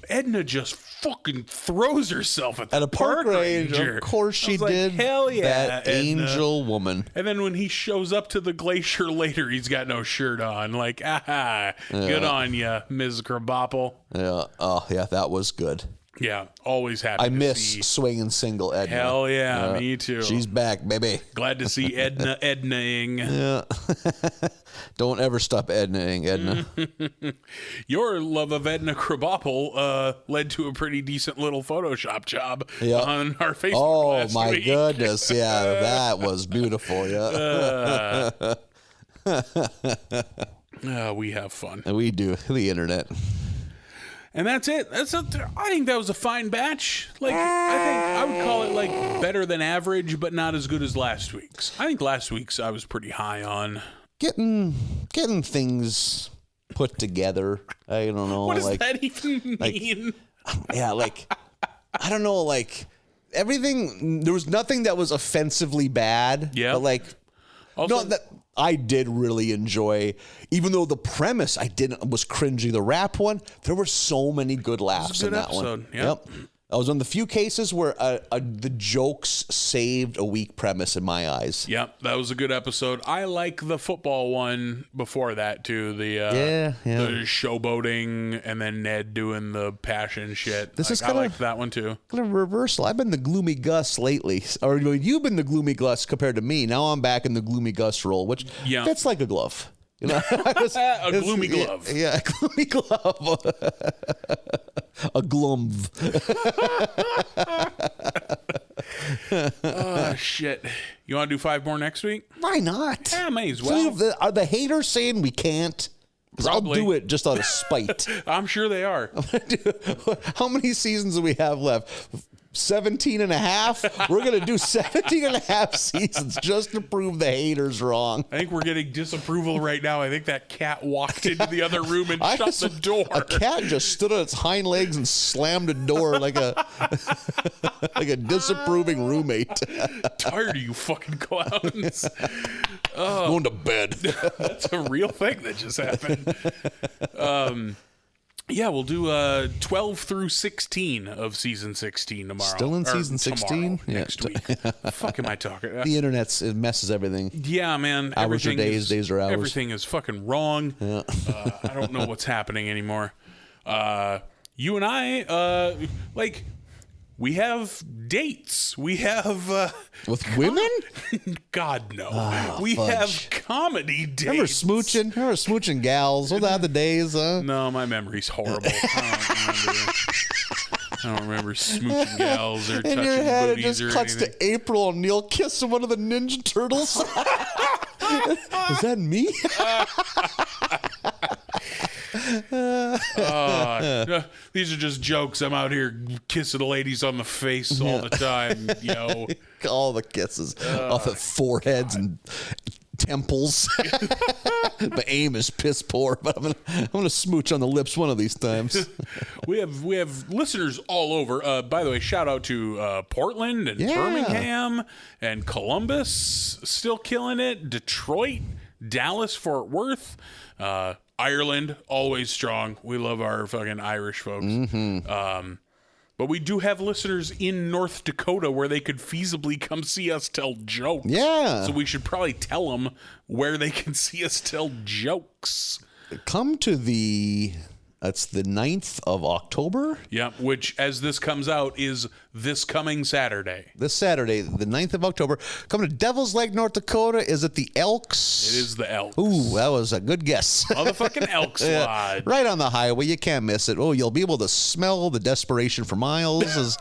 Edna just fucking throws herself at the park ranger. Of course she did. Hell yeah. That angel woman. And then when he shows up to the glacier later, he's got no shirt on. Like, good on ya, Ms. Krabappel. Yeah. Oh, yeah, that was good. Yeah, always happy I to miss see. swinging single Edna. Hell yeah, me too. She's back, baby. Glad to see Edna-ing. Yeah. Don't ever stop Edna-ing, Edna. Your love of Edna Krabappel led to a pretty decent little Photoshop job on our Facebook last my week. Goodness. Yeah, that was beautiful. Yeah. We have fun. We do. The internet. And that's it. I think that was a fine batch. Like, I think I would call it like better than average, but not as good as last week's. I think last week's I was pretty high on. Getting things put together. I don't know. What does that even mean? I don't know. Like everything. There was nothing that was offensively bad. Yeah. But like, also, no, that I did really enjoy, even though the premise was cringy. The rap one, there were so many good laughs in that one. Yep. That was one of the few cases where the jokes saved a weak premise in my eyes. Yep, that was a good episode. I like the football one before that too. The showboating and then Ned doing the passion shit. I like that one too. Kind of reversal. I've been the gloomy Gus lately, or you've been the gloomy Gus compared to me. Now I'm back in the gloomy Gus role, which fits like a glove. You know, A gloomy glove. Yeah, a gloomy glove. A glumv. Oh, shit. You want to do 5 more next week? Why not? Yeah, may as well. So are the haters saying we can't? Because I'll do it just out of spite. I'm sure they are. How many seasons do we have left? 17 and a half? We're going to do 17 and a half seasons just to prove the haters wrong. I think we're getting disapproval right now. I think that cat walked into the other room and shut the door. A cat just stood on its hind legs and slammed a door like a like a disapproving roommate. Tired of you fucking clowns. Going to bed. That's a real thing that just happened. Yeah, we'll do 12 through 16 of season 16 tomorrow. Still in season 16? Next week. The fuck am I talking? The it messes everything. Yeah, man. Hours are days, days are hours. Everything is fucking wrong. Yeah. I don't know what's happening anymore. You and I, we have dates. We have with women. God no. Oh, we fudge. Have comedy dates. Remember smooching gals? Those are the days. No, my memory's horrible. I don't remember smooching gals or touching in your head. It booties just or cuts anything. to April and Neil kissing one of the Ninja Turtles. Is that me? These are just jokes. I'm out here kissing ladies on the face all the time, yo. All the kisses off the foreheads and temples. My aim is piss poor, but I'm gonna smooch on the lips one of these times. we have listeners all over. By the way, shout out to Portland and Birmingham and Columbus, still killing it. Detroit, Dallas, Fort Worth. Ireland, always strong. We love our fucking Irish folks. Mm-hmm. But we do have listeners in North Dakota where they could feasibly come see us tell jokes. Yeah. So we should probably tell them where they can see us tell jokes. Come to that's the 9th of October. Yeah, which, as this comes out, is this coming Saturday. This Saturday, the 9th of October. Come to Devil's Lake, North Dakota. Is it the Elks? It is the Elks. Ooh, that was a good guess. Motherfucking Elks Lodge. Right on the highway. You can't miss it. Oh, you'll be able to smell the desperation for miles as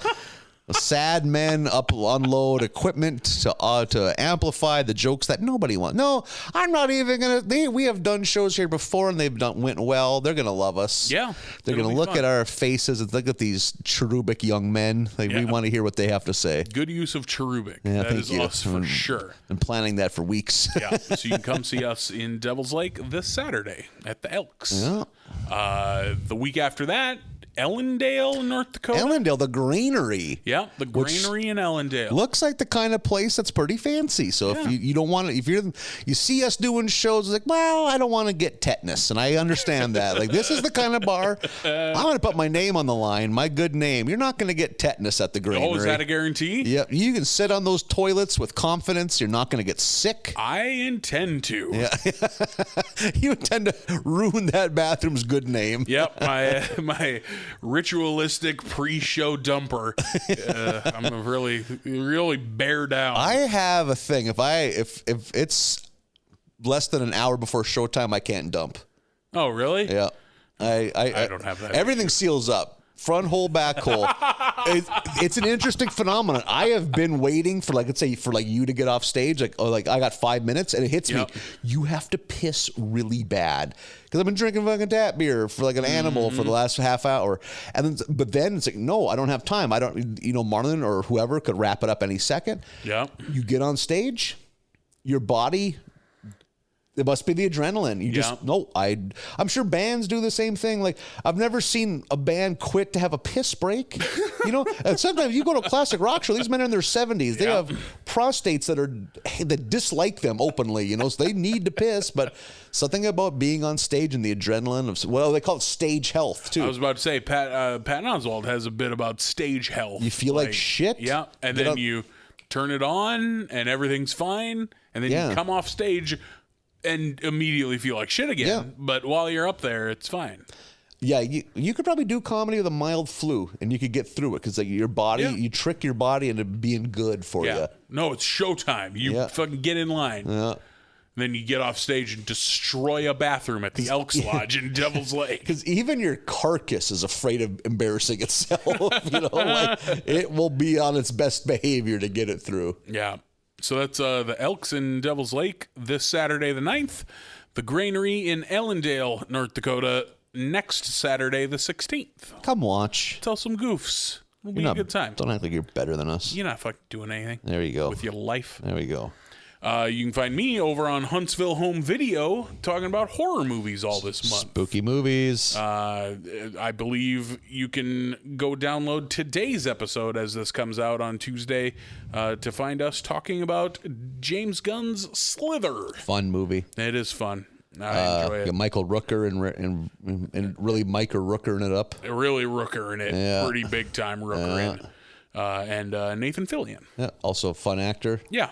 sad men unload equipment to amplify the jokes that nobody wants. No, I'm not even gonna. We have done shows here before and went well. They're gonna love us. Yeah, they're gonna look at our faces and look at these cherubic young men. We want to hear what they have to say. Good use of cherubic. Yeah, that is us for sure. Been planning that for weeks. Yeah, so you can come see us in Devil's Lake this Saturday at the Elks. Yeah. The week after that, Ellendale, North Dakota. Ellendale, the granary. Yeah, the granary in Ellendale. Looks like the kind of place that's pretty fancy. So if you don't want to, if you see us doing shows, like, well, I don't want to get tetanus, and I understand that. Like, this is the kind of bar I'm going to put my name on the line, my good name. You're not going to get tetanus at the granary. Oh, is that a guarantee? Yep. You can sit on those toilets with confidence. You're not going to get sick. I intend to. Yeah. You intend to ruin that bathroom's good name. Yep. My ritualistic pre-show dumper. I'm really bear down. I have a thing. If it's less than an hour before showtime, I can't dump. Oh, really? Yeah. I don't have that. Everything seals up. Front hole, back hole. It's an interesting phenomenon. I have been waiting for, let's say, you to get off stage. I got 5 minutes, and it hits me. You have to piss really bad because I've been drinking fucking tap beer for like an animal for the last half hour, but then it's like, no, I don't have time. I don't. Marlon or whoever could wrap it up any second. Yeah. You get on stage, your body. It must be the adrenaline. I'm sure bands do the same thing. Like, I've never seen a band quit to have a piss break. And sometimes you go to a classic rock show, these men are in their 70s. They have prostates that dislike them openly, so they need to piss. But something about being on stage and the adrenaline of, they call it stage health, too. I was about to say, Pat Oswald has a bit about stage health. You feel like shit? Yeah, and then you turn it on and everything's fine, and then you come off stage and immediately feel like shit again. Yeah. But while you're up there, it's fine. Yeah, you could probably do comedy with a mild flu, and you could get through it because your body, you trick your body into being good for you. No, it's showtime. You fucking get in line. Yeah. then you get off stage and destroy a bathroom at the Elks Lodge in Devil's Lake. Because even your carcass is afraid of embarrassing itself. Like it will be on its best behavior to get it through. Yeah. So that's the Elks in Devil's Lake this Saturday the 9th. The Granary in Ellendale, North Dakota, next Saturday the 16th. Come watch. Tell some goofs. It'll be a good time. Don't act like you're better than us. You're not fucking doing anything. There you go. With your life. There we go. You can find me over on Huntsville Home Video talking about horror movies all this month. Spooky movies. I believe you can go download today's episode as this comes out on Tuesday to find us talking about James Gunn's Slither. Fun movie. It is fun. I enjoy it. Michael Rooker and really Micah Rookering it up. Really Rooker in it. Yeah. Pretty big time Rooker in. And Nathan Fillion. Yeah, also a fun actor. Yeah.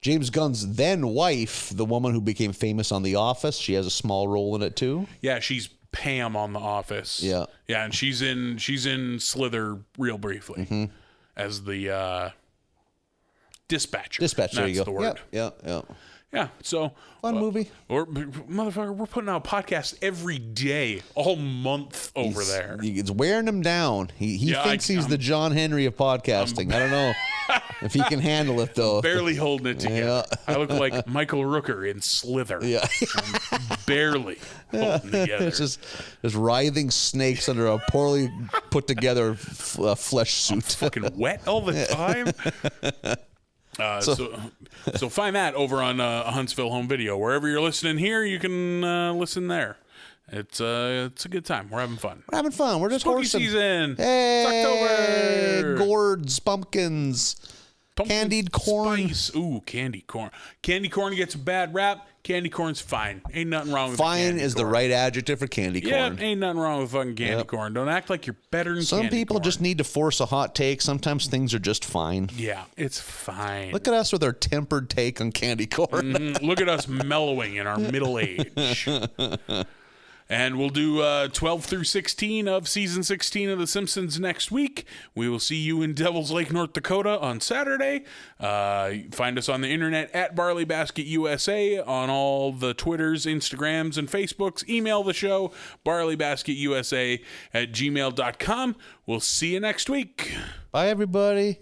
James Gunn's then wife, the woman who became famous on The Office, she has a small role in it too. Yeah, she's Pam on The Office. Yeah. Yeah, and she's in Slither real briefly as the dispatcher. Dispatcher, there you go. That's the word. Yeah. Yeah, so Fun movie. Or motherfucker, we're putting out podcasts every day, all month over there. It's wearing him down. He thinks he's the John Henry of podcasting. I don't know if he can handle it though. Barely holding it together. Yeah. I look like Michael Rooker in Slither. Yeah. Barely holding together. It's just writhing snakes under a poorly put together flesh suit. Fucking wet all the time. So find that over on Huntsville Home Video. Wherever you're listening here, you can listen there. It's a good time. We're having fun. We're just Spooky horsing. season. Hey, It's October. gourds, pumpkins, candied corn. Spice. Ooh, candy corn. Candy corn gets a bad rap. Candy corn's fine. Ain't nothing wrong with Fine candy is corn. the right adjective for candy corn. Yeah, ain't nothing wrong with fucking candy corn. Don't act like you're better than Some candy people corn. just need to force a hot take. Sometimes things are just fine. Yeah, it's fine. Look at us with our tempered take on candy corn. Look at us mellowing in our middle age. And we'll do 12 through 16 of season 16 of The Simpsons next week. We will see you in Devil's Lake, North Dakota on Saturday. Find us on the internet at Barley Basket USA on all the Twitters, Instagrams, and Facebooks. Email the show, barleybasketusa@gmail.com. We'll see you next week. Bye, everybody.